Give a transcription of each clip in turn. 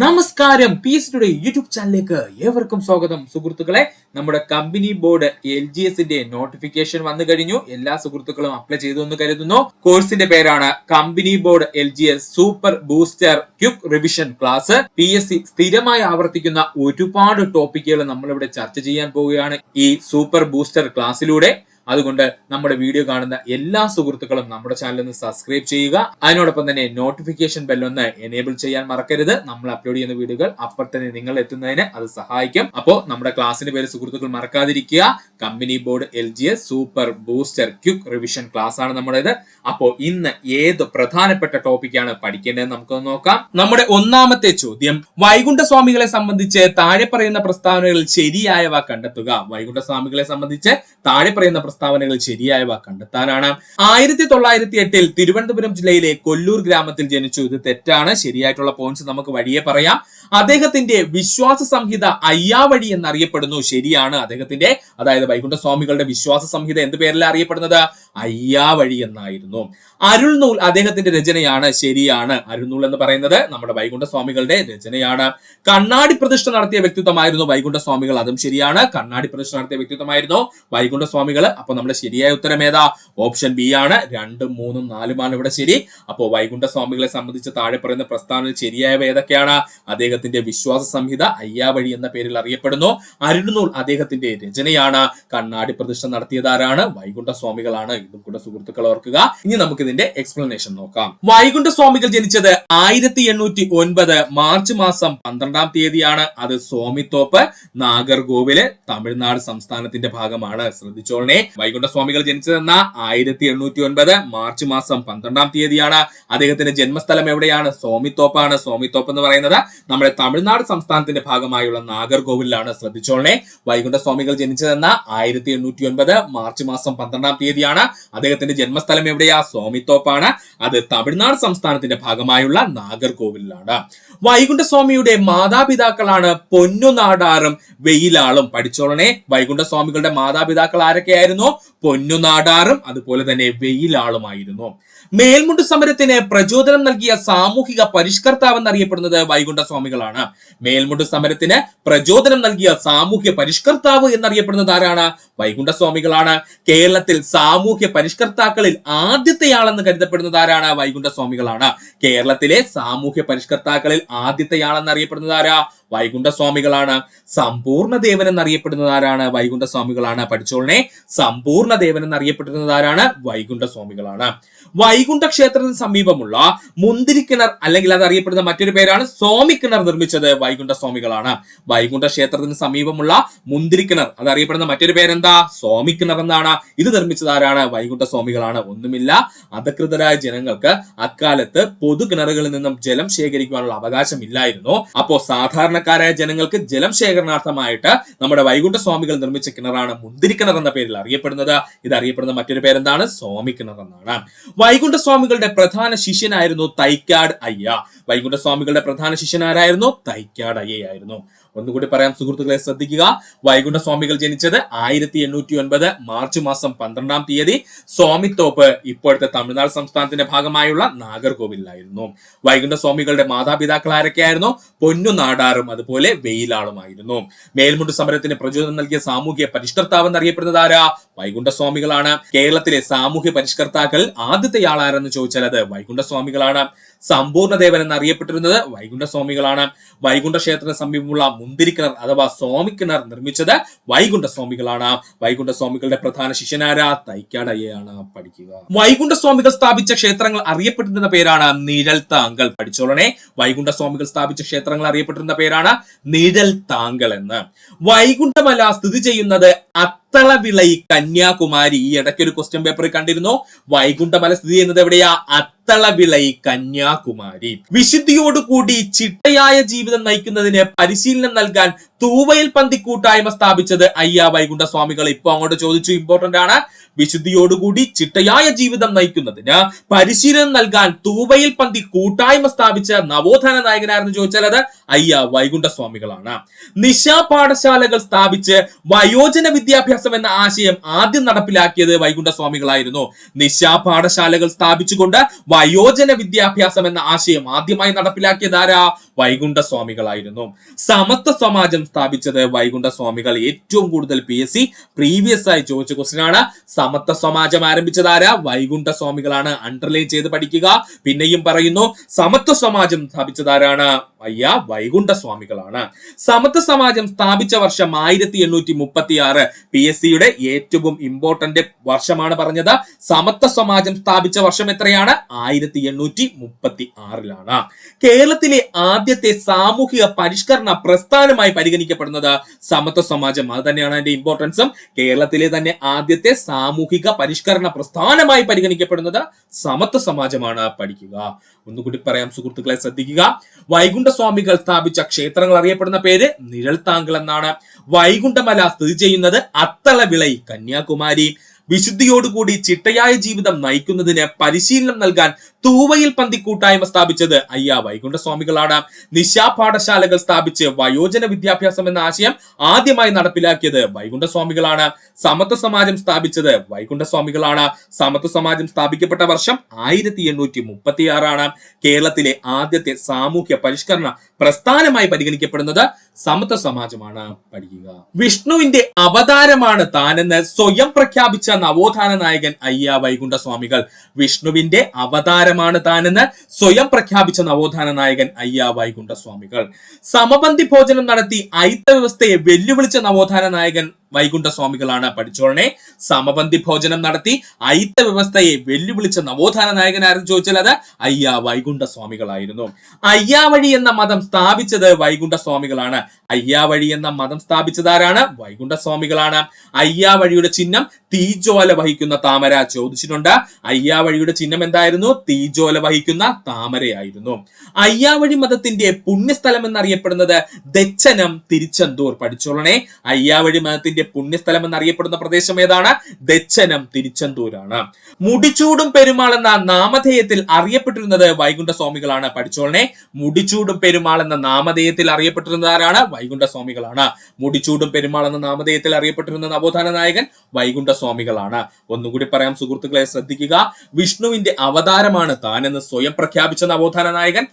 നമസ്കാരം, piece today YouTube ചാനലിലേക്ക് ഏവർക്കും സ്വാഗതം. സുഹൃത്തുക്കളെ, നമ്മുടെ കമ്പനി ബോർഡ് LGSന്റെ നോട്ടിഫിക്കേഷൻ വന്നു കഴിഞ്ഞു. എല്ലാ സുഹൃത്തുക്കളും അപ്ലൈ ചെയ്തു എന്ന് കരുതുന്നു. കോഴ്സിന്റെ പേരാണ് company board LGS super booster quick revision class. PSC സ്ഥിരമായി ആവർത്തിക്കുന്ന ഒരുപാട് ടോപ്പിക്കുകൾ നമ്മളിവിടെ ചർച്ച ചെയ്യാൻ പോവുകയാണ് ഈ സൂപ്പർ ബൂസ്റ്റർ ക്ലാസ്സിലൂടെ. അതുകൊണ്ട് നമ്മുടെ വീഡിയോ കാണുന്ന എല്ലാ സുഹൃത്തുക്കളും നമ്മുടെ ചാനൽ ഒന്ന് സബ്സ്ക്രൈബ് ചെയ്യുക. അതിനോടൊപ്പം തന്നെ നോട്ടിഫിക്കേഷൻ ബെല്ലൊന്ന് എനേബിൾ ചെയ്യാൻ മറക്കരുത്. നമ്മൾ അപ്ലോഡ് ചെയ്യുന്ന വീഡിയോകൾ അപ്പോൾ തന്നെ നിങ്ങൾ എത്തുന്നതിന് അത് സഹായിക്കും. അപ്പോൾ നമ്മുടെ ക്ലാസ്സിന്റെ പേര് സുഹൃത്തുക്കൾ മറക്കാതിരിക്കുക. Company board LGS super booster quick revision class ആണ് നമ്മുടേത്. അപ്പോൾ ഇന്ന് ഏത് പ്രധാനപ്പെട്ട ടോപ്പിക്കാണ് പഠിക്കേണ്ടത് നമുക്കൊന്ന് നോക്കാം. നമ്മുടെ ഒന്നാമത്തെ ചോദ്യം, വൈകുണ്ഠ സ്വാമികളെ സംബന്ധിച്ച് താഴെ പറയുന്ന പ്രസ്താവനകളിൽ ശരിയായവ കണ്ടെത്തുക. വൈകുണ്ഠ സ്വാമികളെ സംബന്ധിച്ച് താഴെ പറയുന്ന പ്രസ്താവനകൾ ശരിയായവ കണ്ടെത്താനാണ്. 1908 തിരുവനന്തപുരം ജില്ലയിലെ കൊല്ലൂർ ഗ്രാമത്തിൽ ജനിച്ചു. ഇത് തെറ്റാണ്. ശരിയായിട്ടുള്ള പോയിന്റ്സ് നമുക്ക് വഴിയെ പറയാം. അദ്ദേഹത്തിന്റെ വിശ്വാസ സംഹിത അയ്യാവഴി എന്നറിയപ്പെടുന്നു. ശരിയാണ്. അദ്ദേഹത്തിന്റെ, അതായത് വൈകുണ്ഠ സ്വാമികളുടെ വിശ്വാസ സംഹിത എന്ത് പേരിലാണ് അറിയപ്പെടുന്നത്? അയ്യാവഴി എന്നായിരുന്നു. അരുൾനൂൽ അദ്ദേഹത്തിന്റെ രചനയാണ്. ശരിയാണ്. അരുൾനൂൽ എന്ന് പറയുന്നത് നമ്മുടെ വൈകുണ്ഠ സ്വാമികളുടെ രചനയാണ്. കണ്ണാടി പ്രതിഷ്ഠ നടത്തിയ വ്യക്തിത്വമായിരുന്നു വൈകുണ്ഠ സ്വാമികൾ. അതും ശരിയാണ്. കണ്ണാടി പ്രതിഷ്ഠ നടത്തിയ വ്യക്തിത്വമായിരുന്നു വൈകുണ്ഠ സ്വാമികൾ. അപ്പൊ നമ്മുടെ ശരിയായ ഉത്തരം ഏതാ? ഓപ്ഷൻ ബി ആണ്. 2, 3, 4 ഇവിടെ ശരി. അപ്പോൾ വൈകുണ്ഠ സ്വാമികളെ സംബന്ധിച്ച് താഴെ പറയുന്ന പ്രസ്താവനയിൽ ശരിയായവ ഏതൊക്കെയാണ്? അദ്ദേഹത്തിന്റെ വിശ്വാസ സംഹിത അയ്യാവഴി എന്ന പേരിൽ അറിയപ്പെടുന്നു. അരുൾനൂൽ അദ്ദേഹത്തിന്റെ രചനയാണ്. കണ്ണാടി പ്രതിഷ്ഠ നടത്തിയതാരാണ്? വൈകുണ്ഠ സ്വാമികളാണ്. ഇതും കൂടെ സുഹൃത്തുക്കൾ ഓർക്കുക. ഇനി നമുക്ക് ഇതിന്റെ എക്സ്പ്ലനേഷൻ നോക്കാം. വൈകുണ്ഠ സ്വാമികൾ ജനിച്ചത് 1809 മാർച്ച് മാസം 12-ാം തീയതിയാണ്. അത് സ്വാമിത്തോപ്പ്, നാഗർകോവില്, തമിഴ്നാട് സംസ്ഥാനത്തിന്റെ ഭാഗമാണ്. ശ്രദ്ധിച്ചോളേ, വൈകുണ്ഠ സ്വാമികൾ ജനിച്ചതെന്ന 1809 മാർച്ച് മാസം 12-ാം തീയതിയാണ്. അദ്ദേഹത്തിന്റെ ജന്മസ്ഥലം എവിടെയാണ്? സ്വാമിത്തോപ്പാണ്. സ്വാമിത്തോപ്പ് എന്ന് പറയുന്നത് നമ്മുടെ തമിഴ്നാട് സംസ്ഥാനത്തിന്റെ ഭാഗമായുള്ള നാഗർകോവിലാണ്. ശ്രദ്ധിച്ചോളേ, വൈകുണ്ഠ സ്വാമികൾ ജനിച്ചതെന്ന 1809 മാർച്ച് മാസം 12-ാം തീയതിയാണ്. അദ്ദേഹത്തിന്റെ ജന്മസ്ഥലം എവിടെയാ? സ്വാമിത്തോപ്പാണ്. അത് തമിഴ്നാട് സംസ്ഥാനത്തിന്റെ ഭാഗമായുള്ള നാഗർകോവിലാണ്. വൈകുണ്ഠ സ്വാമിയുടെ മാതാപിതാക്കളാണ് പൊന്നുനാടാറും വെയിലാളും. പഠിച്ചോളനെ, വൈകുണ്ഠ സ്വാമികളുടെ മാതാപിതാക്കൾ ആരൊക്കെയായിരുന്നു? പൊന്നുനാടാറും അതുപോലെ തന്നെ വെയിലാളുമായിരുന്നു. മേൽമുണ്ട് സമരത്തിന് പ്രചോദനം നൽകിയ സാമൂഹിക പരിഷ്കർത്താവ് എന്നറിയപ്പെടുന്നത് വൈകുണ്ഠ സ്വാമികളാണ്. മേൽമുണ്ട് സമരത്തിന് പ്രചോദനം നൽകിയ സാമൂഹ്യ പരിഷ്കർത്താവ് എന്നറിയപ്പെടുന്നത് ആരാണ്? വൈകുണ്ഠ സ്വാമികളാണ്. കേരളത്തിൽ സാമൂഹ്യ പരിഷ്കർത്താക്കളിൽ ആദ്യത്തെയാളെന്ന് കരുതപ്പെടുന്നത് ആരാണ്? വൈകുണ്ഠ സ്വാമികളാണ്. കേരളത്തിലെ സാമൂഹ്യ പരിഷ്കർത്താക്കളിൽ ആദ്യത്തെയാളെന്ന് അറിയപ്പെടുന്നത് ആരാ? വൈകുണ്ഠ സ്വാമികളാണ്. സമ്പൂർണ്ണ ദേവൻ എന്നറിയപ്പെടുന്നത് ആരാണ്? വൈകുണ്ഠ സ്വാമികളാണ്. പഠിച്ചോളനെ, സമ്പൂർണ്ണ ദേവൻ എന്നറിയപ്പെടുന്നത് ആരാണ്? വൈകുണ്ഠ സ്വാമികളാണ്. വൈകുണ്ഠ ക്ഷേത്രത്തിന് സമീപമുള്ള മുന്തിരിക്കിണർ, അല്ലെങ്കിൽ അത് അറിയപ്പെടുന്ന മറ്റൊരു പേരാണ് സ്വാമിക്കിണർ, നിർമ്മിച്ചത് വൈകുണ്ഠ സ്വാമികളാണ്. വൈകുണ്ഠ ക്ഷേത്രത്തിന് സമീപമുള്ള മുന്തിരിക്കിണർ, അത് അറിയപ്പെടുന്ന മറ്റൊരു പേരെന്താ? സ്വാമിക്കിണർ എന്നാണ്. ഇത് നിർമ്മിച്ചത് ആരാണ്? വൈകുണ്ഠ സ്വാമികളാണ്. ഒന്നുമില്ല, അധികൃതരായ ജനങ്ങൾക്ക് അക്കാലത്ത് പൊതു കിണറുകളിൽ നിന്നും ജലം ശേഖരിക്കുവാനുള്ള അവകാശം ഇല്ലായിരുന്നു. അപ്പോ സാധാരണക്കാരായ ജനങ്ങൾക്ക് ജലം ശേഖരണാർത്ഥമായിട്ട് നമ്മുടെ വൈകുണ്ഠ സ്വാമികൾ നിർമ്മിച്ച കിണറാണ് മുന്തിരിക്കിണർ എന്ന പേരിൽ അറിയപ്പെടുന്നത്. ഇത് അറിയപ്പെടുന്ന മറ്റൊരു പേരെന്താണ്? സ്വാമിക്കിണർ എന്നാണ്. വൈകുണ്ഠ സ്വാമികളുടെ പ്രധാന ശിഷ്യനായിരുന്നു തൈക്കാട് അയ്യ. വൈകുണ്ഠ സ്വാമികളുടെ പ്രധാന ശിഷ്യനാരായിരുന്നു? തൈക്കാട് അയ്യയായിരുന്നു. ഒന്നുകൂടി പറയാം സുഹൃത്തുക്കളെ, ശ്രദ്ധിക്കുക. വൈകുണ്ഠ സ്വാമികൾ ജനിച്ചത് 1809 മാർച്ച് മാസം 12-ാം തീയതി സ്വാമിത്തോപ്പ്, ഇപ്പോഴത്തെ തമിഴ്നാട് സംസ്ഥാനത്തിന്റെ ഭാഗമായുള്ള നാഗർകോവിലായിരുന്നു. വൈകുണ്ഠ സ്വാമികളുടെ മാതാപിതാക്കൾ ആരൊക്കെയായിരുന്നു? പൊന്നുനാടാറും അതുപോലെ വെയിലാളുമായിരുന്നു. മേൽമുണ്ട് സമരത്തിന് പ്രചോദനം നൽകിയ സാമൂഹ്യ പരിഷ്കർത്താവ് എന്നറിയപ്പെടുന്നത് ആരാ? വൈകുണ്ഠ സ്വാമികളാണ്. കേരളത്തിലെ സാമൂഹ്യ പരിഷ്കർത്താക്കൾ ആദ്യത്തെയാളാരെന്ന് ചോദിച്ചാൽ അത് വൈകുണ്ഠ സ്വാമികളാണ്. സമ്പൂർണ്ണ ദേവൻ എന്നറിയപ്പെട്ടിരുന്നത് വൈകുണ്ഠ സ്വാമികളാണ്. വൈകുണ്ഠ ക്ഷേത്രത്തിന് സമീപമുള്ള മുന്തിരിക്കിണർ അഥവാ സ്വാമിക്കിണർ നിർമ്മിച്ചത് വൈകുണ്ഠ സ്വാമികളാണ്. വൈകുണ്ഠ സ്വാമികളുടെ പ്രധാന ശിഷ്യനാരാ? തൈക്കാട് അയ്യയാണ്. പഠിക്കുക. വൈകുണ്ഠ സ്വാമികൾ സ്ഥാപിച്ച ക്ഷേത്രങ്ങൾ അറിയപ്പെട്ടിരുന്ന പേരാണ് നിഴൽ താങ്കൾ. പഠിച്ചോളനെ, വൈകുണ്ഠ സ്വാമികൾ സ്ഥാപിച്ച ക്ഷേത്രങ്ങൾ അറിയപ്പെട്ടിരുന്ന പേരാണ് നിഴൽ താങ്കൾ എന്ന്. വൈകുണ്ഠമല സ്ഥിതി ചെയ്യുന്നത് അത്തളവിളൈ, കന്യാകുമാരി. ഈ ഇടയ്ക്ക് ഒരു ക്വസ്റ്റ്യൻ പേപ്പർ കണ്ടിരുന്നു. വൈകുണ്ഠമല സ്ഥിതി ചെയ്യുന്നത് എവിടെയാ? അത്തളവിളൈ, കന്യാകുമാരി. വിശുദ്ധിയോടുകൂടി ചിട്ടയായ ജീവിതം നയിക്കുന്നതിന് പരിശീലനം നൽകാൻ തൂവയൽ പന്തി കൂട്ടായ്മ സ്ഥാപിച്ചത് അയ്യ വൈകുണ്ഠ സ്വാമികൾ. ഇപ്പൊ അങ്ങോട്ട് ചോദിച്ചു, ഇമ്പോർട്ടന്റ് ആണ്. വിശുദ്ധിയോടുകൂടി ചിട്ടയായ ജീവിതം നയിക്കുന്നതിന് പരിശീലനം നൽകാൻ തൂവയൽ പന്തി കൂട്ടായ്മ സ്ഥാപിച്ച നവോത്ഥാന നായകനാരെന്ന് ചോദിച്ചാൽ അത് അയ്യ വൈകുണ്ഠ സ്വാമികളാണ്. നിശാ പാഠശാലകൾ സ്ഥാപിച്ച് വയോജന വിദ്യാഭ്യാസ വിദ്യാഭ്യാസം എന്ന ആശയം ആദ്യം നടപ്പിലാക്കിയത് വൈകുണ്ഠസ്വാമികളായിരുന്നു. നിശാപാഠശാലകൾ സ്ഥാപിച്ചുകൊണ്ട് വയോജന വിദ്യാഭ്യാസം എന്ന ആശയം ആദ്യമായി നടപ്പിലാക്കിയത് ആരാ? വൈകുണ്ഠസ്വാമികളായിരുന്നു. സമത്വ സമാജം സ്ഥാപിച്ചത് വൈകുണ്ഠസ്വാമികൾ. ഏറ്റവും കൂടുതൽ PSC പ്രീവിയസ് ആയി ചോദിച്ച ക്വസ്റ്റ്യൻ ആണ്. സമത്വ സമാജം ആരംഭിച്ചത് ആരാ? വൈകുണ്ഠസ്വാമികളാണ്. അണ്ടർലൈൻ ചെയ്ത് പഠിക്കുക. പിന്നെയും പറയുന്നു, സമത്വ സമാജം സ്ഥാപിച്ചത് ആരാണ്? വൈകുണ്ഠസ്വാമികളാണ്. സമത്വ സമാജം സ്ഥാപിച്ച വർഷം 1836. PSCയുടെ ഏറ്റവും ഇമ്പോർട്ടന്റ് വർഷമാണ് പറഞ്ഞത്. സമത്വ സമാജം സ്ഥാപിച്ച വർഷം എത്രയാണ്? 1836. കേരളത്തിലെ ആദ്യത്തെ സാമൂഹിക പരിഷ്കരണ പ്രസ്ഥാനമായി പരിഗണിക്കപ്പെടുന്നത് സമത്വ സമാജം. അത് തന്നെയാണ് അതിന്റെ ഇമ്പോർട്ടൻസും. കേരളത്തിലെ തന്നെ ആദ്യത്തെ സാമൂഹിക പരിഷ്കരണ പ്രസ്ഥാനമായി പരിഗണിക്കപ്പെടുന്നത് സമത്വ സമാജമാണ്. പഠിക്കുക. ഒന്നുകൂടി പറയാം സുഹൃത്തുക്കളെ, ശ്രദ്ധിക്കുക. വൈകുണ്ഠസ്വാമികൾ സ്ഥാപിച്ച ക്ഷേത്രങ്ങൾ അറിയപ്പെടുന്ന പേര് നിഴൽത്താങ്കൾ എന്നാണ്. വൈകുണ്ഠമല സ്ഥിതി ചെയ്യുന്നത് അത്തളവിളൈ, കന്യാകുമാരി. വിശുദ്ധിയോടുകൂടി ചിട്ടയായ ജീവിതം നയിക്കുന്നതിന് പരിശീലനം നൽകാൻ തൂവയിൽ പന്തി കൂട്ടായ്മ സ്ഥാപിച്ചത് വൈകുണ്ഠസ്വാമികളാണ്. നിശാപാഠശാലകൾ സ്ഥാപിച്ച് വയോജന വിദ്യാഭ്യാസം എന്ന ആശയം ആദ്യമായി നടപ്പിലാക്കിയത് വൈകുണ്ഠസ്വാമികളാണ്. സമത്വ സമാജം സ്ഥാപിച്ചത് വൈകുണ്ഠസ്വാമികളാണ്. സമത്വ സമാജം സ്ഥാപിക്കപ്പെട്ട വർഷം 1836. കേരളത്തിലെ ആദ്യത്തെ സാമൂഹ്യ പരിഷ്കരണ പ്രസ്ഥാനമായി പരിഗണിക്കപ്പെടുന്നത് സമത്വ സമാജമാണ്. പഠിക്കുക. വിഷ്ണുവിന്റെ അവതാരമാണ് താനെന്ന് സ്വയം പ്രഖ്യാപിച്ച നവോത്ഥാന നായകൻ വൈകുണ്ഠസ്വാമികൾ. വിഷ്ണുവിന്റെ അവതാരമാണ് താനെന്ന് സ്വയം പ്രഖ്യാപിച്ച നവോത്ഥാന നായകൻ വൈകുണ്ഠസ്വാമികൾ. സമപന്തി ഭോജനം നടത്തി അയിത്ത വ്യവസ്ഥയെ വെല്ലുവിളിച്ച നവോത്ഥാന നായകൻ വൈകുണ്ഠസ്വാമികളാണ്. പഠിച്ചോളനെ. സമപന്തി ഭോജനം നടത്തി അയിത്ത വ്യവസ്ഥയെ വെല്ലുവിളിച്ച നവോത്ഥാന നായകൻ ആരെന്ന് ചോദിച്ചാൽ അത് വൈകുണ്ഠസ്വാമികളായിരുന്നു. അയ്യാവഴി എന്ന മതം സ്ഥാപിച്ചത് വൈകുണ്ഠസ്വാമികളാണ്. അയ്യാവഴി എന്ന മതം സ്ഥാപിച്ചതാരാണ്? വൈകുണ്ഠസ്വാമികളാണ്. അയ്യാവഴിയുടെ ചിഹ്നം തീജ്വാല വഹിക്കുന്ന താമര. ചോദിച്ചിട്ടുണ്ട്. അയ്യാവഴിയുടെ ചിഹ്നം എന്തായിരുന്നു? തീജ്വാല വഹിക്കുന്ന താമരയായിരുന്നു. അയ്യാവഴി മതത്തിന്റെ പുണ്യസ്ഥലം എന്നറിയപ്പെടുന്നത് ദച്ചനം, തിരുച്ചെന്തൂർ. പഠിച്ചോളണേ. അയ്യാവഴി മതത്തിന്റെ പുണ്യസ്ഥലം എന്നറിയപ്പെടുന്ന പ്രദേശം ഏതാണ്? ദച്ചനം, തിരുച്ചെന്തൂരാണ്. മുടിച്ചൂടും പെരുമാൾ എന്ന നാമധേയത്തിൽ അറിയപ്പെട്ടിരുന്നത് വൈകുണ്ഠസ്വാമികളാണ്. പഠിച്ചോളണേ. മുടിച്ചൂടും പെരുമാൾ എന്ന നാമധേയത്തിൽ അറിയപ്പെട്ടിരുന്നത് ആരാണ്? വൈകുണ്ഠസ്വാമികളാണ്. മുടിച്ചൂടും പെരുമാൾ എന്ന നാമധേയത്തിൽ അറിയപ്പെട്ടിരുന്ന നവോത്ഥാന നായകൻ വൈകുണ്ഠസ്വാമികളാണ്. ഒന്നുകൂടി പറയാം സുഹൃത്തുക്കളെ, ശ്രദ്ധിക്കുക. വിഷ്ണുവിന്റെ അവതാരമാണ് താനെന്ന് സ്വയം പ്രഖ്യാപിച്ച നവോത്ഥാന നായകൻ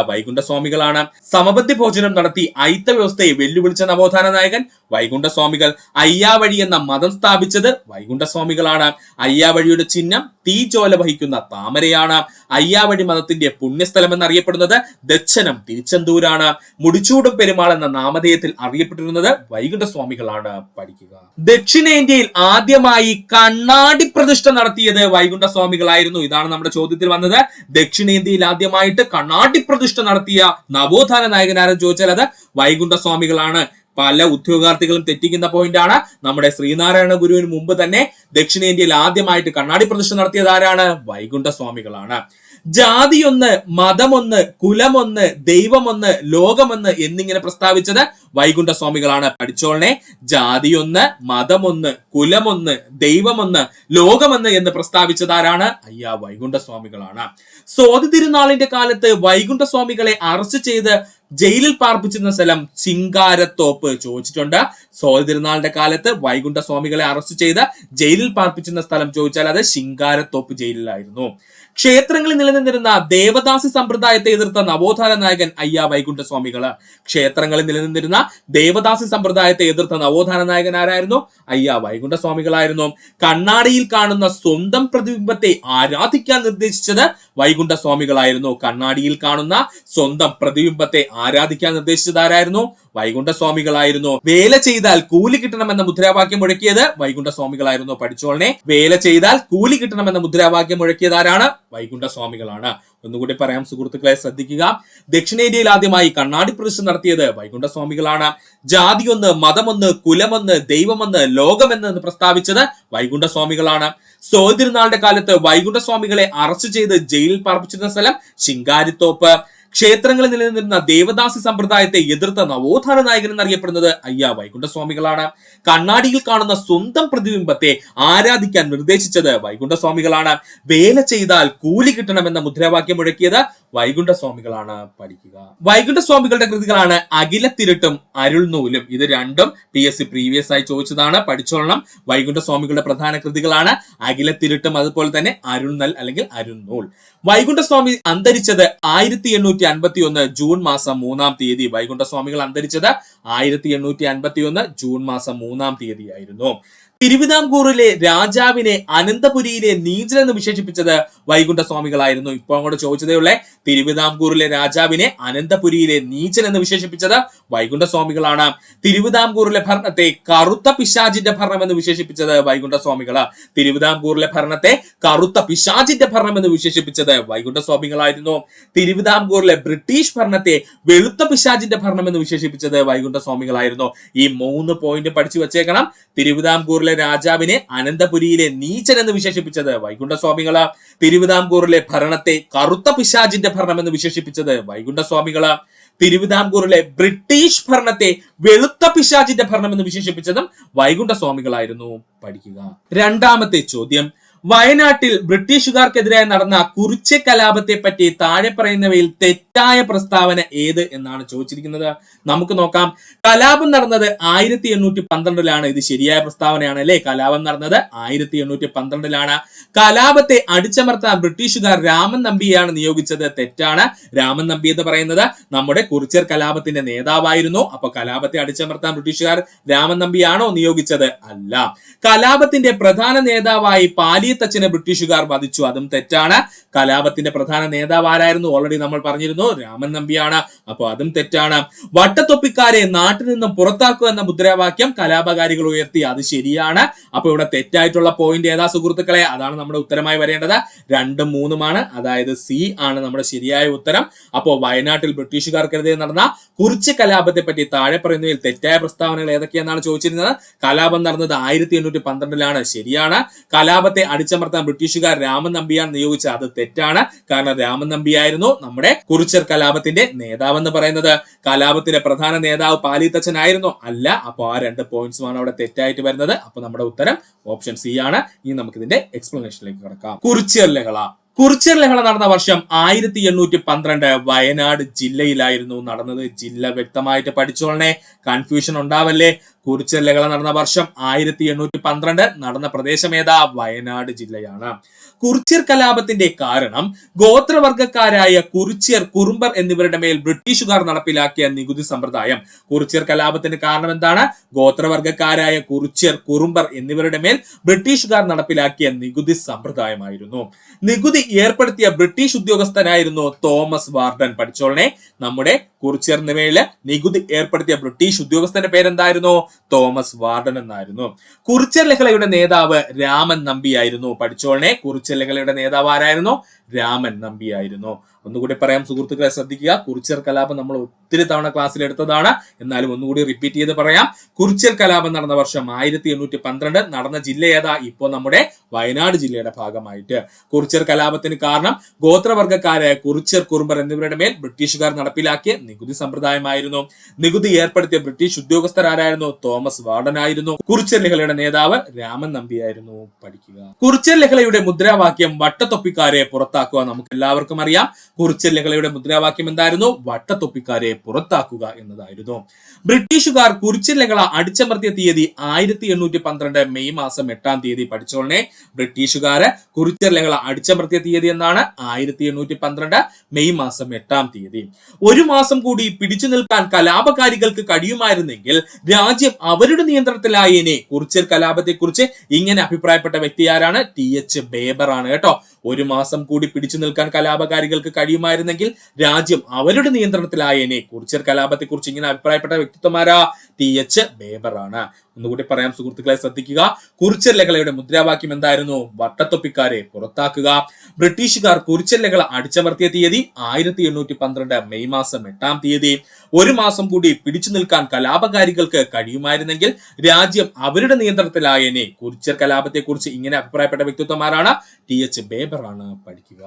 വൈകുണ്ഠസ്വാമികളാണ്. സമബദ്ധി ഭോജനം നടത്തി അയിത്ത വ്യവസ്ഥയെ വെല്ലുവിളിച്ച നവോത്ഥാന നായകൻ വൈകുണ്ഠസ്വാമികൾ. അയ്യാവഴി എന്ന മതം സ്ഥാപിച്ചത് വൈകുണ്ഠസ്വാമികളാണ്. അയ്യാവഴിയുടെ ചിഹ്നം തീജോല വഹിക്കുന്ന താമരയാണ്. അയ്യാവഴി മതത്തിന്റെ പുണ്യസ്ഥലം എന്നറിയപ്പെടുന്നത് ദച്ചനം, തിരുച്ചെന്തൂരാണ്. മുടിച്ചൂടും പെരുമാൾ എന്ന നാമധേയത്തിൽ അറിയപ്പെട്ടിരുന്നത് വൈകുണ്ഠസ്വാമികളാണ്. പഠിക്കുക. ദക്ഷിണേന്ത്യയിൽ ആദ്യമായി കണ്ണാടി പ്രതിഷ്ഠ നടത്തിയത് വൈകുണ്ഠസ്വാമികളായിരുന്നു. ഇതാണ് നമ്മുടെ ചോദ്യത്തിൽ വന്നത്. ദക്ഷിണേന്ത്യയിൽ ആദ്യമായിട്ട് കണ്ണാടി പ്രതിഷ്ഠ നടത്തിയ നവോത്ഥാന നായകൻ ആരെന്ന് ചോദിച്ചാൽ അത് വൈകുണ്ഠസ്വാമികളാണ്. പല ഉദ്യോഗാർത്ഥികളും തെറ്റിക്കുന്ന പോയിന്റ് ആണ്. നമ്മുടെ ശ്രീനാരായണ ഗുരുവിന് മുമ്പ് തന്നെ ദക്ഷിണേന്ത്യയിൽ ആദ്യമായിട്ട് കണ്ണാടി പ്രതിഷ്ഠ നടത്തിയത് ആരാണ്? വൈകുണ്ഠസ്വാമികളാണ്. ജാതിയൊന്ന്, മതമൊന്ന്, കുലമൊന്ന്, ദൈവമൊന്ന്, ലോകമൊന്ന് എന്നിങ്ങനെ പ്രസ്താവിച്ചത് വൈകുണ്ഠസ്വാമികളാണ്. പഠിച്ചോളനെ. ജാതിയൊന്ന്, മതമൊന്ന്, കുലമൊന്ന്, ദൈവമൊന്ന്, ലോകമൊന്ന് എന്ന് പ്രസ്താവിച്ചത് ആരാണ്? വൈകുണ്ഠസ്വാമികളാണ്. സ്വാതി തിരുനാളിന്റെ കാലത്ത് വൈകുണ്ഠസ്വാമികളെ അറസ്റ്റ് ചെയ്ത് ജയിലിൽ പാർപ്പിച്ചിരുന്ന സ്ഥലം ശിങ്കാരത്തോപ്പ്. ചോദിച്ചിട്ടുണ്ട്. സ്വാതി തിരുനാളിന്റെ കാലത്ത് വൈകുണ്ഠസ്വാമികളെ അറസ്റ്റ് ചെയ്ത് ജയിലിൽ പാർപ്പിച്ചിരുന്ന സ്ഥലം ചോദിച്ചാൽ അത് ശിങ്കാരത്തോപ്പ് ജയിലിലായിരുന്നു. ക്ഷേത്രങ്ങളിൽ നിലനിന്നിരുന്ന ദേവദാസി സമ്പ്രദായത്തെ എതിർത്ത നവോത്ഥാന നായകൻ വൈകുണ്ഠസ്വാമികള്. ക്ഷേത്രങ്ങളിൽ നിലനിന്നിരുന്ന ദേവദാസി സമ്പ്രദായത്തെ എതിർത്ത നവോത്ഥാന നായകൻ ആരായിരുന്നു? വൈകുണ്ഠസ്വാമികളായിരുന്നു. കണ്ണാടിയിൽ കാണുന്ന സ്വന്തം പ്രതിബിംബത്തെ ആരാധിക്കാൻ നിർദ്ദേശിച്ചത് വൈകുണ്ഠസ്വാമികളായിരുന്നു. കണ്ണാടിയിൽ കാണുന്ന സ്വന്തം പ്രതിബിംബത്തെ ആരാധിക്കാൻ നിർദ്ദേശിച്ചത് ആരായിരുന്നു? വൈകുണ്ഠസ്വാമികളായിരുന്നു. വേല ചെയ്താൽ കൂലി കിട്ടണമെന്ന മുദ്രാവാക്യം മുഴക്കിയത് വൈകുണ്ഠസ്വാമികളായിരുന്നു. പഠിച്ചോളനെ. വേല ചെയ്താൽ കൂലി കിട്ടണമെന്ന മുദ്രാവാക്യം മുഴക്കിയത് ആരാണ്? വൈകുണ്ഠസ്വാമികളാണ്. ഒന്നുകൂടി പറയാം സുഹൃത്തുക്കളെ, ശ്രദ്ധിക്കുക. ദക്ഷിണേന്ത്യയിൽ ആദ്യമായി കണ്ണാടി പ്രതിഷ്ഠ നടത്തിയത് വൈകുണ്ഠസ്വാമികളാണ്. ജാതിയൊന്ന്, മതമൊന്ന്, കുലമൊന്ന്, ദൈവമൊന്ന്, ലോകമെന്ന് പ്രസ്താവിച്ചത് വൈകുണ്ഠസ്വാമികളാണ്. സ്വാതി തിരുനാളിന്റെ കാലത്ത് വൈകുണ്ഠസ്വാമികളെ അറസ്റ്റ് ചെയ്ത് ജയിലിൽ പാർപ്പിച്ചിരുന്ന സ്ഥലം ശിങ്കാരിത്തോപ്പ്. ക്ഷേത്രങ്ങളിൽ നിലനിന്നിരുന്ന ദേവദാസി സമ്പ്രദായത്തെ എതിർത്ത നവോത്ഥാന നായകൻ എന്നറിയപ്പെടുന്നത് വൈകുണ്ഠസ്വാമികളാണ്. കണ്ണാടിയിൽ കാണുന്ന സ്വന്തം പ്രതിബിംബത്തെ ആരാധിക്കാൻ നിർദ്ദേശിച്ചത് വൈകുണ്ഠസ്വാമികളാണ്. വേല ചെയ്താൽ കൂലി കിട്ടണമെന്ന മുദ്രാവാക്യം മുഴക്കിയത് വൈകുണ്ഠസ്വാമികളാണ് പഠിക്കുക. വൈകുണ്ഠസ്വാമികളുടെ കൃതികളാണ് അഖിലത്തിരുട്ടും അരുൾനൂലും. ഇത് രണ്ടും PSC പ്രീവിയസ് ആയി ചോദിച്ചതാണ്, പഠിച്ചോളണം. വൈകുണ്ഠസ്വാമികളുടെ പ്രധാന കൃതികളാണ് അഖിലത്തിരുട്ടും അതുപോലെ തന്നെ അരുൾനൽ അല്ലെങ്കിൽ അരുൾനൂൽ. വൈകുണ്ഠസ്വാമി അന്തരിച്ചത് 1851 ജൂൺ മാസം 3-ാം തീയതി. വൈകുണ്ഠസ്വാമികൾ അന്തരിച്ചത് 1851 ജൂൺ മാസം 3-ാം തീയതി ആയിരുന്നു. തിരുവിതാംകൂറിലെ രാജാവിനെ അനന്തപുരിയിലെ നീചൻ എന്ന് വിശേഷിപ്പിച്ചത് വൈകുണ്ഠസ്വാമികളായിരുന്നു. ഇപ്പൊ അങ്ങോട്ട് ചോദിച്ചതേ ഉള്ളേ. തിരുവിതാംകൂറിലെ രാജാവിനെ അനന്തപുരിയിലെ നീചൻ എന്ന് വിശേഷിപ്പിച്ചത് വൈകുണ്ഠസ്വാമികളാണ്. തിരുവിതാംകൂറിലെ ഭരണത്തെ കറുത്ത പിശാചിന്റെ ഭരണം എന്ന് വിശേഷിപ്പിച്ചത് വൈകുണ്ഠസ്വാമികള്. തിരുവിതാംകൂറിലെ ഭരണത്തെ കറുത്ത പിശാചിന്റെ ഭരണം എന്ന് വിശേഷിപ്പിച്ചത് വൈകുണ്ഠസ്വാമികളായിരുന്നു. തിരുവിതാംകൂറിലെ ബ്രിട്ടീഷ് ഭരണത്തെ വെളുത്ത പിശാചിന്റെ ഭരണം എന്ന് വിശേഷിപ്പിച്ചത് വൈകുണ്ഠസ്വാമികളായിരുന്നു. ഈ 3 പോയിന്റ് പഠിച്ചു വെച്ചേക്കണം. തിരുവിതാംകൂറിലെ രാജാവിനെ അനന്തപുരിയിലെ നീചൻ എന്ന് വിശേഷിപ്പിച്ചത് വൈകുണ്ഠസ്വാമികള്. തിരുവിതാംകൂറിലെ ഭരണത്തെ കറുത്ത പിശാചിന്റെ ഭരണം എന്ന് വിശേഷിപ്പിച്ചത് വൈകുണ്ഠസ്വാമികള്. തിരുവിതാംകൂറിലെ ബ്രിട്ടീഷ് ഭരണത്തെ വെളുത്ത പിശാചിന്റെ ഭരണം എന്ന് വിശേഷിപ്പിച്ചതും വൈകുണ്ഠസ്വാമികളായിരുന്നു. പഠിക്കുക. രണ്ടാമത്തെ ചോദ്യം, വയനാട്ടിൽ ബ്രിട്ടീഷുകാർക്കെതിരായി നടന്ന കുറിച്യ കലാപത്തെ പറ്റി താഴെ പറയുന്നവയിൽ തെറ്റായ പ്രസ്താവന ഏത് എന്നാണ് ചോദിച്ചിരിക്കുന്നത്. നമുക്ക് നോക്കാം. കലാപം നടന്നത് 1812-ലാണ്. ഇത് ശരിയായ പ്രസ്താവനയാണ് അല്ലെ. കലാപം നടന്നത് 1812-ലാണ്. കലാപത്തെ അടിച്ചമർത്താൻ ബ്രിട്ടീഷുകാർ രാമൻ നമ്പിയെയാണ് നിയോഗിച്ചത്. തെറ്റാണ്. രാമൻ നമ്പി എന്ന് പറയുന്നത് നമ്മുടെ കുറിച്യർ കലാപത്തിന്റെ നേതാവായിരുന്നു. അപ്പൊ കലാപത്തെ അടിച്ചമർത്താൻ ബ്രിട്ടീഷുകാർ രാമൻ നമ്പിയാണോ നിയോഗിച്ചത്? അല്ല. കലാപത്തിന്റെ പ്രധാന നേതാവായി പാലിയത്തച്ഛനെ ബ്രിട്ടീഷുകാർ വധിച്ചു. അതും തെറ്റാണ്. കലാപത്തിന്റെ പ്രധാന നേതാവ് ആരായിരുന്നു? ഓൾറെഡി നമ്മൾ പറഞ്ഞിരുന്നു, രാമൻ നമ്പിയാണ്. അപ്പൊ അതും തെറ്റാണ്. വട്ടത്തൊപ്പിക്കാരെ നാട്ടിൽ നിന്നും പുറത്താക്കുക എന്ന മുദ്രാവാക്യം കലാപകാരികൾ ഉയർത്തി. അത് ശരിയാണ്. അപ്പൊ ഇവിടെ തെറ്റായിട്ടുള്ള പോയിന്റ് ഏതാ സുഹൃത്തുക്കളെ? അതാണ് നമ്മുടെ ഉത്തരമായി വരേണ്ടത്. 2ഉം 3ഉമാണ്. അതായത് C ആണ് നമ്മുടെ ശരിയായ ഉത്തരം. അപ്പോ വയനാട്ടിൽ ബ്രിട്ടീഷുകാർക്കെതിരെ നടന്ന കുറിച്യ കലാപത്തെ പറ്റി താഴെ പറയുന്നതിൽ തെറ്റായ പ്രസ്താവനകൾ ഏതൊക്കെയെന്നാണ് ചോദിച്ചിരുന്നത്. കലാപം നടന്നത് 1812-ലാണ്. ശരിയാണ്. കലാപത്തെ അടിച്ചമർത്താൻ ബ്രിട്ടീഷുകാർ രാമൻ നമ്പിയാണ് നിയോഗിച്ചത്. അത് തെറ്റാണ്. കാരണം രാമൻ നമ്പിയായിരുന്നു നമ്മുടെ കുറിച്യർ കലാപത്തിന്റെ നേതാവെന്ന് പറയുന്നത്. കലാപത്തിന്റെ പ്രധാന നേതാവ് പാലിത്തച്ഛനായിരുന്നു? അല്ല. അപ്പൊ ആ 2 പോയിന്റ്സുമാണ് അവിടെ തെറ്റായിട്ട് വരുന്നത്. അപ്പൊ നമ്മുടെ ഉത്തരം ഓപ്ഷൻ C ആണ്. ഇനി നമുക്ക് ഇതിന്റെ എക്സ്പ്ലനേഷനിലേക്ക് കിടക്കാം. കുറിച്യർ ലഹള. കുറിച്യർ ലഹള നടന്ന വർഷം 1812 വയനാട് ജില്ലയിലായിരുന്നു നടന്നത്. ജില്ല വ്യക്തമായിട്ട് പഠിച്ചോളണേ, കൺഫ്യൂഷൻ ഉണ്ടാവല്ലേ. കുറിച്യർ ലഹള നടന്ന വർഷം 1812. നടന്ന പ്രദേശം ഏതാ? വയനാട് ജില്ലയാണ്. കുറിച്യർ കലാപത്തിന്റെ കാരണം ഗോത്രവർഗക്കാരായ കുറിച്യർ, കുറുമ്പർ എന്നിവരുടെ മേൽ ബ്രിട്ടീഷുകാർ നടപ്പിലാക്കിയ നികുതി സമ്പ്രദായം. കുറിച്യർ കലാപത്തിന് കാരണം എന്താണ്? ഗോത്രവർഗക്കാരായ കുറിച്യർ, കുറുമ്പർ എന്നിവരുടെ മേൽ ബ്രിട്ടീഷുകാർ നടപ്പിലാക്കിയ നികുതി സമ്പ്രദായമായിരുന്നു. നികുതി ഏർപ്പെടുത്തിയ ബ്രിട്ടീഷ് ഉദ്യോഗസ്ഥനായിരുന്നു തോമസ് വാർഡൻ. പഠിച്ചോളനെ, നമ്മുടെ കുറിച്യറിന് മേല് നികുതി ഏർപ്പെടുത്തിയ ബ്രിട്ടീഷ് ഉദ്യോഗസ്ഥന്റെ പേരെന്തായിരുന്നു? തോമസ് വാർഡൻ എന്നായിരുന്നു. കുറിച്യർ ലഹളയുടെ നേതാവ് രാമൻ നമ്പിയായിരുന്നു. പഠിച്ചോളനെ, കുറിച്യർ ലഹളയുടെ നേതാവ് ആരായിരുന്നു? രാമൻ നമ്പിയായിരുന്നു. ഒന്നുകൂടി പറയാം സുഹൃത്തുക്കളെ, ശ്രദ്ധിക്കുക. കുറിച്യർ കലാപം നമ്മൾ ഒത്തിരി തവണ ക്ലാസ്സിൽ എടുത്തതാണ്. എന്നാലും ഒന്നുകൂടി റിപ്പീറ്റ് ചെയ്ത് പറയാം. കുറിച്യർ കലാപം നടന്ന വർഷം 1812. നടന്ന ജില്ല ഏതാ? ഇപ്പോൾ നമ്മുടെ വയനാട് ജില്ലയുടെ ഭാഗമായിട്ട്. കുറിച്യർ കലാപത്തിന് കാരണം ഗോത്രവർഗക്കാരായ കുറിച്യർ, കുറുമ്പർ എന്നിവരുടെ മേൽ ബ്രിട്ടീഷുകാർ നടപ്പിലാക്കിയ നികുതി സമ്പ്രദായമായിരുന്നു. നികുതി ഏർപ്പെടുത്തിയ ബ്രിട്ടീഷ് ഉദ്യോഗസ്ഥരായിരുന്നു? തോമസ് വാർഡൻ ആയിരുന്നു. കുറിച്യർ ലഹളയുടെ നേതാവ് രാമൻ നമ്പിയായിരുന്നു. പഠിക്കുക. കുറിച്യർ ലഹളയുടെ മുദ്രാവാക്യം വട്ടത്തൊപ്പിക്കാരെ പുറത്താക്കുക. നമുക്ക് എല്ലാവർക്കും അറിയാം. കുറിച്യർ ലഹളയുടെ മുദ്രാവാക്യം എന്തായിരുന്നു? വട്ടത്തൊപ്പിക്കാരെ പുറത്താക്കുക എന്നതായിരുന്നു. ബ്രിട്ടീഷുകാർ കുറിച്യർ ലഹള അടിച്ചമർത്തിയ തീയതി 1812 മെയ് മാസം 8-ാം തീയതി. പഠിച്ചോളനെ, ബ്രിട്ടീഷുകാര് കുറിച്യർ ലഹള അടിച്ചമർത്തിയ തീയതി എന്നാണ് 1812 മെയ് മാസം 8-ാം തീയതി. 1 മാസം കൂടി പിടിച്ചു നിൽക്കാൻ കലാപകാരികൾക്ക് കഴിയുമായിരുന്നെങ്കിൽ രാജ്യം അവരുടെ നിയന്ത്രണത്തിലായേനെ. കുറിച്യർ കലാപത്തെ കുറിച്ച് ഇങ്ങനെ അഭിപ്രായപ്പെട്ട വ്യക്തി ആരാണ്? TH ബേബർ ആണ് കേട്ടോ. 1 മാസം കൂടി പിടിച്ചു നിൽക്കാൻ കലാപകാരികൾക്ക് കഴിയുമായിരുന്നെങ്കിൽ രാജ്യം അവരുടെ നിയന്ത്രണത്തിലായേനെ. കുറിച്യർ കലാപത്തെ കുറിച്ച് ഇങ്ങനെ അഭിപ്രായപ്പെട്ട വ്യക്തിത്വമാരാ? TH ബേബർ ആണ്. ഒന്നുകൂടി പറയാം സുഹൃത്തുക്കളെ, ശ്രദ്ധിക്കുക. കുറിച്യർ ലഹളയുടെ മുദ്രാവാക്യം എന്തായിരുന്നു? വട്ടത്തൊപ്പിക്കാരെ പുറത്താക്കുക. ബ്രിട്ടീഷുകാർ കുറിച്യർ ലഹള അടിച്ചമർത്തിയ തീയതി 1812 മെയ് മാസം 8-ാം തീയതി. 1 മാസം കൂടി പിടിച്ചു നിൽക്കാൻ കലാപകാരികൾക്ക് കഴിയുമായിരുന്നെങ്കിൽ രാജ്യം അവരുടെ നിയന്ത്രണത്തിലായേനെ. കുറിച്യർ കലാപത്തെ കുറിച്ച് ഇങ്ങനെ അഭിപ്രായപ്പെട്ട വ്യക്തിത്വമാരാണ്? TH ബേബർ ആണ്. പഠിക്കുക.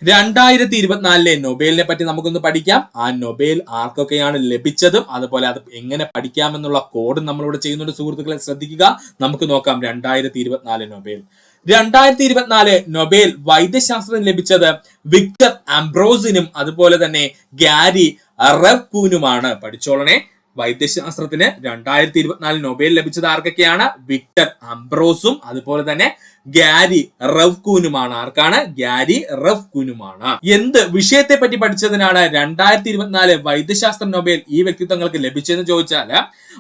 2024 നൊബേലിനെ പറ്റി നമുക്കൊന്ന് പഠിക്കാം. ആ നൊബേൽ ആർക്കൊക്കെയാണ് ലഭിച്ചതും അതുപോലെ അത് എങ്ങനെ പഠിക്കാമെന്നുള്ള കോഡ് നമ്മളിവിടെ ചെയ്യുന്നുണ്ട്. സുഹൃത്തുക്കളെ ശ്രദ്ധിക്കുക. നമുക്ക് നോക്കാം 2024 നൊബേൽ. 2024 നൊബേൽ വൈദ്യശാസ്ത്രം ലഭിച്ചത് വിക്ടർ അംബ്രോസിനും അതുപോലെ തന്നെ ഗ്യാരി റവ്കൂനുമാണ്. പഠിച്ചോളണേ, വൈദ്യശാസ്ത്രത്തിന് 2024 നൊബേൽ ലഭിച്ചത് ആർക്കൊക്കെയാണ്? വിക്ടർ അംബ്രോസും അതുപോലെ തന്നെ ഗ്യാരി റവ്കൂനുമാണ്. ആർക്കാണ്? ഗ്യാരി റവ്കൂനുമാണ്. എന്ത് വിഷയത്തെ പറ്റി പഠിച്ചതിനാണ് 2024 വൈദ്യശാസ്ത്ര നൊബേൽ ഈ വ്യക്തിത്വങ്ങൾക്ക് ലഭിച്ചതെന്ന് ചോദിച്ചാല്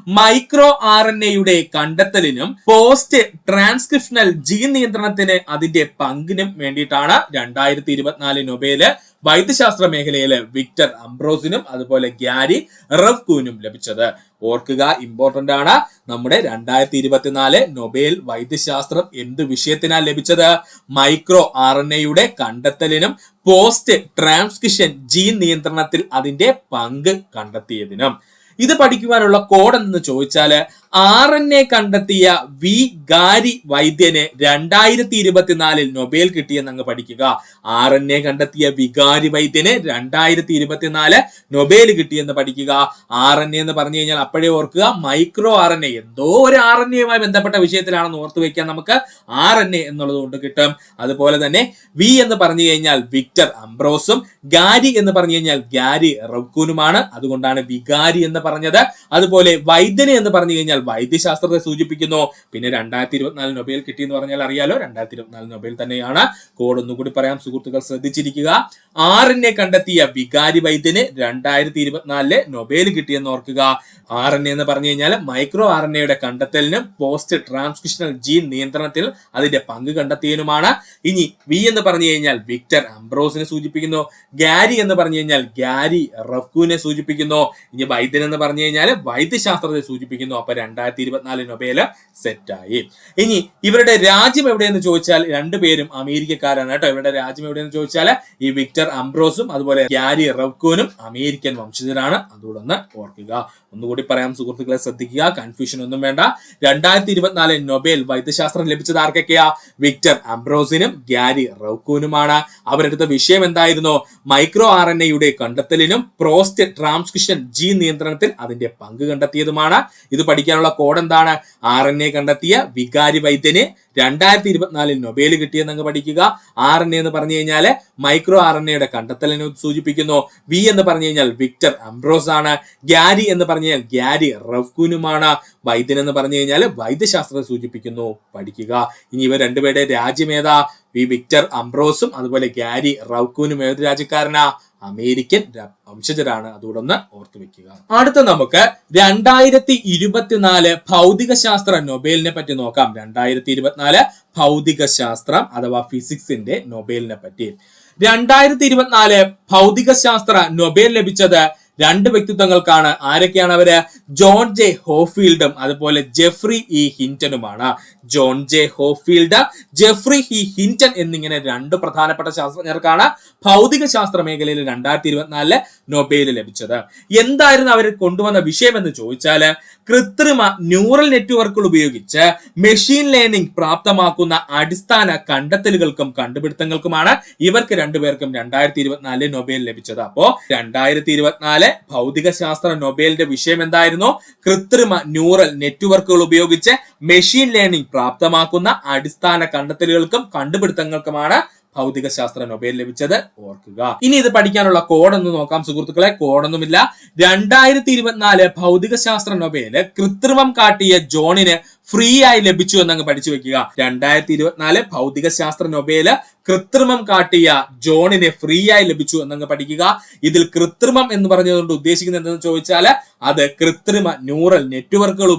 മൈക്രോ RNA കണ്ടെത്തലിനും പോസ്റ്റ് ട്രാൻസ്ക്രിപ്ഷണൽ ജീൻ നിയന്ത്രണത്തിന് അതിന്റെ പങ്കിനും വേണ്ടിയിട്ടാണ് 2024 നൊബേല് വൈദ്യശാസ്ത്ര മേഖലയിൽ വിക്ടർ അംബ്രോസിനും അതുപോലെ ഗ്യാരി റവ്കൂനും ലഭിച്ചത്. ഓർക്കുക, ഇമ്പോർട്ടന്റ് ആണ്. നമ്മുടെ 2024 നൊബേൽ വൈദ്യശാസ്ത്രം എന്ത് വിഷയത്തിനാണ് ലഭിച്ചത്? മൈക്രോ RNA കണ്ടെത്തലിനും പോസ്റ്റ് ട്രാൻസ്ക്രിപ്ഷൻ ജീൻ നിയന്ത്രണത്തിൽ അതിന്റെ പങ്ക് കണ്ടെത്തിയതിനും. ഇത് പഠിക്കുവാനുള്ള കോഡ് എന്ന് ചോദിച്ചാല് RNA കണ്ടെത്തിയ വി ഗാരി വൈദ്യന് 2024 നൊബേൽ കിട്ടിയെന്ന് അങ്ങ് പഠിക്കുക. RNA കണ്ടെത്തിയ വികാരി വൈദ്യന് 2024 നൊബേൽ കിട്ടിയെന്ന് പഠിക്കുക. RNA എന്ന് പറഞ്ഞു കഴിഞ്ഞാൽ അപ്പോഴേ ഓർക്കുക, മൈക്രോ RNA എന്തോ ഒരു RNA-യുമായി ബന്ധപ്പെട്ട വിഷയത്തിലാണെന്ന് ഓർത്തു വെക്കാൻ നമുക്ക് RNA എന്നുള്ളത് കൊണ്ട് കിട്ടും. അതുപോലെ തന്നെ വി എന്ന് പറഞ്ഞു കഴിഞ്ഞാൽ വിക്ടർ അംബ്രോസും ഗാരി എന്ന് പറഞ്ഞു കഴിഞ്ഞാൽ ഗ്യാരി റവ്കൂനുമാണ്. അതുകൊണ്ടാണ് വികാരി എന്ന് പറഞ്ഞത്. അതുപോലെ വൈദ്യന് എന്ന് പറഞ്ഞു കഴിഞ്ഞാൽ വൈദ്യശാസ്ത്രത്തെ സൂചിപ്പിക്കുന്നു. പിന്നെ 2024 നൊബേൽ കിട്ടിയെന്ന് പറഞ്ഞാൽ അറിയാലോ, 2024 നൊബേൽ തന്നെയാണ്. കോഡ് ഒന്നുകൂടി പറയാം, സുഹൃത്തുക്കൾ ശ്രദ്ധിച്ചിരിക്കുക. RNA കണ്ടെത്തിയ വികാരി വൈദ്യന് 2024 നൊബേൽ കിട്ടിയെന്ന് ഓർക്കുക. RNA എന്ന് പറഞ്ഞു കഴിഞ്ഞാൽ മൈക്രോ RNA കണ്ടെത്തലിനും പോസ്റ്റ് ട്രാൻസ്ക്രിപ്ഷണൽ ജീൻ നിയന്ത്രണത്തിൽ അതിന്റെ പങ്ക് കണ്ടെത്തിയതിനുമാണ്. ഇനി വി എന്ന് പറഞ്ഞു കഴിഞ്ഞാൽ വിക്ടർ അംബ്രോസിനെ സൂചിപ്പിക്കുന്നു. ഗ്യാരി എന്ന് പറഞ്ഞു കഴിഞ്ഞാൽ ഗ്യാരി റവ്കൂനെ സൂചിപ്പിക്കുന്നു. ഇനി വൈദ്യൻ എന്ന് പറഞ്ഞു കഴിഞ്ഞാൽ വൈദ്യശാസ്ത്രത്തെ സൂചിപ്പിക്കുന്നു. അപ്പൊ 2024 നൊബേല് സെറ്റായി. ഇനി ഇവരുടെ രാജ്യം എവിടെയെന്ന് ചോദിച്ചാൽ രണ്ടുപേരും അമേരിക്കക്കാരാണ് കേട്ടോ. ഇവരുടെ രാജ്യം എവിടെയെന്ന് ചോദിച്ചാൽ ഈ വിക്ടർ അംബ്രോസും അതുപോലെ ഗ്യാരി റവ്കൂനും അമേരിക്കൻ വംശജരാണ്. അതുകൊണ്ടൊന്ന് ഓർക്കുക. ഒന്നുകൂടി പറയാം സുഹൃത്തുക്കളെ, ശ്രദ്ധിക്കുക, കൺഫ്യൂഷൻ ഒന്നും വേണ്ട. 2024 നൊബേൽ വൈദ്യശാസ്ത്രം ലഭിച്ചത് ആർക്കൊക്കെയാ? Victor അംബ്രോസിനും Gary റവ്കൂനുമാണ്. അവരെടുത്ത വിഷയം എന്തായിരുന്നു? മൈക്രോ RNA കണ്ടെത്തലിനും പോസ്റ്റ് ട്രാൻസ്ക്രിപ്ഷൻ ജീൻ നിയന്ത്രണത്തിൽ അതിന്റെ പങ്ക് കണ്ടെത്തിയതുമാണ്. ഇത് പഠിക്കാനുള്ള കോഡ് എന്താണ്? RNA കണ്ടെത്തിയ വികാരി വൈദ്യന് 2024 നൊബേൽ കിട്ടിയെന്ന് പഠിക്കുക. RNA എന്ന് പറഞ്ഞു കഴിഞ്ഞാൽ മൈക്രോ RNA കണ്ടെത്തലിനെ സൂചിപ്പിക്കുന്നു. വി എന്ന് പറഞ്ഞു കഴിഞ്ഞാൽ വിക്ടർ അംബ്രോസ് ആണ്. ഗ്യാരി എന്ന് പറഞ്ഞു കഴിഞ്ഞാൽ ഗ്യാരി റവ്കൂനുമാണ്. വൈദ്യൻ എന്ന് പറഞ്ഞു കഴിഞ്ഞാൽ വൈദ്യശാസ്ത്രത്തെ സൂചിപ്പിക്കുന്നു. പഠിക്കുക. ഇനി ഇവർ രണ്ടുപേരുടെ രാജ്യം ഏതാ? വിക്ടർ അംബ്രോസും അതുപോലെ ഗ്യാരി റവ്കൂനും ഏത് രാജ്യക്കാരനാ? അമേരിക്കൻ വംശജരാണ്. അതുകൊണ്ടൊന്ന് ഓർത്തു വെക്കുക. അടുത്ത നമുക്ക് 2024 ഭൗതിക ശാസ്ത്ര നൊബേലിനെ പറ്റി നോക്കാം. 2024 ഭൗതിക ശാസ്ത്രം അഥവാ ഫിസിക്സിന്റെ നൊബേലിനെ പറ്റി. 2024 ഭൗതിക ശാസ്ത്ര നൊബേൽ ലഭിച്ചത് രണ്ട് വ്യക്തിത്വങ്ങൾക്കാണ്. ആരൊക്കെയാണ് അവര്? ജോൺ ജെ ഹോഫീൽഡും അതുപോലെ ജെഫ്രി ഇ ഹിൻറ്റനുമാണ്. John J Hopfield, Geoffrey E Hinton എന്നിങ്ങനെ രണ്ട് പ്രധാനപ്പെട്ട ശാസ്ത്രജ്ഞർക്കാണ് ഭൗതിക ശാസ്ത്ര മേഖലയിൽ 2024 നൊബേൽ ലഭിച്ചത്. എന്തായിരുന്നു അവർ കൊണ്ടുവന്ന വിഷയം എന്ന് ചോദിച്ചാല് കൃത്രിമ ന്യൂറൽ നെറ്റ്വർക്കുകൾ ഉപയോഗിച്ച് മെഷീൻ ലേണിംഗ് പ്രാപ്തമാക്കുന്ന അടിസ്ഥാന കണ്ടെത്തലുകൾക്കും കണ്ടുപിടുത്തങ്ങൾക്കുമാണ് ഇവർക്ക് രണ്ടുപേർക്കും 2024 നൊബേൽ ലഭിച്ചത്. അപ്പോ 2024 ഭൗതിക ശാസ്ത്ര നൊബേലിന്റെ വിഷയം എന്തായിരുന്നു? കൃത്രിമ ന്യൂറൽ നെറ്റ്വർക്കുകൾ ഉപയോഗിച്ച് മെഷീൻ ലേണിംഗ് പ്രാപ്തമാക്കുന്ന അടിസ്ഥാന കണ്ടെത്തലുകൾക്കും കണ്ടുപിടുത്തങ്ങൾക്കുമാണ് ഭൗതിക ശാസ്ത്ര നൊബേൽ ലഭിച്ചത്. ഓർക്കുക. ഇനി ഇത് പഠിക്കാനുള്ള കോഡ് ഒന്ന് നോക്കാം സുഹൃത്തുക്കളെ. കോഡൊന്നുമില്ല. 2024 ഭൗതിക ശാസ്ത്ര നൊബേല് കൃത്രിമം കാട്ടിയ ജോണിന് ഫ്രീ ആയി ലഭിച്ചു എന്നങ്ങ് പഠിച്ചു വെക്കുക. 2024 ഭൗതിക ശാസ്ത്ര നൊബേല് കൃത്രിമം കാട്ടിയ ജോണിന് ഫ്രീ ആയി ലഭിച്ചു എന്നങ്ങ് പഠിക്കുക. ഇതിൽ കൃത്രിമം എന്ന് പറഞ്ഞതുകൊണ്ട് ഉദ്ദേശിക്കുന്നത് എന്തെന്ന് ചോദിച്ചാൽ അത് കൃത്രിമ ന്യൂറൽ നെറ്റ്വർക്കുകൾ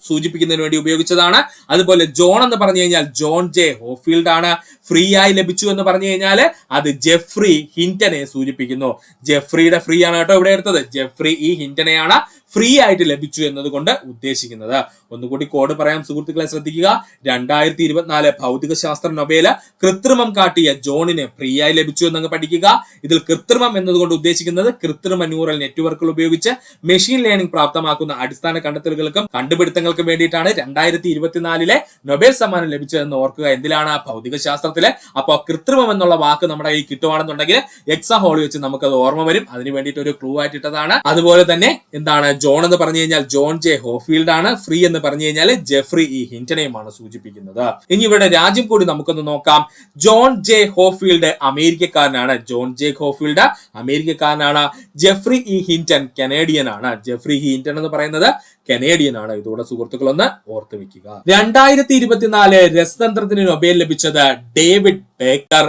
സൂചിപ്പിക്കുന്നതിന് വേണ്ടി ഉപയോഗിച്ചതാണ്. അതുപോലെ ജോൺ എന്ന് പറഞ്ഞു കഴിഞ്ഞാൽ ജോൺ ജെ ഹോഫീൽഡ് ആണ്. ഫ്രീ ആയി ലഭിച്ചു എന്ന് പറഞ്ഞു കഴിഞ്ഞാൽ അത് ജെഫ്രി ഹിൻറ്റനെ സൂചിപ്പിക്കുന്നു. ജെഫ്രിയുടെ ഫ്രീ ആണ് കേട്ടോ ഇവിടെ എടുത്തത്. ജെഫ്രി ഇ ഹിൻറ്റനെയാണ് ഫ്രീ ആയിട്ട് ലഭിച്ചു എന്നതുകൊണ്ട് ഉദ്ദേശിക്കുന്നത്. ഒന്നുകൂടി കോഡ് പറയാം സുഹൃത്തുക്കളെ, ശ്രദ്ധിക്കുക. 2024 ഭൗതിക ശാസ്ത്ര നൊബേല് കൃത്രിമം കാട്ടിയ ജോണിന് ഫ്രീ ആയി ലഭിച്ചു എന്നങ്ങ് പഠിക്കുക. ഇതിൽ കൃത്രിമം എന്നതുകൊണ്ട് ഉദ്ദേശിക്കുന്നത് കൃത്രിമ ന്യൂറൽ നെറ്റ്വർക്കുകൾ ഉപയോഗിച്ച് മെഷീൻ ലേണിംഗ് പ്രാപ്തമാക്കുന്ന അടിസ്ഥാന കണ്ടെത്തലുകൾക്കും കണ്ടുപിടുത്തങ്ങൾക്കും വേണ്ടിയിട്ടാണ് 2024 നൊബേൽ സമ്മാനം ലഭിച്ചതെന്ന് ഓർക്കുക. എന്തിലാണ്? ഭൗതിക ശാസ്ത്രത്തില്. അപ്പൊ കൃത്രിമം എന്നുള്ള വാക്ക് നമ്മുടെ കയ്യിൽ കിട്ടുവാണെന്നുണ്ടെങ്കിൽ എക്സാം ഹോളിൽ വെച്ച് നമുക്കത് ഓർമ്മ വരും. അതിന് വേണ്ടിയിട്ട് ഒരു ക്ലൂ ആയിട്ട് ഇട്ടതാണ്. അതുപോലെ തന്നെ എന്താണ്? ജോൺ എന്ന് പറഞ്ഞു കഴിഞ്ഞാൽ ജോൺ ജെ ഹോഫീൽഡ് ആണ്. ഫ്രീ എന്ന് പറഞ്ഞു കഴിഞ്ഞാൽ ജെഫ്രി ഇ ഹിന്റനെയുമാണ് സൂചിപ്പിക്കുന്നത്. ഇനി ഇവിടെ രാജ്യം കൂടി നമുക്കൊന്ന് നോക്കാം. ജോൺ ജെ ഹോഫീൽഡ് അമേരിക്കക്കാരനാണ്. ജോൺ ജെ ഹോഫീൽഡ് അമേരിക്കക്കാരനാണ്. ജെഫ്രി ഇ ഹിന്റൺ കനേഡിയൻ ആണ്. ജെഫ്രി ഇ ഹിന്റൺ എന്ന് പറയുന്നത് കനേഡിയൻ ആണ്. ഇതോടെ സുഹൃത്തുക്കളൊന്ന് ഓർത്തു വെക്കുക. 2024 രസതന്ത്രത്തിന് നൊബേൽ ലഭിച്ചത് David Baker,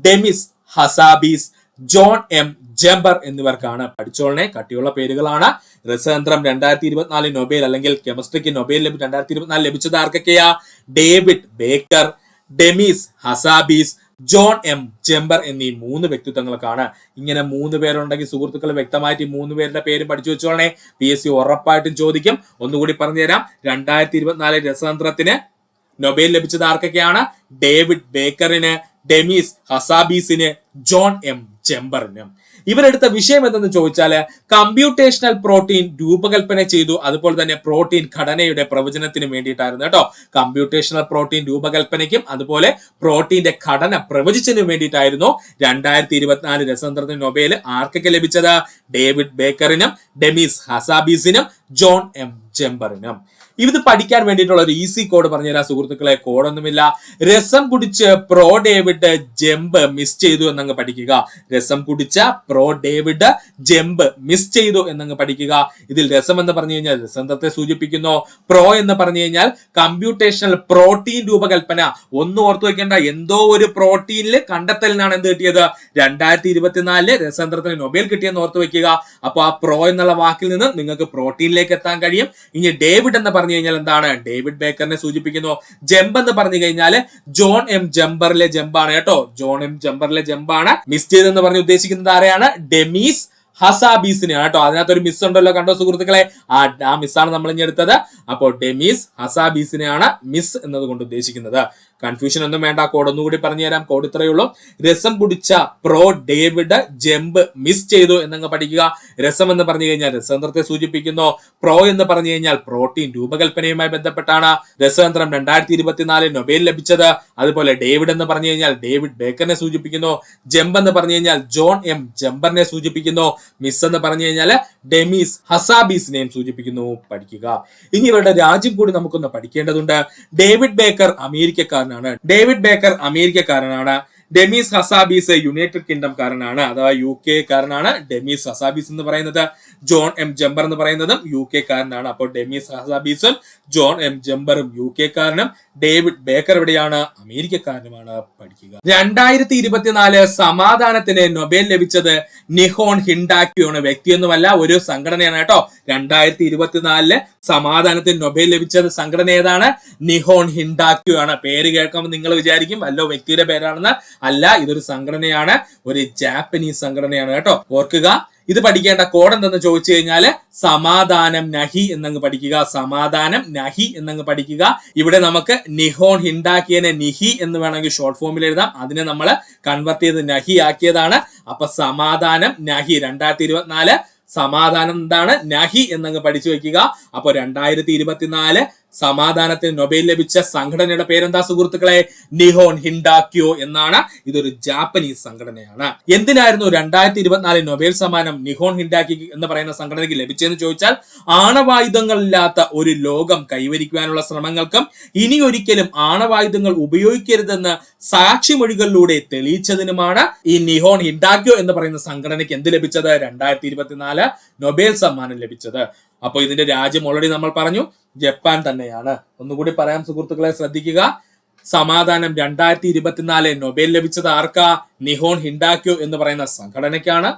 Demis Hassabis, John M Jumper എന്നിവർക്കാണ്. പഠിച്ചോളനെ, കട്ടിയുള്ള പേരുകളാണ്. രസതന്ത്രം 2024 നൊബേൽ അല്ലെങ്കിൽ കെമിസ്ട്രിക്ക് നൊബേൽ 2024 ലഭിച്ചത് ആർക്കൊക്കെയാ? David Baker, Demis Hassabis, John M Jumper എന്നീ 3 വ്യക്തിത്വങ്ങൾക്കാണ്. ഇങ്ങനെ 3 പേരുണ്ടെങ്കിൽ സുഹൃത്തുക്കൾ വ്യക്തമായിട്ട് 3 പേരുടെ പേര് പഠിച്ചു വെച്ചോളനെ. PSC ഉറപ്പായിട്ടും ചോദിക്കും. ഒന്നുകൂടി പറഞ്ഞുതരാം. 2024 രസതന്ത്രത്തിന് നൊബേൽ ലഭിച്ചത് ആർക്കൊക്കെയാണ്? ഡേവിഡ് ബേക്കറിന്, ഡെമിസ് ഹസാബീസിന്, ജോൺ എം ജംബറിന്. ഇവരെടുത്ത വിഷയം എന്തെന്ന് ചോദിച്ചാൽ കമ്പ്യൂട്ടേഷണൽ പ്രോട്ടീൻ രൂപകൽപ്പന ചെയ്തു. അതുപോലെ തന്നെ പ്രോട്ടീൻ ഘടനയുടെ പ്രവചനത്തിന് വേണ്ടിയിട്ടായിരുന്നു കേട്ടോ. കമ്പ്യൂട്ടേഷണൽ പ്രോട്ടീൻ രൂപകൽപ്പനയ്ക്കും അതുപോലെ പ്രോട്ടീന്റെ ഘടന പ്രവചിച്ചതിനും വേണ്ടിയിട്ടായിരുന്നു 2024 രസതന്ത്രത്തിന് നൊബേൽ ആർക്കൊക്കെ ലഭിച്ചത്? ഡേവിഡ് ബേക്കറിനും, ഡെമിസ് ഹസാബീസിനും, ജോൺ എം ജംബറിനും. ഇത് പഠിക്കാൻ വേണ്ടിയിട്ടുള്ള ഒരു ഈസി കോഡ് പറഞ്ഞുതരാം സുഹൃത്തുക്കളെ. കോഡൊന്നുമില്ല. രസം കുടിച്ച് പ്രോ ഡേവിഡ് ജംബ് മിസ് ചെയ്തു എന്നങ്ങ് പഠിക്കുക. രസം കുടിച്ച പ്രോ ഡേവിഡ് ജംബ് മിസ് ചെയ്തു എന്നങ്ങ് പഠിക്കുക. ഇതിൽ രസം എന്ന് പറഞ്ഞു കഴിഞ്ഞാൽ രസതന്ത്രത്തെ സൂചിപ്പിക്കുന്നു. പ്രോ എന്ന് പറഞ്ഞു കഴിഞ്ഞാൽ കമ്പ്യൂട്ടേഷണൽ പ്രോട്ടീൻ രൂപകൽപ്പന. ഒന്നും ഓർത്തു വെക്കേണ്ട, എന്തോ ഒരു പ്രോട്ടീനിൽ കണ്ടെത്തലിനാണ് എന്ത് കിട്ടിയത്? 2024 രസതന്ത്രത്തിന് നൊബേൽ കിട്ടിയെന്ന് ഓർത്തു വെക്കുക. അപ്പൊ ആ പ്രോ എന്നുള്ള വാക്കിൽ നിന്ന് നിങ്ങൾക്ക് പ്രോട്ടീനിലേക്ക് എത്താൻ കഴിയും. ഇനി ഡേവിഡ് എന്ന് പറഞ്ഞു കഴിഞ്ഞാൽ എന്താണ്? ഡേവിഡ് ബേക്കറിനെ സൂചിപ്പിക്കുന്നു. ജംബ് എന്ന് പറഞ്ഞു കഴിഞ്ഞാൽ ജോൺ എം ജംബറിലെ ജംബാണ് കേട്ടോ. ജോൺ എം ജംബറിലെ ജംബാണ്. മിസ് ചെയ്തെന്ന് പറഞ്ഞ് ഉദ്ദേശിക്കുന്നത് ആരെയാണ്? ഡെമീസ് ഹസാബീസിനെയാണ് കേട്ടോ. അതിനകത്തൊരു മിസ് ഉണ്ടല്ലോ, കണ്ടോ സുഹൃത്തുക്കളെ? ആ മിസ്സാണ് നമ്മൾ ഇനി എടുത്തത്. അപ്പോൾ ഡെമീസ് ഹസാബീസിനെയാണ് മിസ് എന്നതുകൊണ്ട് ഉദ്ദേശിക്കുന്നത്. കൺഫ്യൂഷൻ ഒന്നും വേണ്ട. കോഡ് ഒന്നുകൂടി പറഞ്ഞു തരാം. കോഡ് ഇത്രയേ ഉള്ളൂ. രസം കുടിച്ച പ്രോ ഡേവിഡ് ജംബ് മിസ് ചെയ്തു എന്നങ്ങ് പഠിക്കുക. രസം എന്ന് പറഞ്ഞു കഴിഞ്ഞാൽ രസതന്ത്രത്തെ സൂചിപ്പിക്കുന്നു. പ്രോ എന്ന് പറഞ്ഞു കഴിഞ്ഞാൽ പ്രോട്ടീൻ രൂപകൽപ്പനയുമായി ബന്ധപ്പെട്ടാണ് രസതന്ത്രം 2024 നൊബേൽ ലഭിച്ചത്. അതുപോലെ ഡേവിഡ് എന്ന് പറഞ്ഞു കഴിഞ്ഞാൽ ഡേവിഡ് ബേക്കറിനെ സൂചിപ്പിക്കുന്നു. ജംബ് എന്ന് പറഞ്ഞു കഴിഞ്ഞാൽ ജോൺ എം ജംബറിനെ സൂചിപ്പിക്കുന്നു. മിസ് എന്ന് പറഞ്ഞു കഴിഞ്ഞാൽ ഡെമീസ് ഹസാബീസിനെയും സൂചിപ്പിക്കുന്നു. പഠിക്കുക. ഇനി ഇവരുടെ രാജ്യം കൂടി നമുക്കൊന്ന് പഠിക്കേണ്ടതുണ്ട്. ഡേവിഡ് ബേക്കർ അമേരിക്കക്കാരനാണ്. ഡേവിഡ് ബേക്കർ അമേരിക്കക്കാരനാണ്. ഡെമീസ് ഹസാബീസ് യുണൈറ്റഡ് കിങ്ഡം കാരനാണ്, അഥവാ UK കാരനാണ്. ഡെമീസ് ഹസാബീസ് എന്ന് പറയുന്നത് ജോൺ എം ജംബർ എന്ന് പറയുന്നതും UK കാരനാണ്. അപ്പോൾ ഡെമീസ് ഹസാബീസും ജോൺ എം ജംബറും UK കാരനും ഡേവിഡ് ബേക്കർ എവിടെയാണ്? അമേരിക്കക്കാരനുമാണ്. പഠിക്കുക. 2024 സമാധാനത്തിന് നൊബേൽ ലഭിച്ചത് നിഹോൺ ഹിൻഡാക്യുയാണ്. വ്യക്തിയൊന്നുമല്ല, ഒരു സംഘടനയാണ് കേട്ടോ. 2024 സമാധാനത്തിന് നൊബേൽ ലഭിച്ചത് സംഘടന ഏതാണ്? നിഹോൺ ഹിൻഡാക്യു ആണ്. പേര് കേൾക്കുമ്പോൾ നിങ്ങൾ വിചാരിക്കും വല്ലോ വ്യക്തിയുടെ പേരാണെന്ന്. അല്ല, ഇതൊരു സംഘടനയാണ്. ഒരു ജാപ്പനീസ് സംഘടനയാണ് കേട്ടോ. ഓർക്കുക. ഇത് പഠിക്കേണ്ട കോഡ് എന്തെന്ന് ചോദിച്ചു കഴിഞ്ഞാൽ സമാധാനം നഹി എന്നങ്ങ് പഠിക്കുക. സമാധാനം നഹി എന്നങ്ങ് പഠിക്കുക. ഇവിടെ നമുക്ക് നിഹോൺ ഹിൻഡാക്കിയനെ നിഹി എന്ന് വേണമെങ്കിൽ ഷോർട്ട് ഫോമിൽ എഴുതാം. അതിനെ നമ്മൾ കൺവെർട്ട് ചെയ്ത് നഹി ആക്കിയതാണ്. അപ്പൊ സമാധാനം നഹി 2024 സമാധാനം എന്താണ്? നഹി എന്നങ്ങ് പഠിച്ചു വെക്കുക. അപ്പൊ 2024 സമാധാനത്തിന് നൊബേൽ ലഭിച്ച സംഘടനയുടെ പേരെന്താ സുഹൃത്തുക്കളെ? നിഹോൺ ഹിൻഡാക്യോ എന്നാണ്. ഇതൊരു ജാപ്പനീസ് സംഘടനയാണ്. എന്തിനായിരുന്നു 2024 നൊബേൽ സമ്മാനം നിഹോൺ ഹിൻഡാക്കി എന്ന് പറയുന്ന സംഘടനയ്ക്ക് ലഭിച്ചതെന്ന് ചോദിച്ചാൽ ആണവായുധങ്ങളില്ലാത്ത ഒരു ലോകം കൈവരിക്കുവാനുള്ള ശ്രമങ്ങൾക്കും ഇനി ഒരിക്കലും ആണവായുധങ്ങൾ ഉപയോഗിക്കരുതെന്ന് സാക്ഷിമൊഴികളിലൂടെ തെളിയിച്ചതിനുമാണ് ഈ നിഹോൺ ഹിൻഡാക്യോ എന്ന് പറയുന്ന സംഘടനയ്ക്ക് എന്ത് ലഭിച്ചത്? 2024 നൊബേൽ സമ്മാനം ലഭിച്ചത്. അപ്പൊ ഇതിന്റെ രാജ്യം ഓൾറെഡി നമ്മൾ പറഞ്ഞു, ജപ്പാൻ തന്നെയാണ്. ഒന്നുകൂടി പറയാം സുഹൃത്തുക്കളെ, ശ്രദ്ധിക്കുക. സമാധാനം 2024 നൊബേൽ ലഭിച്ചത് ആർക്കാ? നിഹോൺ ഹിൻഡാക്യോ എന്ന് പറയുന്ന സംഘടനയ്ക്കാണ്.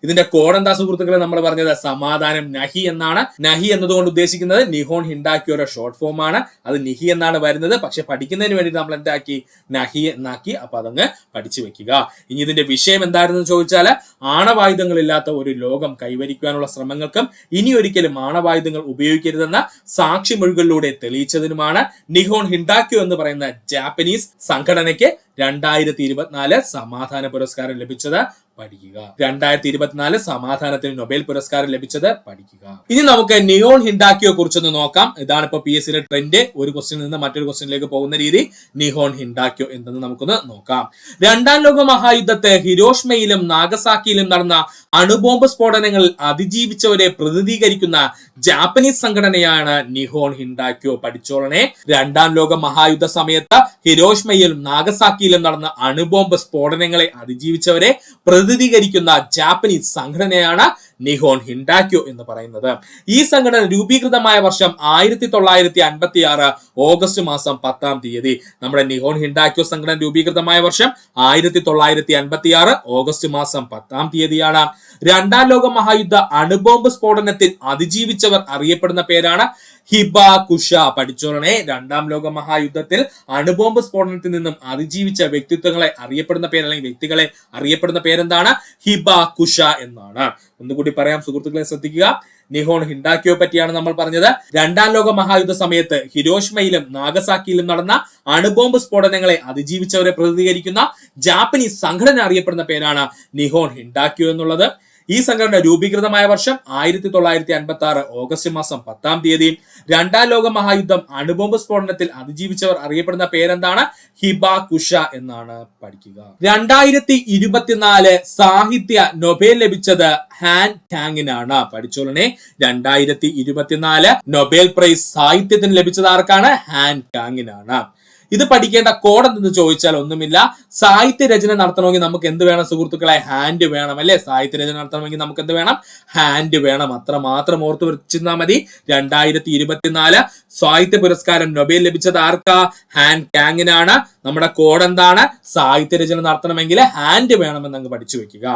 ഇതിന്റെ കോഡ് എന്താ സുഹൃത്തുക്കളെ? നമ്മൾ പറഞ്ഞത് സമാധാനം നഹി എന്നാണ്. നഹി എന്നതുകൊണ്ട് ഉദ്ദേശിക്കുന്നത് നിഹോൺ ഹിൻഡാക്യോയുടെ ഷോർട്ട് ഫോം ആണ്. അത് നിഹി എന്നാണ് വരുന്നത്. പക്ഷെ പഠിക്കുന്നതിന് വേണ്ടി നമ്മൾ എന്താക്കി? നഹി എന്നാക്കി. അപ്പൊ അതങ്ങ് പഠിച്ചു വെക്കുക. ഇനി ഇതിന്റെ വിഷയം എന്തായിരുന്നു ചോദിച്ചാൽ ആണവായുധങ്ങളില്ലാത്ത ഒരു ലോകം കൈവരിക്കുവാനുള്ള ശ്രമങ്ങൾക്കും ഇനി ഒരിക്കലും ആണവായുധങ്ങൾ ഉപയോഗിക്കരുതെന്ന സാക്ഷിമൊഴികളിലൂടെ തെളിയിച്ചതിനുമാണ് നിഹോൺ ഹിൻഡാക്യോ എന്ന് പറയുന്ന ജാപ്പനീസ് സംഘടനയ്ക്ക് 2024 സമാധാന പുരസ്കാരം ലഭിച്ചത്. പഠിക്കുക. 2024 സമാധാനത്തിന് നൊബേൽ പുരസ്കാരം ലഭിച്ചത്. പഠിക്കുക. ഇനി നമുക്ക് നിഹോൺ ഹിൻഡാക്യോയെ കുറിച്ചൊന്ന് നോക്കാം. ഇതാണ് ഇപ്പൊ PSCയുടെ ട്രെൻഡ്. ഒരു ക്വസ്റ്റ്യനിൽ നിന്ന് മറ്റൊരു ക്വസ്റ്റ്യനിലേക്ക് പോകുന്ന രീതി. നിഹോൺ ഹിൻഡാക്യോ എന്തെന്ന് നമുക്കൊന്ന് നോക്കാം. 2ാം ലോക മഹായുദ്ധത്തെ ഹിരോഷിമയിലും നാഗസാക്കിയിലും നടന്ന അണുബോംബ് സ്ഫോടനങ്ങളിൽ അതിജീവിച്ചവരെ പ്രതിനിധീകരിക്കുന്ന ജാപ്പനീസ് സംഘടനയാണ് നിഹോൺ ഹിൻഡാക്യോ. പഠിച്ചോളനെ. രണ്ടാം ലോക മഹായുദ്ധ സമയത്ത് ഹിരോഷിമയിലും നാഗസാക്കിയിലും നടന്ന അണുബോംബ് സ്ഫോടനങ്ങളെ അതിജീവിച്ചവരെ പ്രതിനിധീകരിക്കുന്ന ജാപ്പനീസ് സംഘടനയാണ് നിഹോൺ ഹിൻഡാക്യോ എന്ന് പറയുന്നത്. ഈ സംഘടന രൂപീകൃതമായ വർഷം 1956 ഓഗസ്റ്റ് മാസം 10 നമ്മുടെ നിഹോൺ ഹിൻഡാക്യോ സംഘടന രൂപീകൃതമായ വർഷം 1956 ഓഗസ്റ്റ് മാസം 10 രണ്ടാം ലോക മഹായുദ്ധ അണുബോംബ് സ്ഫോടനത്തിൽ അതിജീവിച്ചവർ അറിയപ്പെടുന്ന പേരാണ് ഹിബാകുഷ. പഠിച്ചോളണേ. രണ്ടാം ലോക മഹായുദ്ധത്തിൽ അണുബോംബ് സ്ഫോടനത്തിൽ നിന്നും അതിജീവിച്ച വ്യക്തിത്വങ്ങളെ അറിയപ്പെടുന്ന പേര് അല്ലെങ്കിൽ വ്യക്തികളെ അറിയപ്പെടുന്ന പേരെന്താണ്? ഹിബാകുഷ എന്നാണ്. ഒന്നുകൂടി പറയാം സുഹൃത്തുക്കളെ, ശ്രദ്ധിക്കുക. നിഹോൺ ഹിൻഡാക്യോ പറ്റിയാണ് നമ്മൾ പറഞ്ഞത്. രണ്ടാം ലോക മഹായുദ്ധ സമയത്ത് ഹിരോഷിമയിലും നാഗസാക്കിയിലും നടന്ന അണുബോംബ് സ്ഫോടനങ്ങളെ അതിജീവിച്ചവരെ പ്രതിനിധീകരിക്കുന്ന ജാപ്പനീസ് സംഘടന അറിയപ്പെടുന്ന പേരാണ് നിഹോൺ ഹിൻഡാക്യോ എന്നുള്ളത്. ഈ സംഘടന രൂപീകൃതമായ വർഷം 1956 ഓഗസ്റ്റ് മാസം 10 രണ്ടാം ലോക മഹായുദ്ധം അണുബോംബ് സ്ഫോടനത്തിൽ അതിജീവിച്ചവർ അറിയപ്പെടുന്ന പേരെന്താണ്? ഹിബാകുഷ എന്നാണ്. പഠിക്കുക. 2024 സാഹിത്യ നൊബേൽ ലഭിച്ചത് ഹാൻ കാങ്ങിനാണ്. പഠിച്ചോളനെ. 2024 നൊബേൽ പ്രൈസ് സാഹിത്യത്തിന് ലഭിച്ചത് ആർക്കാണ്? ഹാൻ കാങ്ങിനാണ്. ഇത് പഠിക്കേണ്ട കോഡ് എന്തെന്ന് ചോദിച്ചാൽ ഒന്നുമില്ല. സാഹിത്യ രചന നടത്തണമെങ്കിൽ നമുക്ക് എന്ത് വേണം സുഹൃത്തുക്കളെ? ഹാൻഡ് വേണം അല്ലെ? സാഹിത്യ രചന നടത്തണമെങ്കിൽ നമുക്ക് എന്ത് വേണം? ഹാൻഡ് വേണം. അത്ര മാത്രം ഓർത്ത് വെച്ചിരുന്നാൽ മതി. 2024 സാഹിത്യ പുരസ്കാരം നൊബേൽ ലഭിച്ചത് ആർക്കാ? ഹാൻ കാങ്ങിനാണ്. നമ്മുടെ കോഡ് എന്താണ്? സാഹിത്യ രചന നടത്തണമെങ്കിൽ ഹാൻഡ് വേണമെന്ന് അങ്ങ് പഠിച്ചു വെക്കുക.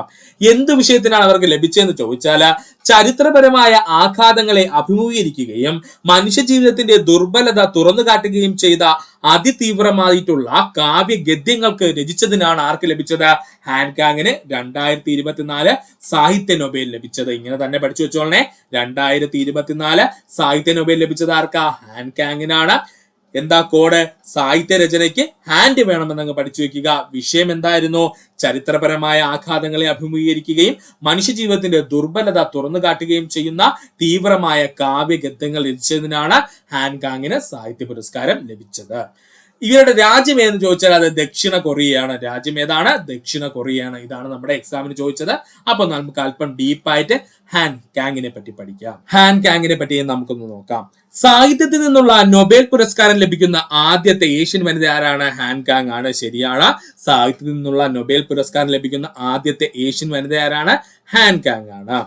എന്ത് വിഷയത്തിനാണ് അവർക്ക് ലഭിച്ചതെന്ന് ചോദിച്ചാൽ ചരിത്രപരമായ ആഘാതങ്ങളെ അഭിമുഖീകരിക്കുകയും മനുഷ്യ ജീവിതത്തിന്റെ ദുർബലത തുറന്നു കാട്ടുകയും ചെയ്ത അതിതീവ്രമായിട്ടുള്ള കാവ്യ ഗദ്യങ്ങൾക്ക് രചിച്ചതിനാണ് ആർക്ക് ലഭിച്ചത്? ഹാൻ കാങ്ങിന് 2024 സാഹിത്യ നൊബേൽ ലഭിച്ചത്. ഇങ്ങനെ തന്നെ പഠിച്ചു വെച്ചോളനെ. 2024 സാഹിത്യ നൊബേൽ ലഭിച്ചത് ആർക്കാ? ഹാൻ കാങ്ങിനാണ്. എന്താ കോഡ്? സാഹിത്യ രചനയ്ക്ക് ഹാൻഡ് വേണമെന്നങ്ങ് പഠിച്ചു വെക്കുക. വിഷയം എന്തായിരുന്നു? ചരിത്രപരമായ ആഘാതങ്ങളെ അഭിമുഖീകരിക്കുകയും മനുഷ്യ ജീവിതത്തിന്റെ ദുർബലത തുറന്നു കാട്ടുകയും ചെയ്യുന്ന തീവ്രമായ കാവ്യഗദ്യങ്ങൾ രചിച്ചതിനാണ് ഹാൻ കാങ്ങിന് സാഹിത്യ പുരസ്കാരം ലഭിച്ചത്. ഇവരുടെ രാജ്യം ഏതെന്ന് ചോദിച്ചാൽ അത് ദക്ഷിണ കൊറിയയാണ്. രാജ്യം ഏതാണ്? ദക്ഷിണ കൊറിയയാണ്. ഇതാണ് നമ്മുടെ എക്സാമിന് ചോദിച്ചത്. അപ്പൊ നമുക്ക് അല്പം ഡീപ്പായിട്ട് ഹാൻ കാങ്ങിനെ പറ്റി പഠിക്കാം. ഹാൻ കാങ്ങിനെ പറ്റി നമുക്കൊന്ന് നോക്കാം. സാഹിത്യത്തിൽ നിന്നുള്ള നൊബേൽ പുരസ്കാരം ലഭിക്കുന്ന ആദ്യത്തെ ഏഷ്യൻ വനിത ആരാണ്? ഹാൻ കാങ് ആണ്. ശരിയാണ്. സാഹിത്യത്തിൽ നിന്നുള്ള നൊബേൽ പുരസ്കാരം ലഭിക്കുന്ന ആദ്യത്തെ ഏഷ്യൻ വനിത ആരാണ്? ഹാൻ കാങ് ആണ്.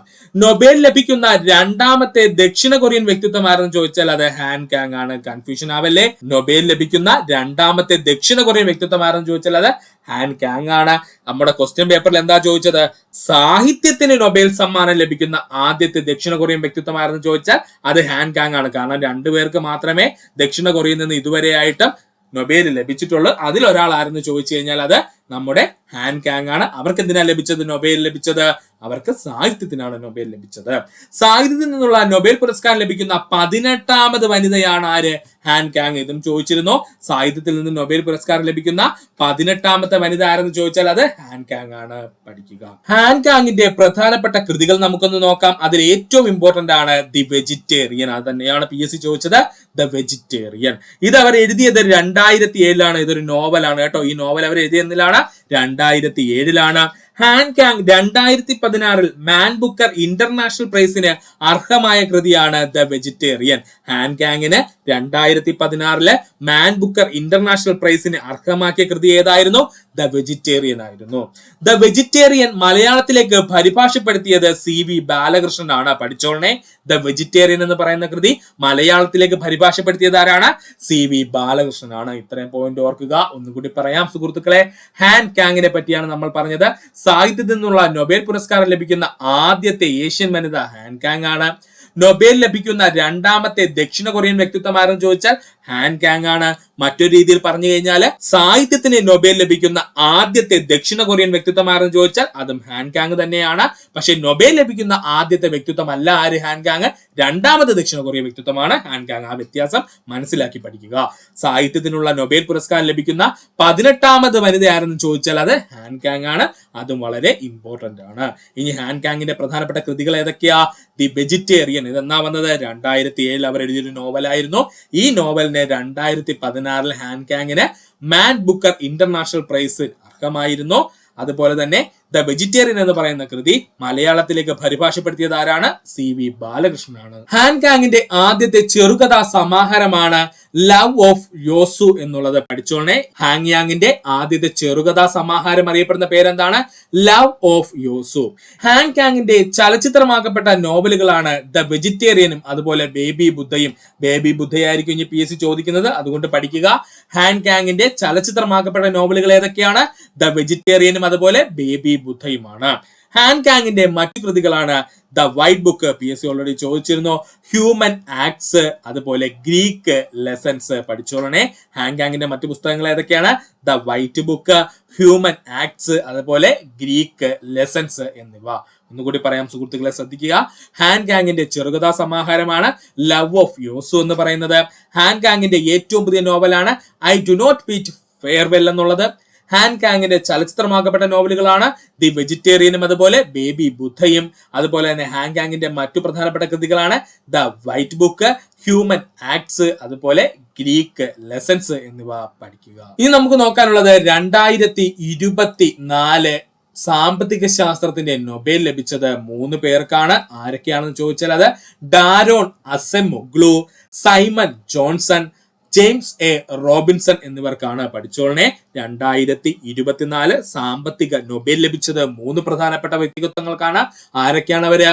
നൊബേൽ ലഭിക്കുന്ന രണ്ടാമത്തെ ദക്ഷിണ കൊറിയൻ വ്യക്തിത്വം ആരെന്ന് ചോദിച്ചാൽ അത് ഹാൻ കാങ് ആണ്. കൺഫ്യൂഷൻ ആവല്ലേ. നൊബേൽ ലഭിക്കുന്ന രണ്ടാമത്തെ ദക്ഷിണ കൊറിയൻ വ്യക്തിത്വം ആരെന്ന് ചോദിച്ചാൽ അത് ഹാൻ കാങ് ആണ്. നമ്മുടെ ക്വസ്റ്റ്യൻ പേപ്പറിൽ എന്താ ചോദിച്ചത്? സാഹിത്യത്തിന് നൊബേൽ സമ്മാനം ലഭിക്കുന്ന ആദ്യത്തെ ദക്ഷിണ കൊറിയൻ വ്യക്തിത്വം ആരെന്ന് ചോദിച്ചാൽ അത് ഹാൻ കാങ് ആണ്. കാരണം 2 പേർക്ക് മാത്രമേ ദക്ഷിണ കൊറിയയിൽ നിന്ന് ഇതുവരെയായിട്ടും നൊബേൽ ലഭിച്ചിട്ടുള്ളൂ. അതിലൊരാൾ ആരെന്ന് ചോദിച്ചു കഴിഞ്ഞാൽ അത് നമ്മുടെ ഹാൻ കാങ് ആണ്. അവർക്ക് എന്തിനാ ലഭിച്ചത് നൊബേൽ ലഭിച്ചത്? അവർക്ക് സാഹിത്യത്തിനാണ് നൊബേൽ ലഭിച്ചത്. സാഹിത്യത്തിൽ നിന്നുള്ള നൊബേൽ പുരസ്കാരം ലഭിക്കുന്ന 18ാമത് വനിതയാണ് ആര്? Han Kang. ഇതും ചോദിച്ചിരുന്നു. സാഹിത്യത്തിൽ നിന്ന് നൊബേൽ പുരസ്കാരം ലഭിക്കുന്ന 18ാമത്തെ വനിത ആരെന്ന് ചോദിച്ചാൽ അത് ഹാൻ കാങ് ആണ്. പഠിക്കുക. ഹാൻ കാങ്ങിന്റെ പ്രധാനപ്പെട്ട കൃതികൾ നമുക്കൊന്ന് നോക്കാം. അതിൽ ഏറ്റവും ഇമ്പോർട്ടന്റ് ആണ് ദി വെജിറ്റേറിയൻ. അത് തന്നെയാണ് PSC ചോദിച്ചത്. The Vegetarian. ഇത് അവർ എഴുതിയത് 2007 ഇതൊരു നോവലാണ് കേട്ടോ. ഈ നോവൽ അവർ എഴുതിയെന്നിലാണ് 2007 Han Kang 2016 Man Booker International പ്രൈസിന് അർഹമായ കൃതിയാണ് ദ വെജിറ്റേറിയൻ. ഹാൻ കാങ്ങിന് 2016 മാൻ ബുക്കർ ഇന്റർനാഷണൽ പ്രൈസിന് അർഹമാക്കിയ കൃതി ഏതായിരുന്നു? ദ വെജിറ്റേറിയൻ ആയിരുന്നു. ദ വെജിറ്റേറിയൻ മലയാളത്തിലേക്ക് പരിഭാഷപ്പെടുത്തിയത് CV ബാലകൃഷ്ണനാണ്. പഠിച്ചോളനെ. ദ വെജിറ്റേറിയൻ എന്ന് പറയുന്ന കൃതി മലയാളത്തിലേക്ക് പരിഭാഷപ്പെടുത്തിയത് ആരാണ്? CV ബാലകൃഷ്ണനാണ്. ഇത്രയും പോയിന്റ് ഓർക്കുക. ഒന്നുകൂടി പറയാം സുഹൃത്തുക്കളെ. ഹാൻ കാങ്ങിനെ പറ്റിയാണ് നമ്മൾ പറഞ്ഞത്. സാഹിത്യത്തിൽ നിന്നുള്ള നൊബേൽ പുരസ്കാരം ലഭിക്കുന്ന ആദ്യത്തെ ഏഷ്യൻ വനിത ഹാൻ കാങ് ആണ്. നൊബേൽ ലഭിക്കുന്ന രണ്ടാമത്തെ ദക്ഷിണ കൊറിയൻ വ്യക്തിത്വം ആരെന്ന് ചോദിച്ചാൽ ഹാൻ കാങ് ആണ്. മറ്റൊരു രീതിയിൽ പറഞ്ഞു കഴിഞ്ഞാൽ സാഹിത്യത്തിന് നൊബേൽ ലഭിക്കുന്ന ആദ്യത്തെ ദക്ഷിണ കൊറിയൻ വ്യക്തിത്വം ആരെന്ന് ചോദിച്ചാൽ അതും ഹാൻ കാങ് തന്നെയാണ്. പക്ഷെ നൊബേൽ ലഭിക്കുന്ന ആദ്യത്തെ വ്യക്തിത്വം അല്ല ആര്? Han Kang. രണ്ടാമത്തെ ദക്ഷിണ കൊറിയൻ വ്യക്തിത്വമാണ് ഹാൻ കാങ്. ആ വ്യത്യാസം മനസ്സിലാക്കി പഠിക്കുക. സാഹിത്യത്തിനുള്ള നൊബേൽ പുരസ്കാരം ലഭിക്കുന്ന 18ാമത് വനിത ആരെന്ന് ചോദിച്ചാൽ അത് ഹാൻ കാങ് ആണ്. അതും വളരെ ഇമ്പോർട്ടന്റ് ആണ്. ഇനി ഹാൻ കാങ്ങിന്റെ പ്രധാനപ്പെട്ട കൃതികൾ ഏതൊക്കെയാ? The Vegetarian. ഇതെന്നാ വന്നത്? 2007 അവർ എഴുതിയൊരു നോവലായിരുന്നു. ഈ നോവലിന് 2016 ഹാൻ കാങ്ങിന് മാൻ ബുക്കർ ഇന്റർനാഷണൽ പ്രൈസ് അർഹമായിരുന്നു. അതുപോലെ തന്നെ ദ വെജിറ്റേറിയൻ എന്ന് പറയുന്ന കൃതി മലയാളത്തിലേക്ക് പരിഭാഷപ്പെടുത്തിയത് ആരാണ്? CV ബാലകൃഷ്ണനാണ്. ഹാൻകാങ്ങിന്റെ ആദ്യത്തെ ചെറുകഥാ സമാഹാരമാണ് ലവ് ഓഫ് യോസു എന്നുള്ളത്. പഠിച്ചോളെ, ഹാങ്യാങ്ങിന്റെ ആദ്യത്തെ ചെറുകഥാ സമാഹാരം അറിയപ്പെടുന്ന പേരെന്താണ്? Love of Yeosu. ഹാൻകാങ്ങിന്റെ ചലച്ചിത്രമാക്കപ്പെട്ട നോവലുകളാണ് ദ വെജിറ്റേറിയനും അതുപോലെ ബേബി ബുദ്ധയും. ബേബി ബുദ്ധയായിരിക്കും ഇനി PSC ചോദിക്കുന്നത്, അതുകൊണ്ട് പഠിക്കുക. ഹാൻകാങ്ങിന്റെ ചലച്ചിത്രമാക്കപ്പെട്ട നോവലുകൾ ഏതൊക്കെയാണ്? ദ വെജിറ്റേറിയനും അതുപോലെ ബേബി ബുദ്ധയുമാണ്. ഹാൻകാങ്ങിന്റെ മറ്റു കൃതികളാണ് the White Book, PSC already ചോദിച്ചിരുന്നു, ഹ്യൂമൻ ആക്ട്സ്, അതുപോലെ ഗ്രീക്ക് ലെസൺസ്. പഠിച്ചോളണേ, ഹാൻകാങ്ങിന്റെ മറ്റു പുസ്തകങ്ങൾ ഏതൊക്കെയാണ്? The White Book, Human Acts, അതുപോലെ ഗ്രീക്ക് ലെസൺസ് എന്നിവ. ഒന്നുകൂടി പറയാം സുഹൃത്തുക്കളെ, ശ്രദ്ധിക്കുക. ഹാൻകാങ്ങിന്റെ ചെറുകഥാ സമാഹാരമാണ് ലവ് ഓഫ് യോസു എന്ന് പറയുന്നത്. ഹാൻകാങ്ങിന്റെ ഏറ്റവും പുതിയ നോവലാണ് I do not bid farewell എന്നുള്ളത്. ഹാൻകാങ്ങിന്റെ ചലച്ചിത്രമാക്കപ്പെട്ട നോവലുകളാണ് ദി വെജിറ്റേറിയനും അതുപോലെ ബേബി ബുദ്ധയും. അതുപോലെ തന്നെ ഹാൻകാങ്ങിന്റെ മറ്റു പ്രധാനപ്പെട്ട കൃതികളാണ് the White Book, Human Acts, അതുപോലെ ഗ്രീക്ക് ലെസൺസ് എന്നിവ പഠിക്കുക. ഇനി നമുക്ക് നോക്കാനുള്ളത് 2024 സാമ്പത്തിക ശാസ്ത്രത്തിന്റെ നൊബേൽ ലഭിച്ചത് 3 പേർക്കാണ്. ആരൊക്കെയാണെന്ന് ചോദിച്ചാൽ അത് Daron Acemoglu, Simon Johnson, James A Robinson എന്നിവർക്കാണ്. പഠിച്ചോളനെ, 2024 സാമ്പത്തിക നൊബേൽ ലഭിച്ചത് 3 പ്രധാനപ്പെട്ട വ്യക്തിത്വങ്ങൾക്കാണ്. ആരൊക്കെയാണ് അവര്?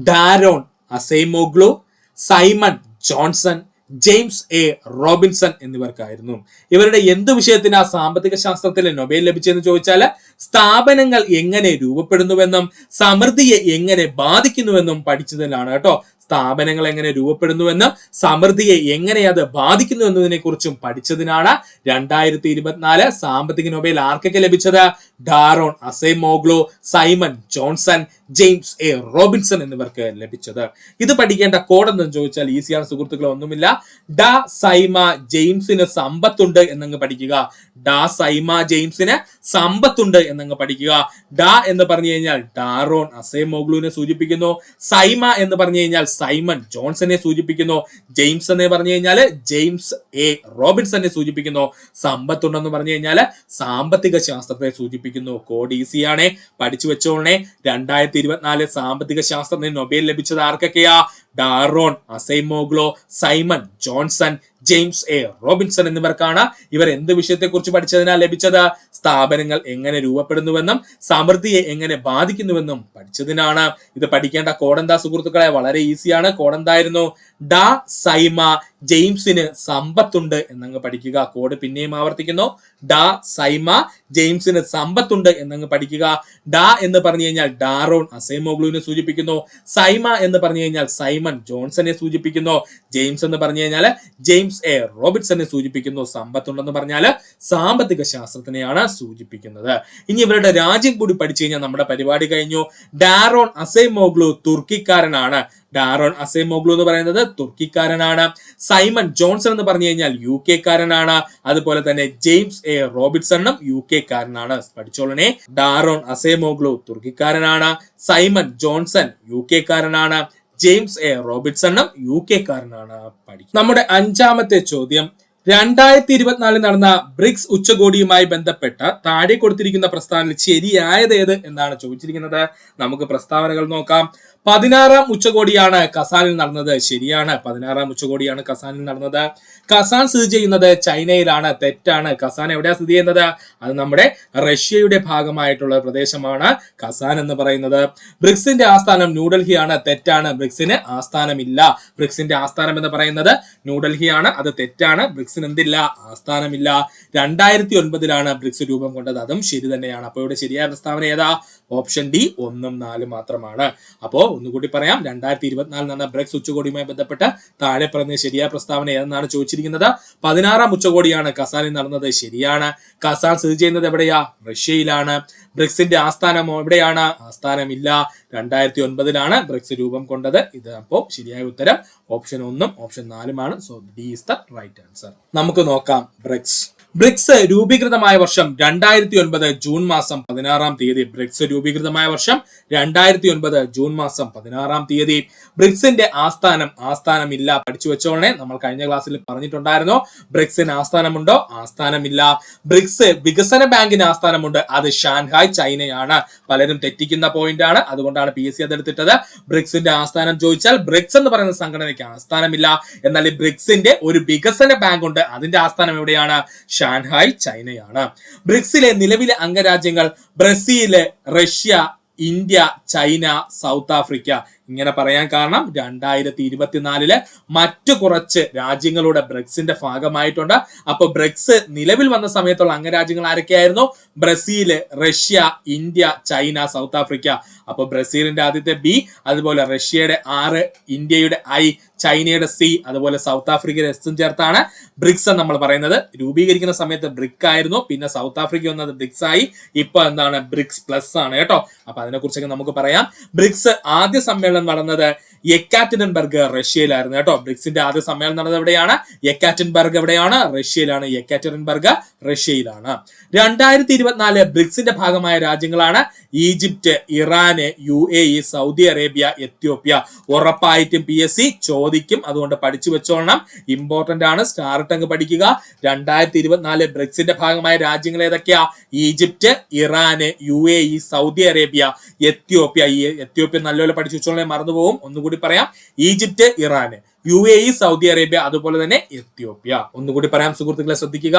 Daron Acemoglu, Simon Johnson, James A Robinson എന്നിവർക്കായിരുന്നു. ഇവരുടെ എന്ത് വിഷയത്തിനാ സാമ്പത്തിക ശാസ്ത്രത്തിലെ നൊബേൽ ലഭിച്ചതെന്ന് ചോദിച്ചാൽ സ്ഥാപനങ്ങൾ എങ്ങനെ രൂപപ്പെടുന്നുവെന്നും സമൃദ്ധിയെ എങ്ങനെ ബാധിക്കുന്നുവെന്നും പഠിച്ചതിനാണ് കേട്ടോ. സ്ഥാപനങ്ങൾ എങ്ങനെ രൂപപ്പെടുന്നുവെന്നും സമൃദ്ധിയെ എങ്ങനെ അത് ബാധിക്കുന്നു എന്നതിനെ കുറിച്ചും പഠിച്ചതിനാണ് 2024 സാമ്പത്തിക നൊബേൽ ആർക്കൊക്കെ ലഭിച്ചത്? Daron Acemoglu, Simon Johnson, James A Robinson എന്നിവർക്ക് ലഭിച്ചത്. ഇത് പഠിക്കേണ്ട കോഡ് എന്തെന്ന് ചോദിച്ചാൽ ഈസിയാണ് സുഹൃത്തുക്കളെ, ഒന്നുമില്ല. ഡാ സൈമ ജെയിംസിന് സമ്പത്തുണ്ട് എന്നങ്ങ് പഠിക്കുക. ഡാ സൈമ ജെയിംസിന് സമ്പത്തുണ്ട് എന്നങ്ങ് പഠിക്കുക. ഡാ എന്ന് പറഞ്ഞു കഴിഞ്ഞാൽ ഡാരോൺ അസെമോഗ്ലുവിനെ സൂചിപ്പിക്കുന്നു. സൈമ എന്ന് പറഞ്ഞു കഴിഞ്ഞാൽ സൈമൺ ജോൺസനെ സൂചിപ്പിക്കുന്നു. ജെയിംസ് എന്ന് പറഞ്ഞു കഴിഞ്ഞാൽ ജെയിംസ് എ റോബിൻസനെ സൂചിപ്പിക്കുന്നു. സമ്പത്തുണ്ടെന്ന് പറഞ്ഞു കഴിഞ്ഞാൽ സാമ്പത്തിക ശാസ്ത്രത്തെ സൂചിപ്പിക്കുന്നു. കോഡ് ഈസിയാണേ, പഠിച്ചു വെച്ചോളണേ. 2024 സാമ്പത്തിക ശാസ്ത്രത്തിന് നൊബേൽ ലഭിച്ചത് ആർക്കൊക്കെയാ? Daron Acemoglu, Simon Johnson, James A Robinson എന്നിവർക്കാണ്. ഇവർ എന്ത് വിഷയത്തെ കുറിച്ച് പഠിച്ചതിനാൽ ലഭിച്ചത്? സ്ഥാപനങ്ങൾ എങ്ങനെ രൂപപ്പെടുന്നുവെന്നും സമൃദ്ധിയെ എങ്ങനെ ബാധിക്കുന്നുവെന്നും പഠിച്ചതിനാണ്. ഇത് പഠിക്കേണ്ട കോഡ് എന്താ സുഹൃത്തുക്കളെ? വളരെ ഈസിയാണ്. കോഡ് എന്തായിരുന്നു? ഡാ സൈമ ജെയിംസിന് സമ്പത്തുണ്ട് എന്നങ്ങ് പഠിക്കുക. കോഡ് പിന്നെയും ആവർത്തിക്കുന്നു. ഡാ സൈമ ജെയിംസിന് സമ്പത്തുണ്ട് എന്നങ്ങ് പഠിക്കുക. ഡാ എന്ന് പറഞ്ഞു കഴിഞ്ഞാൽ ഡാരോൺ അസെമോഗ്ലുവിനെ സൂചിപ്പിക്കുന്നു. സൈമ എന്ന് പറഞ്ഞു കഴിഞ്ഞാൽ സൈമൺ ജോൺസനെ സൂചിപ്പിക്കുന്നു. ജെയിംസ് എന്ന് പറഞ്ഞു കഴിഞ്ഞാൽ ജെയിംസ് എ റോബിൻസനെ സൂചിപ്പിക്കുന്നു. സമ്പത്തുണ്ടെന്ന് പറഞ്ഞാൽ സാമ്പത്തിക ശാസ്ത്രത്തിനെയാണ് സൂചിപ്പിക്കുന്നത്. ഇനി ഇവരുടെ രാജ്യം കൂടി പഠിച്ചു കഴിഞ്ഞാൽ നമ്മുടെ പരിപാടി കഴിഞ്ഞു. ഡാരോൺ അസെമോഗ്ലു തുർക്കിക്കാരനാണ്. ഡാരോൺ അസെമോഗ്ലു എന്ന് പറയുന്നത് തുർക്കിക്കാരനാണ്. സൈമൺ ജോൺസൺ എന്ന് പറഞ്ഞു കഴിഞ്ഞാൽ UK കാരനാണ്. അതുപോലെ തന്നെ ജെയിംസ് എ റോബിൻസണും UK കാരനാണ്. പഠിച്ചോളനെ, ഡാരോൺ അസെമോഗ്ലു തുർക്കിക്കാരനാണ്. സൈമൺ ജോൺസൺ UK കാരനാണ്. ജെയിംസ് എ റോബിൻസണും UK കാരനാണ്. പഠിക്കും. നമ്മുടെ 5ാമത്തെ ചോദ്യം, 2024 നടന്ന ബ്രിക്സ് ഉച്ചകോടിയുമായി ബന്ധപ്പെട്ട താഴെ കൊടുത്തിരിക്കുന്ന പ്രസ്താവനയിൽ ശരിയായത് ഏത് എന്നാണ് ചോദിച്ചിരിക്കുന്നത്. നമുക്ക് പ്രസ്താവനകൾ നോക്കാം. 16ാം ഉച്ചകോടിയാണ് കസാനിൽ നടന്നത്. ശരിയാണ്, 16ാം ഉച്ചകോടിയാണ് കസാനിൽ നടന്നത്. കസാൻ സ്ഥിതി ചെയ്യുന്നത് ചൈനയിലാണ്. തെറ്റാണ്. കസാൻ എവിടെയാണ് സ്ഥിതി ചെയ്യുന്നത്? അത് നമ്മുടെ റഷ്യയുടെ ഭാഗമായിട്ടുള്ള പ്രദേശമാണ് കസാൻ എന്ന് പറയുന്നത്. ബ്രിക്സിന്റെ ആസ്ഥാനം ന്യൂഡൽഹിയാണ്. തെറ്റാണ്. ബ്രിക്സിന് ആസ്ഥാനമില്ല. ബ്രിക്സിന്റെ ആസ്ഥാനം എന്ന് പറയുന്നത് ന്യൂഡൽഹിയാണ്. അത് തെറ്റാണ്. ബ്രിക്സിന് എന്തില്ല? ആസ്ഥാനമില്ല. 2009 ബ്രിക്സ് രൂപം കൊണ്ടത്. അതും ശരി തന്നെയാണ്. അപ്പോൾ ഇവിടെ ശരിയായ പ്രസ്താവന ഏതാ? ഓപ്ഷൻ ഡി 1ഉം 4 മാത്രമാണ്. അപ്പോ ഒന്നുകൂടി പറയാം, 2024 നടന്ന ബ്രിക്സ് ഉച്ചകോടിയുമായി ബന്ധപ്പെട്ട് താഴെ പറയുന്ന ശരിയായ പ്രസ്താവന ഏതെന്നാണ് ചോദിച്ചിരിക്കുന്നത്. 16ാം ഉച്ചകോടിയാണ് കസാനിൽ നടന്നത്. ശരിയാണ്. കസാൻ സ്ഥിതി ചെയ്യുന്നത് എവിടെയാ? റഷ്യയിലാണ്. ബ്രിക്സിന്റെ ആസ്ഥാനം എവിടെയാണ്? ആസ്ഥാനമില്ല. 2009 ബ്രിക്സ് രൂപം കൊണ്ടത്. ഇത് അപ്പോ ശരിയായ ഉത്തരം ഓപ്ഷൻ 1ഉം ഓപ്ഷൻ 4ഉമാണ്. So D is the right answer. നമുക്ക് നോക്കാം ബ്രിക്സ്. ബ്രിക്സ് രൂപീകൃതമായ വർഷം 2009 ജൂൺ മാസം 16 തീയതി. ബ്രിക്സ് രൂപീകൃതമായ വർഷം 2009 ജൂൺ മാസം 16 തീയതി. ബ്രിക്സിന്റെ ആസ്ഥാനമില്ല. പഠിച്ചു വെച്ചോളെ, നമ്മൾ കഴിഞ്ഞ ക്ലാസ്സിൽ പറഞ്ഞിട്ടുണ്ടായിരുന്നു. ബ്രിക്സിന് ആസ്ഥാനമുണ്ടോ? ആസ്ഥാനമില്ല. ബ്രിക്സ് വികസന ബാങ്കിന് ആസ്ഥാനമുണ്ട്. അത് ഷാൻഹായ്, ചൈനയാണ്. പലരും തെറ്റിക്കുന്ന പോയിന്റ് ആണ്, അതുകൊണ്ടാണ് PSC അതെടുത്തിട്ടത്. ബ്രിക്സിന്റെ ആസ്ഥാനം ചോദിച്ചാൽ ബ്രിക്സ് എന്ന് പറയുന്ന സംഘടനയ്ക്ക് ആസ്ഥാനമില്ല. എന്നാൽ ഈ ബ്രിക്സിന്റെ ഒരു വികസന ബാങ്ക് ഉണ്ട്. അതിന്റെ ആസ്ഥാനം എവിടെയാണ്? ഷാൻഹായ്, ചൈനയാണ്. ബ്രിക്സിലെ നിലവിലെ അംഗരാജ്യങ്ങൾ Brazil, Russia, India, China, South Africa. ഇങ്ങനെ പറയാൻ കാരണം 2024 മറ്റു കുറച്ച് രാജ്യങ്ങളുടെ ബ്രിക്സിന്റെ ഭാഗമായിട്ടുണ്ട്. അപ്പൊ ബ്രിക്സ് നിലവിൽ വന്ന സമയത്തുള്ള അംഗരാജ്യങ്ങൾ ആരൊക്കെയായിരുന്നു? Brazil, Russia, India, China, South Africa. അപ്പൊ ബ്രസീലിന്റെ ആദ്യത്തെ B, അതുപോലെ റഷ്യയുടെ R, ഇന്ത്യയുടെ I, ചൈനയുടെ C, അതുപോലെ സൗത്ത് ആഫ്രിക്കയുടെ S ചേർത്താണ് ബ്രിക്സ് എന്ന് നമ്മൾ പറയുന്നത്. രൂപീകരിക്കുന്ന സമയത്ത് ബ്രിക് ആയിരുന്നു, പിന്നെ സൗത്ത് ആഫ്രിക്ക വന്നത് ബ്രിക്സ് ആയി. ഇപ്പൊ എന്താണ്? ബ്രിക്സ് പ്ലസ് ആണ് കേട്ടോ. അപ്പൊ അതിനെക്കുറിച്ചൊക്കെ നമുക്ക് പറയാം. ബ്രിക്സ് ആദ്യ സമ്മേളനം നടന്നത് യെക്കാറ്ററിൻബർഗ്, റഷ്യയിലായിരുന്നു കേട്ടോ. ബ്രിക്സിന്റെ ആദ്യ സമ്മേളനം നടന്നത് എവിടെയാണ്? യെക്കാറ്ററിൻബർഗ് എവിടെയാണ്? റഷ്യയിലാണ്. യെക്കാറ്ററിൻബർഗ് റഷ്യയിലാണ്. 2024 ബ്രിക്സിന്റെ ഭാഗമായ രാജ്യങ്ങളാണ് ഈജിപ്റ്റ്, ഇറാന്, UAE, സൗദി അറേബ്യ, എത്യോപ്യ. ഉറപ്പായിട്ടും PSC ചോദിക്കും, അതുകൊണ്ട് പഠിച്ചു വെച്ചോളണം. ഇമ്പോർട്ടന്റ് ആണ്. സ്റ്റാർട്ട് അങ്ങ് പഠിക്കുക. 2024 ബ്രിക്സിന്റെ ഭാഗമായ രാജ്യങ്ങൾ ഏതൊക്കെയാ? ഈജിപ്റ്റ്, ഇറാന്, UAE, സൗദി അറേബ്യ, എത്യോപ്യ. ഈ എത്യോപ്യ നല്ലപോലെ പഠിച്ചു വെച്ചോളണം, മറന്നുപോകും. ഒന്നുകൂടി പറയാം. ഈജിപ്റ്റ്, ഇറാന്, UAE, സൗദി അറേബ്യ, അതുപോലെ തന്നെ എത്യോപ്യ. ഒന്നുകൂടി പറയാം സുഹൃത്തുക്കളെ, ശ്രദ്ധിക്കുക.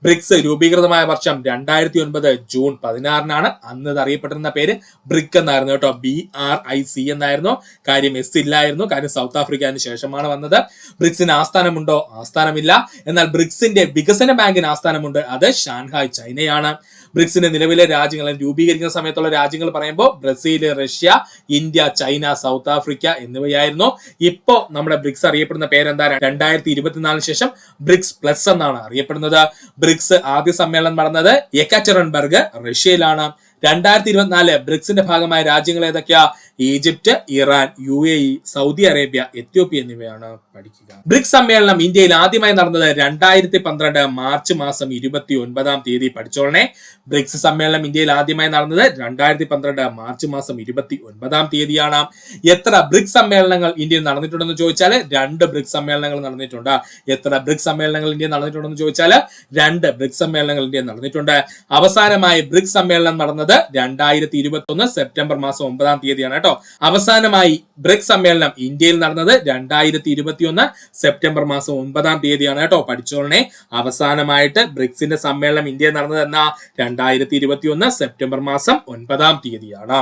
ബ്രിക്സ് രൂപീകൃതമായ വർഷം 2009 ജൂൺ 16 അന്ന് ഇത് അറിയപ്പെട്ടിരുന്ന പേര് ബ്രിക് എന്നായിരുന്നു കേട്ടോ. BRIC എന്നായിരുന്നു. കാര്യം S ഇല്ലായിരുന്നു, കാര്യം സൗത്ത് ആഫ്രിക്ക അതിന് ശേഷമാണ് വന്നത്. ബ്രിക്സിന് ആസ്ഥാനമുണ്ടോ? ആസ്ഥാനമില്ല. എന്നാൽ ബ്രിക്സിന്റെ വികസന ബാങ്കിന് ആസ്ഥാനമുണ്ട്. അത് ഷാൻഹായ്, ചൈനയാണ്. ബ്രിക്സിന്റെ നിലവിലെ രാജ്യങ്ങൾ രൂപീകരിക്കുന്ന സമയത്തുള്ള രാജ്യങ്ങൾ പറയുമ്പോൾ Brazil, Russia, India, China, South Africa എന്നിവയായിരുന്നു. ഇപ്പോ നമ്മുടെ ബ്രിക്സ് അറിയപ്പെടുന്ന പേരെന്താ? 2024 ശേഷം ബ്രിക്സ് പ്ലസ് എന്നാണ് അറിയപ്പെടുന്നത്. ബ്രിക്സ് ആദ്യ സമ്മേളനം നടന്നത് യെക്കാറ്ററിൻബർഗ്, റഷ്യയിലാണ്. 2024 ബ്രിക്സിന്റെ ഭാഗമായ രാജ്യങ്ങൾ ഏതൊക്കെയാ? Egypt, Iran, UAE, Saudi Arabia, Ethiopia എന്നിവയാണ് പഠിക്കുക. ബ്രിക്സ് സമ്മേളനം ഇന്ത്യയിൽ ആദ്യമായി നടന്നത് 2012 മാർച്ച് മാസം 29 തീയതി. പഠിച്ചോളണേ. ബ്രിക്സ് സമ്മേളനം ഇന്ത്യയിൽ ആദ്യമായി നടന്നത് 2012 മാർച്ച് മാസം 29 തീയതിയാണ്. എത്ര ബ്രിക്സ് സമ്മേളനങ്ങൾ ഇന്ത്യയിൽ നടന്നിട്ടുണ്ടെന്ന് ചോദിച്ചാൽ 2 ബ്രിക്സ് സമ്മേളനങ്ങൾ നടന്നിട്ടുണ്ട്. എത്ര ബ്രിക്സ് സമ്മേളനങ്ങൾ ഇന്ത്യയിൽ നടന്നിട്ടുണ്ടെന്ന് ചോദിച്ചാൽ 2 ബ്രിക്സ് സമ്മേളനങ്ങൾ ഇന്ത്യയിൽ നടന്നിട്ടുണ്ട്. അവസാനമായി ബ്രിക്സ് സമ്മേളനം നടന്നത് 2021 സെപ്റ്റംബർ മാസം 9 തീയതിയാണ് കേട്ടോ. അവസാനമായി ബ്രിക്സ് സമ്മേളനം ഇന്ത്യയിൽ നടന്നത് 2021 സെപ്റ്റംബർ മാസം 9 തീയതിയാണ് കേട്ടോ. പഠിച്ചോളണേ. അവസാനമായിട്ട് ബ്രിക്സിന്റെ സമ്മേളനം ഇന്ത്യയിൽ നടന്നത് എന്നാ? 2021 സെപ്റ്റംബർ മാസം 9 തീയതിയാണ്.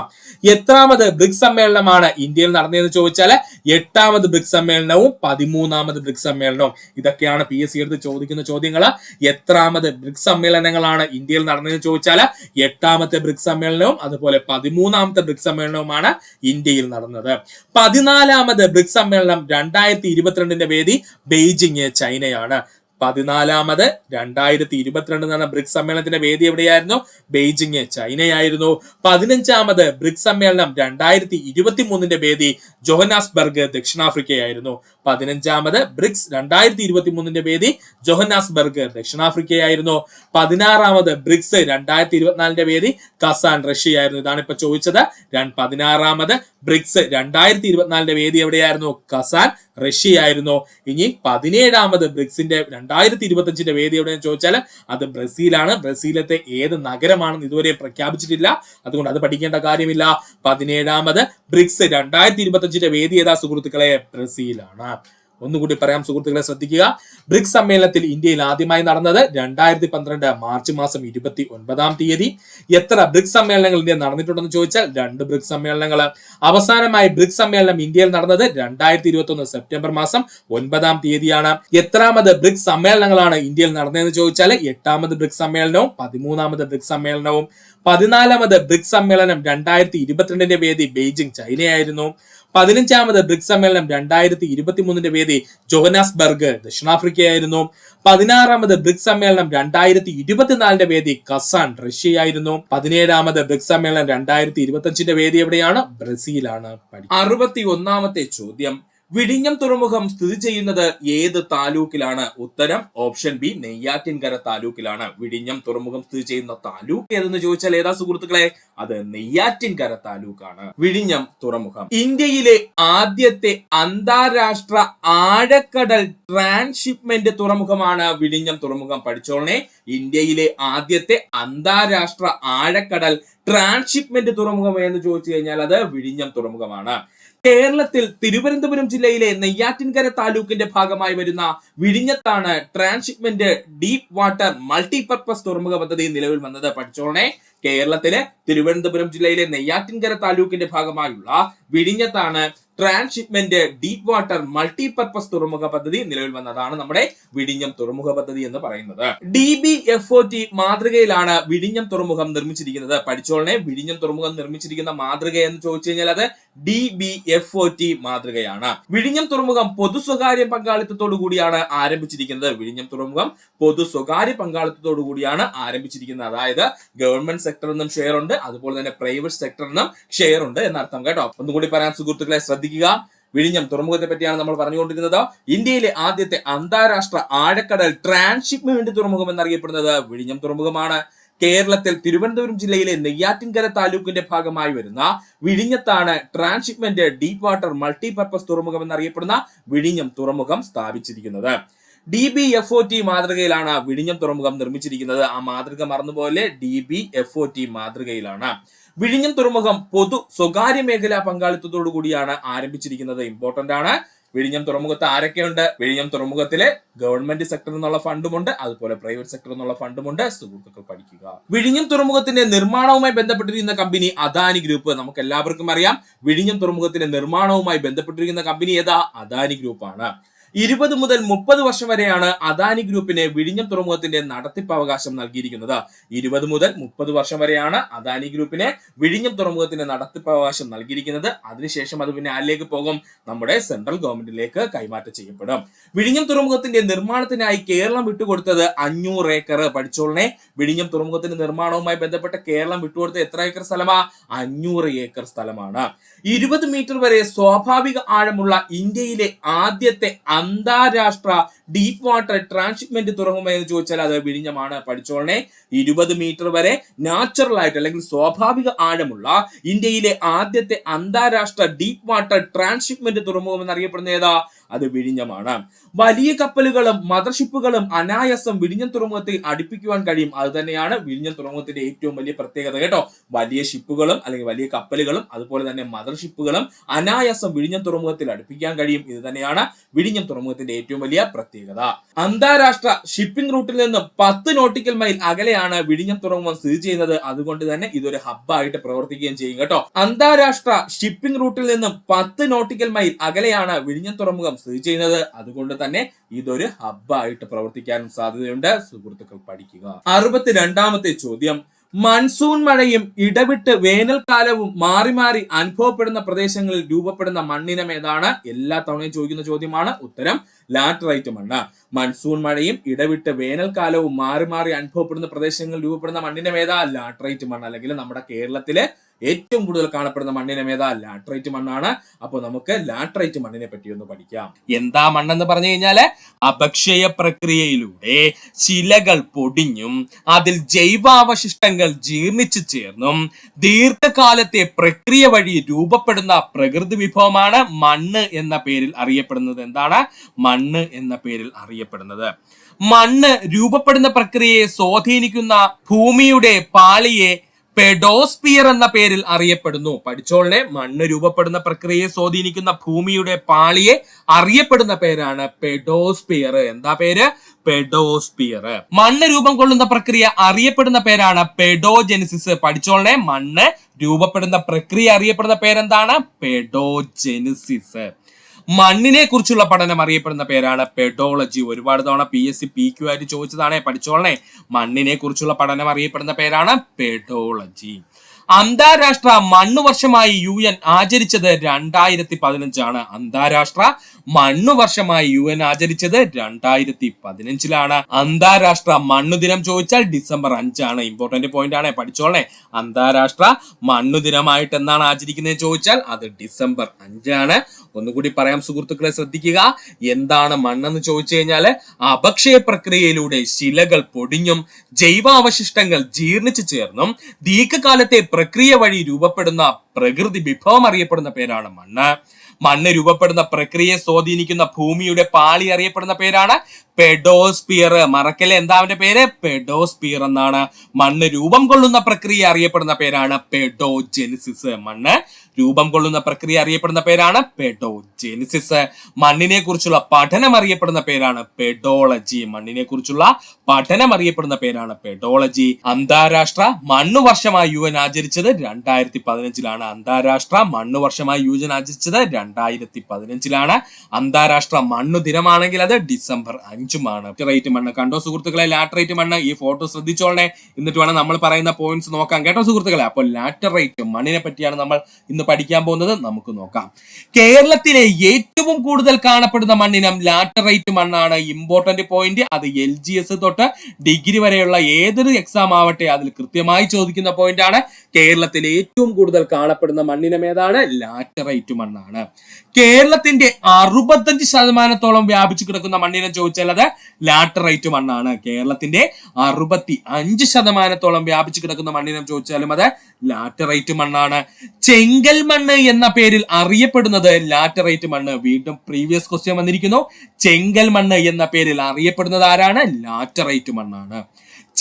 എത്രാമത് ബ്രിക്സ് സമ്മേളനമാണ് ഇന്ത്യയിൽ നടന്നതെന്ന് ചോദിച്ചാൽ 8ാമത് ബ്രിക്സ് സമ്മേളനവും 13ാമത് ബ്രിക്സ് സമ്മേളനവും. ഇതൊക്കെയാണ് PSC എടുത്ത് ചോദിക്കുന്ന ചോദ്യങ്ങൾ. എത്രാമത് ബ്രിക്സ് സമ്മേളനങ്ങളാണ് ഇന്ത്യയിൽ നടന്നതെന്ന് ചോദിച്ചാൽ 8ാമത്തെ ബ്രിക്സ് സമ്മേളനവും അതുപോലെ 13ാമത്തെ ബ്രിക്സ് സമ്മേളനവുമാണ് ഇന്ത്യയിൽ നടന്നത്. 14ാമത് ബ്രിക്സ് സമ്മേളനം 2022 വേദി ബെയ്ജിങ്, ചൈനയാണ്. 14ാമത് 2022 നടന്ന ബ്രിക്സ് സമ്മേളനത്തിന്റെ വേദി എവിടെയായിരുന്നു? ബെയ്ജിങ്, ചൈനയായിരുന്നു. 15ാമത് ബ്രിക്സ് സമ്മേളനം 2023 വേദി ജോഹന്നാസ്ബർഗ്, ദക്ഷിണാഫ്രിക്കയായിരുന്നു. 15ാമത് ബ്രിക്സ് 2023 വേദി ജോഹന്നാസ്ബർഗ്, ദക്ഷിണാഫ്രിക്കയായിരുന്നു. 16ാമത് ബ്രിക്സ് 2024 വേദി കസാൻ, റഷ്യയായിരുന്നു. ഇതാണ് ഇപ്പൊ ചോദിച്ചത്. 16ാമത് ബ്രിക്സ് 2024 വേദി എവിടെയായിരുന്നു? കസാൻ, റഷ്യയായിരുന്നു. ഇനി 17ാമത് ബ്രിക്സിന്റെ 2025 വേദി എവിടെയെന്ന് ചോദിച്ചാൽ അത് ബ്രസീലാണ്. ബ്രസീലത്തെ ഏത് നഗരമാണെന്ന് ഇതുവരെ പ്രഖ്യാപിച്ചിട്ടില്ല, അതുകൊണ്ട് അത് പഠിക്കേണ്ട കാര്യമില്ല. 17ാമത് ബ്രിക്സ് 2025 വേദി ഏതാ സുഹൃത്തുക്കളെ? ബ്രസീലാണ്. ഒന്നുകൂടി പറയാം സുഹൃത്തുക്കളെ, ശ്രദ്ധിക്കുക. ബ്രിക്സ് സമ്മേളനത്തിൽ ഇന്ത്യയിൽ ആദ്യമായി നടന്നത് 2012 മാർച്ച് മാസം 29 തീയതി. എത്ര ബ്രിക്സ് സമ്മേളനങ്ങൾ ഇന്ത്യയിൽ നടന്നിട്ടുണ്ടെന്ന് ചോദിച്ചാൽ 2 ബ്രിക്സ് സമ്മേളനങ്ങൾ. അവസാനമായി ബ്രിക്സ് സമ്മേളനം ഇന്ത്യയിൽ നടന്നത് 2021 സെപ്റ്റംബർ മാസം 9 തീയതിയാണ്. എത്രാമത് ബ്രിക്സ് സമ്മേളനങ്ങളാണ് ഇന്ത്യയിൽ നടന്നതെന്ന് ചോദിച്ചാൽ 8ാമത് ബ്രിക്സ് സമ്മേളനവും 13ാമത് ബ്രിക്സ് സമ്മേളനവും. 14ാമത് ബ്രിക്സ് സമ്മേളനം 2022 വേദി ബെയ്ജിംഗ്, ചൈനയായിരുന്നു. 15ാമത് ബ്രിക്സ് സമ്മേളനം 2023 വേദി ജോഹന്നാസ്ബർഗ്, ദക്ഷിണാഫ്രിക്കയായിരുന്നു. 16ാമത് ബ്രിക്സ് സമ്മേളനം 2024 വേദി കസാൻ, റഷ്യയായിരുന്നു. 17ാമത് ബ്രിക്സ് സമ്മേളനം 2025 വേദി എവിടെയാണ്? ബ്രസീലാണ്. 61ാമത്തെ ചോദ്യം, വിഴിഞ്ഞം തുറമുഖം സ്ഥിതി ചെയ്യുന്നത് ഏത് താലൂക്കിലാണ്? ഉത്തരം ഓപ്ഷൻ ബി, നെയ്യാറ്റിൻകര താലൂക്കിലാണ്. വിഴിഞ്ഞം തുറമുഖം സ്ഥിതി ചെയ്യുന്ന താലൂക്ക് ഏതെന്ന് ചോദിച്ചാൽ ഏതാ സുഹൃത്തുക്കളെ? അത് നെയ്യാറ്റിൻകര താലൂക്കാണ്. വിഴിഞ്ഞം തുറമുഖം ഇന്ത്യയിലെ ആദ്യത്തെ അന്താരാഷ്ട്ര ആഴക്കടൽ ട്രാൻസ്ഷിപ്മെന്റ് തുറമുഖമാണ് വിഴിഞ്ഞം തുറമുഖം. പഠിച്ചോളണേ, ഇന്ത്യയിലെ ആദ്യത്തെ അന്താരാഷ്ട്ര ആഴക്കടൽ ട്രാൻസ്ഷിപ്മെന്റ് തുറമുഖം എന്ന് ചോദിച്ചു കഴിഞ്ഞാൽ അത് വിഴിഞ്ഞം തുറമുഖമാണ്. കേരളത്തിൽ തിരുവനന്തപുരം ജില്ലയിലെ നെയ്യാറ്റിൻകര താലൂക്കിന്റെ ഭാഗമായി വരുന്ന വിഴിഞ്ഞത്താണ് ട്രാൻസ്ഷിപ്മെന്റ് ഡീപ് വാട്ടർ മൾട്ടിപർപ്പസ് തുറമുഖ പദ്ധതി നിലവിൽ വന്നത്. പഠിച്ചോളണേ, കേരളത്തിലെ തിരുവനന്തപുരം ജില്ലയിലെ നെയ്യാറ്റിൻകര താലൂക്കിന്റെ ഭാഗമായുള്ള വിഴിഞ്ഞത്താണ് ട്രാൻസ്ഷിപ്മെന്റ് ഡീപ് വാട്ടർ മൾട്ടിപർപ്പസ് തുറമുഖ പദ്ധതി നിലവിൽ വന്നതാണ് നമ്മുടെ വിഴിഞ്ഞം തുറമുഖ പദ്ധതി എന്ന് പറയുന്നത്. DBFOT മാതൃകയിലാണ് വിഴിഞ്ഞം തുറമുഖം നിർമ്മിച്ചിരിക്കുന്നത്. പഠിച്ചോളനെ, വിഴിഞ്ഞം തുറമുഖം നിർമ്മിച്ചിരിക്കുന്ന മാതൃക എന്ന് ചോദിച്ചു കഴിഞ്ഞാൽ അത് DBFOT മാതൃകയാണ്. വിഴിഞ്ഞം തുറമുഖം പൊതു സ്വകാര്യ പങ്കാളിത്തത്തോടു കൂടിയാണ് ആരംഭിച്ചിരിക്കുന്നത്. വിഴിഞ്ഞം തുറമുഖം പൊതു സ്വകാര്യ പങ്കാളിത്തത്തോടു കൂടിയാണ് ആരംഭിച്ചിരിക്കുന്നത്. അതായത് ഗവൺമെന്റ് സെക്ടറിൽ നിന്നും ഷെയർ ഉണ്ട്, അതുപോലെ തന്നെ പ്രൈവറ്റ് സെക്ടറിൽ നിന്നും ഷെയർ ഉണ്ട് എന്നർത്ഥം കേട്ടോ. ഒന്നുകൂടി പറയാൻ സുഹൃത്തുക്കളെ ശ്രദ്ധിക്കുക. വിഴിഞ്ഞം തുറമുഖത്തെ പറ്റിയാണ് നമ്മൾ പറഞ്ഞുകൊണ്ടിരുന്നത്. ഇന്ത്യയിലെ ആദ്യത്തെ അന്താരാഷ്ട്ര ആഴക്കടൽ ട്രാൻസ്ഷിപ്മെന്റ് തുറമുഖം എന്നറിയപ്പെടുന്നത് വിഴിഞ്ഞം തുറമുഖമാണ്. കേരളത്തിൽ തിരുവനന്തപുരം ജില്ലയിലെ നെയ്യാറ്റിൻകര താലൂക്കിന്റെ ഭാഗമായി വരുന്ന വിഴിഞ്ഞത്താണ് ട്രാൻസ്ഷിപ്മെന്റ് ഡീപ് വാട്ടർ മൾട്ടിപർപ്പസ് തുറമുഖം എന്നറിയപ്പെടുന്ന വിഴിഞ്ഞം തുറമുഖം സ്ഥാപിച്ചിരിക്കുന്നത്. DBFOT മാതൃകയിലാണ് വിഴിഞ്ഞം തുറമുഖം നിർമ്മിച്ചിരിക്കുന്നത്. ആ മാതൃക മറന്നുപോലെ DBFOT മാതൃകയിലാണ്. വിഴിഞ്ഞം തുറമുഖം പൊതു സ്വകാര്യ മേഖലാ പങ്കാളിത്തത്തോടു കൂടിയാണ് ആരംഭിച്ചിരിക്കുന്നത്. ഇമ്പോർട്ടന്റ് ആണ്. വിഴിഞ്ഞം തുറമുഖത്ത് ആരൊക്കെയുണ്ട്? വിഴിഞ്ഞം തുറമുഖത്തിലെ ഗവൺമെന്റ് സെക്ടറിൽ നിന്നുള്ള ഫണ്ടുമുണ്ട്, അതുപോലെ പ്രൈവറ്റ് സെക്ടറിൽ നിന്നുള്ള ഫണ്ടുമുണ്ട്. സുഹൃത്തുക്കൾ പഠിക്കുക. വിഴിഞ്ഞം തുറമുഖത്തിന്റെ നിർമ്മാണവുമായി ബന്ധപ്പെട്ടിരിക്കുന്ന കമ്പനി അദാനി ഗ്രൂപ്പ്. നമുക്ക് എല്ലാവർക്കും അറിയാം, വിഴിഞ്ഞം തുറമുഖത്തിന്റെ നിർമ്മാണവുമായി ബന്ധപ്പെട്ടിരിക്കുന്ന കമ്പനി ഏതാ? അദാനി ഗ്രൂപ്പാണ്. 20 മുതൽ 30 വർഷം വരെയാണ് അദാനി ഗ്രൂപ്പിന് വിഴിഞ്ഞം തുറമുഖത്തിന്റെ നടത്തിപ്പ് അവകാശം നൽകിയിരിക്കുന്നത്. 20 മുതൽ 30 വർഷം വരെയാണ് അദാനി ഗ്രൂപ്പിന് വിഴിഞ്ഞം തുറമുഖത്തിന്റെ നടത്തിപ്പ് അവകാശം നൽകിയിരിക്കുന്നത്. അതിനുശേഷം അത് പിന്നെ ആരിലേക്ക് പോകും? നമ്മുടെ സെൻട്രൽ ഗവൺമെന്റിലേക്ക് കൈമാറ്റം ചെയ്യപ്പെടും. വിഴിഞ്ഞം തുറമുഖത്തിന്റെ നിർമ്മാണത്തിനായി കേരളം വിട്ടുകൊടുത്തത് 500 ഏക്കർ. പഠിച്ചോളനെ, വിഴിഞ്ഞം തുറമുഖത്തിന്റെ നിർമ്മാണവുമായി ബന്ധപ്പെട്ട കേരളം വിട്ടുകൊടുത്ത എത്ര ഏക്കർ സ്ഥലമാ? 500 ഏക്കർ സ്ഥലമാണ്. 20 മീറ്റർ വരെ സ്വാഭാവിക ആഴമുള്ള ഇന്ത്യയിലെ ആദ്യത്തെ അന്താരാഷ്ട്ര ഡീപ് വാട്ടർ ട്രാൻസ്ഷിപ്മെന്റ് തുറമുഖം എന്ന് ചോദിച്ചാൽ അത് വിഴിഞ്ഞമാണ്. പഠിച്ചോളനെ, 20 മീറ്റർ വരെ നാച്ചുറൽ ആയിട്ട് അല്ലെങ്കിൽ സ്വാഭാവിക ആഴമുള്ള ഇന്ത്യയിലെ ആദ്യത്തെ അന്താരാഷ്ട്ര ഡീപ് വാട്ടർ ട്രാൻസ്ഷിപ്മെന്റ് തുറമുഖം എന്നറിയപ്പെടുന്ന ഏതാ? അത് വിഴിഞ്ഞമാണ്. വലിയ കപ്പലുകളും മദർഷിപ്പുകളും അനായാസം വിഴിഞ്ഞം തുറമുഖത്തിൽ അടുപ്പിക്കുവാൻ കഴിയും. അത് തന്നെയാണ് വിഴിഞ്ഞം തുറമുഖത്തിന്റെ ഏറ്റവും വലിയ പ്രത്യേകത കേട്ടോ. വലിയ ഷിപ്പുകളും അല്ലെങ്കിൽ വലിയ കപ്പലുകളും അതുപോലെ തന്നെ മദർഷിപ്പുകളും അനായാസം വിഴിഞ്ഞം തുറമുഖത്തിൽ അടുപ്പിക്കാൻ കഴിയും. ഇത് തന്നെയാണ് വിഴിഞ്ഞം തുറമുഖത്തിന്റെ ഏറ്റവും വലിയ പ്രത്യേകത. അന്താരാഷ്ട്ര ഷിപ്പിംഗ് റൂട്ടിൽ നിന്നും 10 നോട്ടിക്കൽ മൈൽ അകലെയാണ് വിഴിഞ്ഞം തുറമുഖം സ്ഥിതി ചെയ്യുന്നത്. അതുകൊണ്ട് തന്നെ ഇതൊരു ഹബ്ബായിട്ട് പ്രവർത്തിക്കുകയും ചെയ്യും കേട്ടോ. അന്താരാഷ്ട്ര ഷിപ്പിംഗ് റൂട്ടിൽ നിന്നും 10 നോട്ടിക്കൽ മൈൽ അകലെയാണ് വിഴിഞ്ഞം തുറമുഖം സ്ഥിതി ചെയ്യുന്നത്. അതുകൊണ്ട് തന്നെ ഇതൊരു ഹബ്ബായിട്ട് പ്രവർത്തിക്കാനും സാധ്യതയുണ്ട്. സുഹൃത്തുക്കൾ പഠിക്കുക. 62ാമത്തെ ചോദ്യം, മൺസൂൺ മഴയും ഇടവിട്ട് വേനൽക്കാലവും മാറി മാറി അനുഭവപ്പെടുന്ന പ്രദേശങ്ങളിൽ രൂപപ്പെടുന്ന മണ്ണിനം ഏതാണ്? എല്ലാ തവണയും ചോദിക്കുന്ന ചോദ്യമാണ്. ഉത്തരം ലാറ്ററൈറ്റ് മണ്ണ്. മൺസൂൺ മഴയും ഇടവിട്ട് വേനൽക്കാലവും മാറി മാറി അനുഭവപ്പെടുന്ന പ്രദേശങ്ങളിൽ രൂപപ്പെടുന്ന മണ്ണിനം ഏതാ? ലാറ്ററൈറ്റ് മണ്ണ്. അല്ലെങ്കിൽ നമ്മുടെ കേരളത്തിലെ ഏറ്റവും കൂടുതൽ കാണപ്പെടുന്ന മണ്ണിനം ഏതാ? ലാറ്ററൈറ്റ് മണ്ണാണ്. അപ്പോൾ നമുക്ക് ലാറ്ററൈറ്റ് മണ്ണിനെ പറ്റി ഒന്ന് പഠിക്കാം. എന്താ മണ്ണെന്ന് പറഞ്ഞു കഴിഞ്ഞാല് അപക്ഷയ പ്രക്രിയയിലൂടെ ശിലകൾ പൊടിഞ്ഞും അതിൽ ജൈവാവശിഷ്ടങ്ങൾ ജീർണിച്ചു ചേർന്നും ദീർഘകാലത്തെ പ്രക്രിയ വഴി രൂപപ്പെടുന്ന പ്രകൃതി വിഭവമാണ് മണ്ണ് എന്ന പേരിൽ അറിയപ്പെടുന്നത്. എന്താണ് മണ്ണ് എന്ന പേരിൽ അറിയപ്പെടുന്നത്? മണ്ണ് രൂപപ്പെടുന്ന പ്രക്രിയയെ സ്വാധീനിക്കുന്ന ഭൂമിയുടെ പാളിയെ പെഡോസ്പിയർ എന്ന പേരിൽ അറിയപ്പെടുന്നു. പഠിച്ചോളെ, മണ്ണ് രൂപപ്പെടുന്ന പ്രക്രിയയെ സ്വാധീനിക്കുന്ന ഭൂമിയുടെ പാളിയെ അറിയപ്പെടുന്ന പേരാണ് പെഡോസ്പിയർ. എന്താ പേര്? പെഡോസ്പിയർ. മണ്ണ് രൂപം കൊള്ളുന്ന പ്രക്രിയ അറിയപ്പെടുന്ന പേരാണ് പെഡോജെനിസിസ്. പഠിച്ചോളെ, മണ്ണ് രൂപപ്പെടുന്ന പ്രക്രിയ അറിയപ്പെടുന്ന പേരെന്താണ്? പെഡോജെനിസിസ്. മണ്ണിനെ കുറിച്ചുള്ള പഠനം അറിയപ്പെടുന്ന പേരാണ് പെഡോളജി. ഒരുപാട് തവണ PSC PQ ആയിട്ട് ചോദിച്ചതാണ്. പഠിച്ചോളനെ, മണ്ണിനെ കുറിച്ചുള്ള പഠനം അറിയപ്പെടുന്ന പേരാണ് പെഡോളജി. അന്താരാഷ്ട്ര മണ്ണു വർഷമായി UN ആചരിച്ചത് 2015 അന്താരാഷ്ട്ര മണ്ണു വർഷമായി UN ആചരിച്ചത് 2015 അന്താരാഷ്ട്ര മണ്ണു ദിനം ചോദിച്ചാൽ December 5 ഇമ്പോർട്ടന്റ് പോയിന്റ് ആണ്. പഠിച്ചോളെ, അന്താരാഷ്ട്ര മണ്ണു ദിനമായിട്ട് എന്നാണ് ആചരിക്കുന്നത് ചോദിച്ചാൽ അത് December 5. ഒന്നുകൂടി പറയാം സുഹൃത്തുക്കളെ, ശ്രദ്ധിക്കുക. എന്താണ് മണ്ണെന്ന് ചോദിച്ചു കഴിഞ്ഞാൽ അപക്ഷയ പ്രക്രിയയിലൂടെ ശിലകൾ പൊടിഞ്ഞും ജൈവാവശിഷ്ടങ്ങൾ ജീർണിച്ചു ചേർന്നും ദീർഘകാലത്തെ പ്രക്രിയ വഴി രൂപപ്പെടുന്ന പ്രകൃതി വിഭവം അറിയപ്പെടുന്ന പേരാണ് മണ്ണ്. മണ്ണ് രൂപപ്പെടുന്ന പ്രക്രിയയെ സ്വാധീനിക്കുന്ന ഭൂമിയുടെ പാളി അറിയപ്പെടുന്ന പേരാണ് പെഡോസ്പിയർ. മറക്കല്ലേ, എന്താ അവന്റെ പേര്? പെഡോസ്പിയർ എന്നാണ്. മണ്ണ് രൂപം കൊള്ളുന്ന പ്രക്രിയ അറിയപ്പെടുന്ന പേരാണ് പെഡോജെനിസിസ്. മണ്ണ് രൂപം കൊള്ളുന്ന പ്രക്രിയ അറിയപ്പെടുന്ന പേരാണ് പെഡോജെനിസിസ്. മണ്ണിനെ കുറിച്ചുള്ള പഠനം അറിയപ്പെടുന്ന പേരാണ് പെഡോളജി. മണ്ണിനെ കുറിച്ചുള്ള പഠനം അറിയപ്പെടുന്ന പേരാണ് പെഡോളജി. അന്താരാഷ്ട്ര മണ്ണു വർഷമായി UN ആചരിച്ചത് 2015 അന്താരാഷ്ട്ര മണ്ണു വർഷമായി UN ആചരിച്ചത് 2015 അന്താരാഷ്ട്ര മണ്ണു ദിനമാണെങ്കിൽ അത് December 5. ലാറ്ററൈറ്റ് മണ്ണ് കണ്ടോ സുഹൃത്തുക്കളെ? ലാറ്ററൈറ്റ് മണ്ണ്, ഈ ഫോട്ടോ ശ്രദ്ധിച്ചോളെ, എന്നിട്ട് വേണം നമ്മൾ പറയുന്ന പോയിന്റ്സ് നോക്കാം കേട്ടോ സുഹൃത്തുക്കളെ. അപ്പോൾ ലാറ്ററൈറ്റ് മണ്ണിനെ പറ്റിയാണ് നമ്മൾ ഇന്ന് പഠിക്കാൻ പോകുന്നത്. നമുക്ക് നോക്കാം. കേരളത്തിലെ ഏറ്റവും കൂടുതൽ കാണപ്പെടുന്ന മണ്ണിനം ലാറ്ററൈറ്റ് മണ്ണാണ്. ഇമ്പോർട്ടന്റ് പോയിന്റ്, അത് LGS തൊട്ട് ഡിഗ്രി വരെയുള്ള ഏതൊരു എക്സാം ആവട്ടെ അതിൽ കൃത്യമായി ചോദിക്കുന്ന പോയിന്റ് ആണ്. കേരളത്തിലെ ഏറ്റവും കൂടുതൽ കാണപ്പെടുന്ന മണ്ണിനം ഏതാണ്? ലാറ്ററൈറ്റ് മണ്ണാണ്. കേരളത്തിന്റെ 65% വ്യാപിച്ചു കിടക്കുന്ന മണ്ണിനം ചോദിച്ചാൽ അത് ലാറ്ററൈറ്റ് മണ്ണാണ്. കേരളത്തിന്റെ 65% വ്യാപിച്ചു കിടക്കുന്ന മണ്ണിനം ചോദിച്ചാലും അത് ലാറ്ററൈറ്റ് മണ്ണാണ്. ചെങ്കൽ മണ്ണ് എന്ന പേരിൽ അറിയപ്പെടുന്നത് ലാറ്ററൈറ്റ് മണ്ണ്. വീണ്ടും പ്രീവിയസ് ക്വസ്റ്റ്യൻ വന്നിരിക്കുന്നു. ചെങ്കൽ മണ്ണ് എന്ന പേരിൽ അറിയപ്പെടുന്നത് ആരാണ്? ലാറ്ററൈറ്റ് മണ്ണാണ്.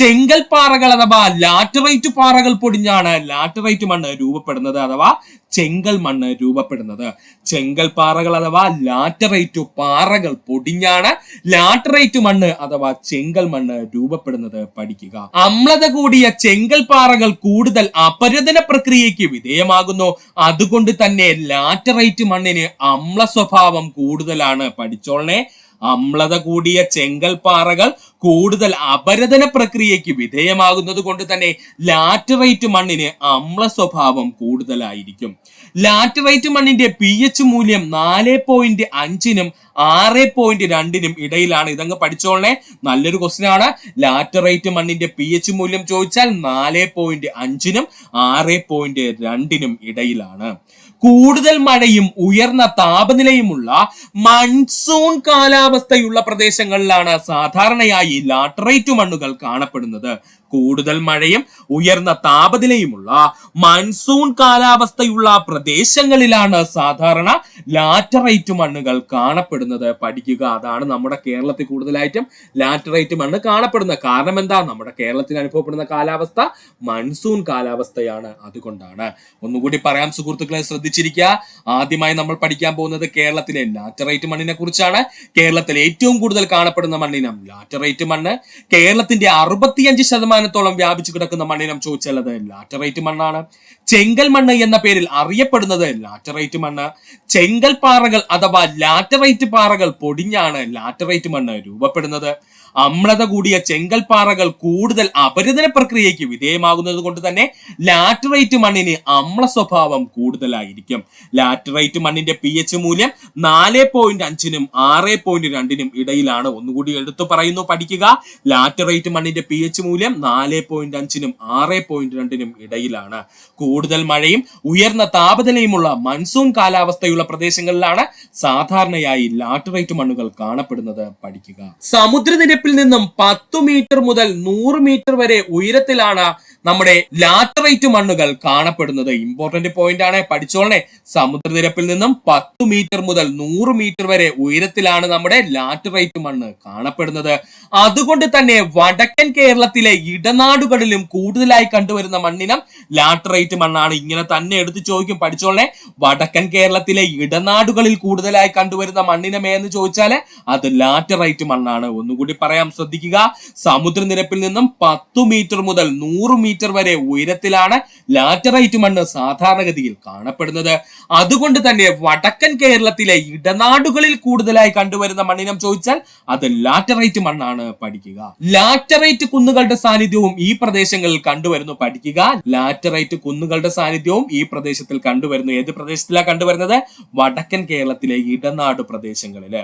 ചെങ്കൽ പാറകൾ അഥവാ ലാറ്ററൈറ്റ് പാറകൾ പൊടിഞ്ഞാണ് ലാറ്ററൈറ്റ് മണ്ണ് രൂപപ്പെടുന്നത് അഥവാ ചെങ്കൽ മണ്ണ് രൂപപ്പെടുന്നത്. ചെങ്കൽ പാറകൾ അഥവാ ലാറ്ററൈറ്റ് പാറകൾ പൊടിഞ്ഞാണ് ലാറ്ററൈറ്റ് മണ്ണ് അഥവാ ചെങ്കൽ മണ്ണ് രൂപപ്പെടുന്നത്. പഠിക്കുക. അമ്ലത കൂടിയ ചെങ്കൽ പാറകൾ കൂടുതൽ അപരദന പ്രക്രിയയ്ക്ക് വിധേയമാകുന്നു. അതുകൊണ്ട് തന്നെ ലാറ്ററൈറ്റ് മണ്ണിന് അമ്ല സ്വഭാവം കൂടുതലാണ്. പഠിച്ചോളനെ. അമ്ലത കൂടിയ ചെങ്കൽ പാറകൾ കൂടുതൽ അപരദന പ്രക്രിയയ്ക്ക് വിധേയമാകുന്നത് കൊണ്ട് തന്നെ ലാറ്ററൈറ്റ് മണ്ണിന് അമ്ല സ്വഭാവം കൂടുതലായിരിക്കും. ലാറ്ററൈറ്റ് മണ്ണിന്റെ pH മൂല്യം 4.5-നും 6.2-നും ഇടയിലാണ്. ഇതങ്ങ് പഠിച്ചോളനെ, നല്ലൊരു ക്വസ്റ്റ്യൻ ആണ്. ലാറ്ററൈറ്റ് മണ്ണിന്റെ pH മൂല്യം ചോദിച്ചാൽ 4.5-നും 6.2-നും ഇടയിലാണ്. കൂടുതൽ മഴയും ഉയർന്ന താപനിലയുമുള്ള മൺസൂൺ കാലാവസ്ഥയുള്ള പ്രദേശങ്ങളിലാണ് സാധാരണയായി ലാറ്ററൈറ്റ് മണ്ണുകൾ കാണപ്പെടുന്നത്. കൂടുതൽ മഴയും ഉയർന്ന താപനിലയുമുള്ള മൺസൂൺ കാലാവസ്ഥയുള്ള പ്രദേശങ്ങളിലാണ് സാധാരണ ലാറ്ററൈറ്റ് മണ്ണുകൾ കാണപ്പെടുന്നത്. പഠിക്കുക. അതാണ് നമ്മുടെ കേരളത്തിൽ കൂടുതലായിട്ടും ലാറ്ററൈറ്റ് മണ്ണ് കാണപ്പെടുന്നത്. കാരണം എന്താ? നമ്മുടെ കേരളത്തിൽ അനുഭവപ്പെടുന്ന കാലാവസ്ഥ മൺസൂൺ കാലാവസ്ഥയാണ്. അതുകൊണ്ടാണ്. ഒന്നുകൂടി പറയാം സുഹൃത്തുക്കളെ, ശ്രദ്ധിച്ചിരിക്കുക. ആദ്യമായി നമ്മൾ പഠിക്കാൻ പോകുന്നത് കേരളത്തിലെ ലാറ്ററൈറ്റ് മണ്ണിനെ കുറിച്ചാണ്. കേരളത്തിൽ ഏറ്റവും കൂടുതൽ കാണപ്പെടുന്ന മണ്ണിനം ലാറ്ററൈറ്റ് മണ്ണ്. കേരളത്തിന്റെ 65% വ്യാപിച്ചു കിടക്കുന്ന മണ്ണിനം ചോദിച്ചാൽ അത് ലാറ്ററൈറ്റ് മണ്ണാണ്. ചെങ്കൽ മണ്ണ് എന്ന പേരിൽ അറിയപ്പെടുന്നത് ലാറ്ററൈറ്റ് മണ്ണ്. ചെങ്കൽ പാറകൾ അഥവാ ലാറ്ററൈറ്റ് പാറകൾ പൊടിഞ്ഞാണ് ലാറ്ററൈറ്റ് മണ്ണ് രൂപപ്പെടുന്നത്. അമ്ലത കൂടിയ ചെങ്കൽ പാറകൾ കൂടുതൽ അപരദന പ്രക്രിയയ്ക്ക് വിധേയമാകുന്നത് കൊണ്ട് തന്നെ ലാറ്ററൈറ്റ് മണ്ണിന് അമ്ല സ്വഭാവം കൂടുതലായിരിക്കും. ലാറ്ററൈറ്റ് മണ്ണിന്റെ pH മൂല്യം 4.5-നും 6.2-നും ഇടയിലാണ്. ഒന്നുകൂടി എടുത്തു പറയുന്നു. പഠിക്കുക. ലാറ്ററൈറ്റ് മണ്ണിന്റെ pH മൂല്യം 4.5-നും 6.2-നും ഇടയിലാണ്. കൂടുതൽ മഴയും ഉയർന്ന താപനിലയുമുള്ള മൺസൂൺ കാലാവസ്ഥയുള്ള പ്രദേശങ്ങളിലാണ് സാധാരണയായി ലാറ്ററൈറ്റ് മണ്ണുകൾ കാണപ്പെടുന്നത്. പഠിക്കുക. സമുദ്രനിരപ്പിൽ നിന്നും 10 മീറ്റർ മുതൽ 100 മീറ്റർ വരെ ഉയരത്തിലാണ് നമ്മുടെ ലാറ്ററൈറ്റ് മണ്ണുകൾ കാണപ്പെടുന്നത്. ഇമ്പോർട്ടന്റ് പോയിന്റ് ആണ്. പഠിച്ചോളനെ. സമുദ്രനിരപ്പിൽ നിന്നും 10 മീറ്റർ മുതൽ 100 മീറ്റർ വരെ ഉയരത്തിലാണ് നമ്മുടെ ലാറ്ററൈറ്റ് മണ്ണ് കാണപ്പെടുന്നത്. അതുകൊണ്ട് തന്നെ വടക്കൻ കേരളത്തിലെ ഇടനാടുകളിലും കൂടുതലായി കണ്ടുവരുന്ന മണ്ണിനം ലാറ്ററൈറ്റ് മണ്ണാണ്. ഇങ്ങനെ തന്നെ എടുത്ത് ചോദിക്കും. പഠിച്ചോളനെ. വടക്കൻ കേരളത്തിലെ ഇടനാടുകളിൽ കൂടുതലായി കണ്ടുവരുന്ന മണ്ണിനം എന്ന് ചോദിച്ചാൽ അത് ലാറ്ററൈറ്റ് മണ്ണാണ്. ഒന്നുകൂടി പറയാം, ശ്രദ്ധിക്കുക. സമുദ്രനിരപ്പിൽ നിന്നും 10 മീറ്റർ മുതൽ 100 മീറ്റർ വരെ ഉയരത്തിലാണ് ലാറ്ററൈറ്റ് മണ്ണ് സാധാരണഗതിയിൽ കാണപ്പെടുന്നത്. അതുകൊണ്ട് തന്നെ വടക്കൻ കേരളത്തിലെ ഇടനാടുകളിൽ കൂടുതലായി കണ്ടുവരുന്ന മണ്ണിനം ചോദിച്ചാൽ അത് ലാറ്ററൈറ്റ് മണ്ണാണ്. പഠിക്കുക. ലാറ്ററൈറ്റ് കുന്നുകളുടെ സാന്നിധ്യവും ഈ പ്രദേശങ്ങളിൽ കണ്ടുവരുന്നു. പഠിക്കുക. ലാറ്ററൈറ്റ് കുന്നുകളുടെ സാന്നിധ്യവും ഈ പ്രദേശത്തിൽ കണ്ടുവരുന്നു. ഏത് പ്രദേശത്തിലാണ് കണ്ടുവരുന്നത്? വടക്കൻ കേരളത്തിലെ ഇടനാട് പ്രദേശങ്ങളില്.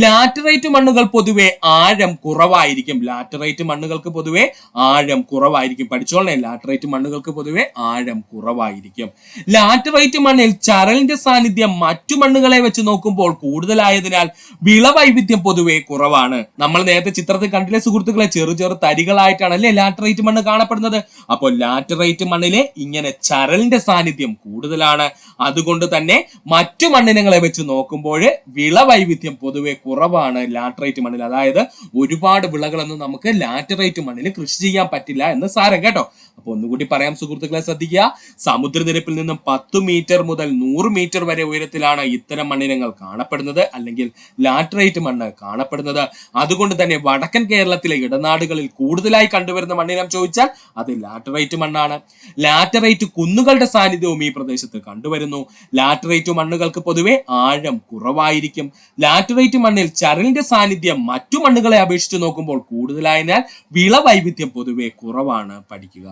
ലാറ്ററൈറ്റ് മണ്ണുകൾ പൊതുവെ ആഴം കുറവായിരിക്കും. ലാറ്ററൈറ്റ് മണ്ണുകൾക്ക് പൊതുവെ ആഴം കുറവായിരിക്കും. പഠിച്ചോളെ. പഠിച്ചോളെ ലാറ്ററൈറ്റ് മണ്ണുകൾക്ക് പൊതുവെ ആഴം കുറവായിരിക്കും. ലാറ്ററൈറ്റ് മണ്ണിൽ ചരലിന്റെ സാന്നിധ്യം മറ്റു മണ്ണുകളെ വെച്ച് നോക്കുമ്പോൾ കൂടുതലായതിനാൽ വിളവൈവിധ്യം പൊതുവെ കുറവാണ്. നമ്മൾ നേരത്തെ ചിത്രത്തിൽ കണ്ടില്ലേ സുഹൃത്തുക്കളെ, ചെറു ചെറു തരികളായിട്ടാണ് അല്ലെ ലാറ്ററൈറ്റ് മണ്ണ് കാണപ്പെടുന്നത്. അപ്പോൾ ലാറ്ററൈറ്റ് മണ്ണിലെ ഇങ്ങനെ ചരലിന്റെ സാന്നിധ്യം കൂടുതലാണ്. അതുകൊണ്ട് തന്നെ മറ്റു മണ്ണിനങ്ങളെ വെച്ച് നോക്കുമ്പോൾ വിളവൈവിധ്യം പൊതുവെ കുറവാണ് ലാറ്ററൈറ്റ് മണ്ണിൽ. അതായത് ഒരുപാട് വിളകളൊന്നും നമുക്ക് ലാറ്ററൈറ്റ് മണ്ണിൽ കൃഷി ചെയ്യാൻ പറ്റില്ല എന്ന് സാരം കേട്ടോ. അപ്പൊ ഒന്നുകൂടി പറയാം സുഹൃത്തുക്കളെ, ശ്രദ്ധിക്കുക. സമുദ്രനിരപ്പിൽ നിന്നും 10 മീറ്റർ മുതൽ 100 മീറ്റർ വരെ ഉയരത്തിലാണ് ഇത്തരം മണ്ണിനങ്ങൾ കാണപ്പെടുന്നത്, അല്ലെങ്കിൽ ലാറ്ററൈറ്റ് മണ്ണ് കാണപ്പെടുന്നത്. അതുകൊണ്ട് തന്നെ വടക്കൻ കേരളത്തിലെ ഇടനാടുകളിൽ കൂടുതലായി കണ്ടുവരുന്ന മണ്ണിനം ചോദിച്ചാൽ അത് ലാറ്ററൈറ്റ് മണ്ണാണ്. ലാറ്ററൈറ്റ് കുന്നുകളുടെ സാന്നിധ്യവും ഈ പ്രദേശത്ത് കണ്ടുവരുന്നു. ലാറ്ററൈറ്റ് മണ്ണുകൾക്ക് പൊതുവെ ആഴം കുറവായിരിക്കും. ലാറ്ററൈറ്റ് മണ്ണിൽ ചരലിന്റെ സാന്നിധ്യം മറ്റു മണ്ണുകളെ അപേക്ഷിച്ച് നോക്കുമ്പോൾ കൂടുതലായതിനാൽ വിളവൈവിധ്യം പൊതുവെ കുറവാണ്. പഠിക്കുക.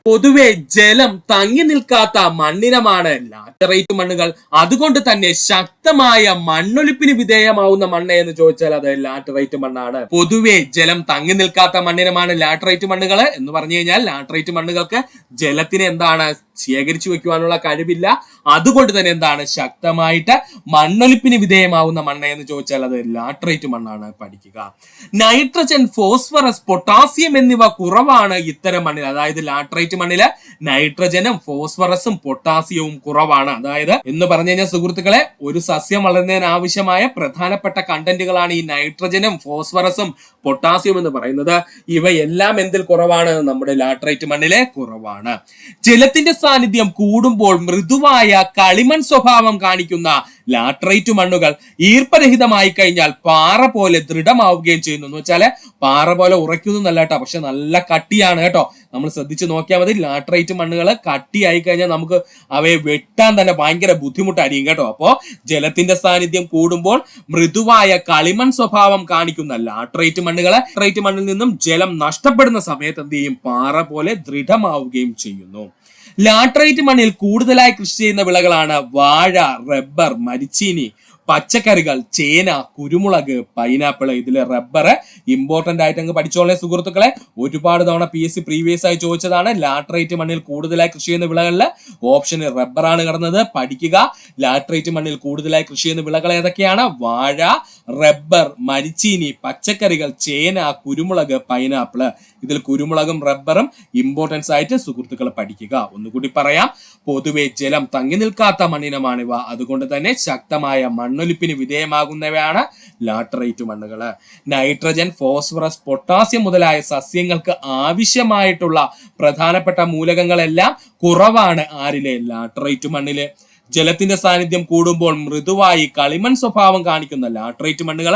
പൊതുവെ ജലം തങ്ങി നിൽക്കാത്ത മണ്ണിനമാണ് ലാറ്ററൈറ്റ് മണ്ണുകൾ. അതുകൊണ്ട് തന്നെ ശക്തമായ മണ്ണൊലിപ്പിന് വിധേയമാവുന്ന മണ്ണ് എന്ന് ചോദിച്ചാൽ അത് ലാറ്ററൈറ്റ് മണ്ണാണ്. പൊതുവെ ജലം തങ്ങി നിൽക്കാത്ത മണ്ണിനമാണ് ലാറ്ററൈറ്റ് മണ്ണുകൾ എന്ന് പറഞ്ഞു കഴിഞ്ഞാൽ ലാറ്ററൈറ്റ് മണ്ണുകൾക്ക് ജലത്തിന് എന്താണ് ശേഖരിച്ചു വെക്കുവാനുള്ള കഴിവില്ല. അതുകൊണ്ട് തന്നെ എന്താണ് ശക്തമായിട്ട് മണ്ണൊലിപ്പിന് വിധേയമാവുന്ന മണ്ണ് എന്ന് ചോദിച്ചാൽ അത് ലാറ്ററൈറ്റ് മണ്ണാണ്. പഠിക്കുക. നൈട്രജൻ, ഫോസ്ഫറസ്, പൊട്ടാസ്യം എന്നിവ കുറവാണ് ഇത്തരം മണ്ണിൽ. അതായത് ലാറ്ററൈറ്റ് മണ്ണില് നൈട്രജനും ഫോസ്ഫറസും പൊട്ടാസ്യവും കുറവാണ്. അതായത് എന്ന് പറഞ്ഞു കഴിഞ്ഞാൽ സുഹൃത്തുക്കളെ, ഒരു സസ്യം വളരുന്നതിന് ആവശ്യമായ പ്രധാനപ്പെട്ട കണ്ടന്റുകളാണ് ഈ നൈട്രജനും ഫോസ്ഫറസും പൊട്ടാസ്യം എന്ന് പറയുന്നത്. ഇവയെല്ലാം എന്തിൽ കുറവാണ്? നമ്മുടെ ലാറ്ററൈറ്റ് മണ്ണിലെ കുറവാണ്. ജലത്തിന്റെ സാന്നിധ്യം കൂടുമ്പോൾ മൃദുവായ കളിമൺ സ്വഭാവം കാണിക്കുന്ന ലാറ്ററൈറ്റ് മണ്ണുകൾ ഈർപ്പരഹിതമായി കഴിഞ്ഞാൽ പാറ പോലെ ദൃഢമാവുകയും ചെയ്യുന്നു. എന്ന് വെച്ചാല് പാറ പോലെ ഉറയ്ക്കുന്നല്ല കേട്ടോ, പക്ഷെ നല്ല കട്ടിയാണ് കേട്ടോ. നമ്മൾ ശ്രദ്ധിച്ച് നോക്കിയാൽ മതി. ലാറ്ററൈറ്റ് മണ്ണുകൾ കട്ടിയായി കഴിഞ്ഞാൽ നമുക്ക് അവയെ വെട്ടാൻ തന്നെ ഭയങ്കര ബുദ്ധിമുട്ടായിരിക്കും കേട്ടോ. അപ്പോ ജലത്തിന്റെ സാന്നിധ്യം കൂടുമ്പോൾ മൃദുവായ കളിമൺ സ്വഭാവം കാണിക്കുന്ന ലാറ്ററൈറ്റ് മണ്ണിൽ നിന്നും ജലം നഷ്ടപ്പെടുന്ന സമയത്ത് എന്ത് ചെയ്യും? പാറ പോലെ ദൃഢമാവുകയും ചെയ്യുന്നു. ലാറ്ററൈറ്റ് മണ്ണിൽ കൂടുതലായി കൃഷി ചെയ്യുന്ന വിളകളാണ് വാഴ, റബ്ബർ, മരിച്ചീനി, പച്ചക്കറികൾ, ചേന, കുരുമുളക്, പൈനാപ്പിൾ. ഇതിലെ റബ്ബർ ഇമ്പോർട്ടന്റ് ആയിട്ട് അങ്ങ് പഠിച്ചോളെ സുഹൃത്തുക്കളെ. ഒരുപാട് തവണ PSC പ്രീവിയസ് ആയി ചോദിച്ചതാണ്. ലാറ്ററൈറ്റ് മണ്ണിൽ കൂടുതലായി കൃഷി ചെയ്യുന്ന വിളകളിൽ ഓപ്ഷൻ റബ്ബറാണ് കിടന്നത്. പഠിക്കുക. ലാറ്ററൈറ്റ് മണ്ണിൽ കൂടുതലായി കൃഷി ചെയ്യുന്ന വിളകൾ ഏതൊക്കെയാണ്? വാഴ, റബ്ബർ, മരിച്ചീനി, പച്ചക്കറികൾ, ചേന, കുരുമുളക്, പൈനാപ്പിൾ. ഇതിൽ കുരുമുളകും റബ്ബറും ഇമ്പോർട്ടൻസ് ആയിട്ട് സുഹൃത്തുക്കൾ പഠിക്കുക. ഒന്നുകൂടി പറയാം. പൊതുവെ ജലം തങ്ങി നിൽക്കാത്ത മണ്ണിനമാണിവ. അതുകൊണ്ട് തന്നെ ശക്തമായ മണ്ണൊലിപ്പിന് വിധേയമാകുന്നവയാണ് ലാറ്ററൈറ്റ് മണ്ണുകൾ. നൈട്രജൻ, ഫോസ്ഫറസ്, പൊട്ടാസ്യം മുതലായ സസ്യങ്ങൾക്ക് ആവശ്യമായിട്ടുള്ള പ്രധാനപ്പെട്ട മൂലകങ്ങളെല്ലാം കുറവാണ് ആരിലെ? ലാറ്ററൈറ്റ് മണ്ണില്. ജലത്തിന്റെ സാന്നിധ്യം കൂടുമ്പോൾ മൃദുവായി കളിമൺ സ്വഭാവം കാണിക്കുന്ന ലാറ്ററൈറ്റ് മണ്ണുകൾ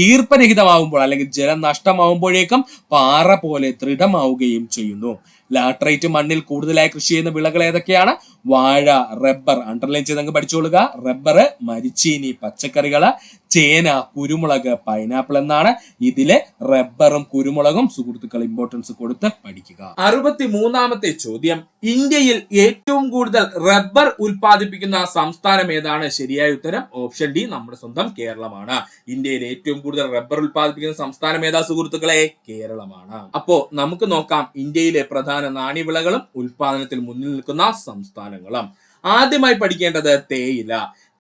ഈർപ്പരഹിതമാവുമ്പോൾ അല്ലെങ്കിൽ ജലം നഷ്ടമാവുമ്പോഴേക്കും പാറ പോലെ ദൃഢമാവുകയും ചെയ്യുന്നു. ലാറ്ററൈറ്റ് മണ്ണിൽ കൂടുതലായി കൃഷി ചെയ്യുന്ന വിളകൾ ഏതൊക്കെയാണ്? വാഴ, റബ്ബർ. അണ്ടർലൈൻ ചെയ്ത് അങ്ങ് പഠിച്ചോളുക. റബ്ബർ, മരിച്ചീനി, പച്ചക്കറികള്, ചേന, കുരുമുളക്, പൈനാപ്പിൾ എന്നാണ്. ഇതിലെ റബ്ബറും കുരുമുളകും സുഹൃത്തുക്കൾ ഇമ്പോർട്ടൻസ് കൊടുത്ത് പഠിക്കുക. 63ാമത്തെ ചോദ്യം. ഇന്ത്യയിൽ ഏറ്റവും കൂടുതൽ റബ്ബർ ഉൽപ്പാദിപ്പിക്കുന്ന സംസ്ഥാനം ഏതാണ്? ശരിയായ ഉത്തരം ഓപ്ഷൻ ഡി, നമ്മുടെ സ്വന്തം കേരളമാണ്. ഇന്ത്യയിൽ ഏറ്റവും കൂടുതൽ റബ്ബർ ഉൽപ്പാദിപ്പിക്കുന്ന സംസ്ഥാനം ഏതാ സുഹൃത്തുക്കളെ? കേരളമാണ്. അപ്പോ നമുക്ക് നോക്കാം ഇന്ത്യയിലെ പ്രധാന നാണ്യവിളകളും ഉൽപാദനത്തിൽ മുന്നിൽ നിൽക്കുന്ന സംസ്ഥാനങ്ങളും. ആദ്യമായി പഠിക്കേണ്ടത് തേയില.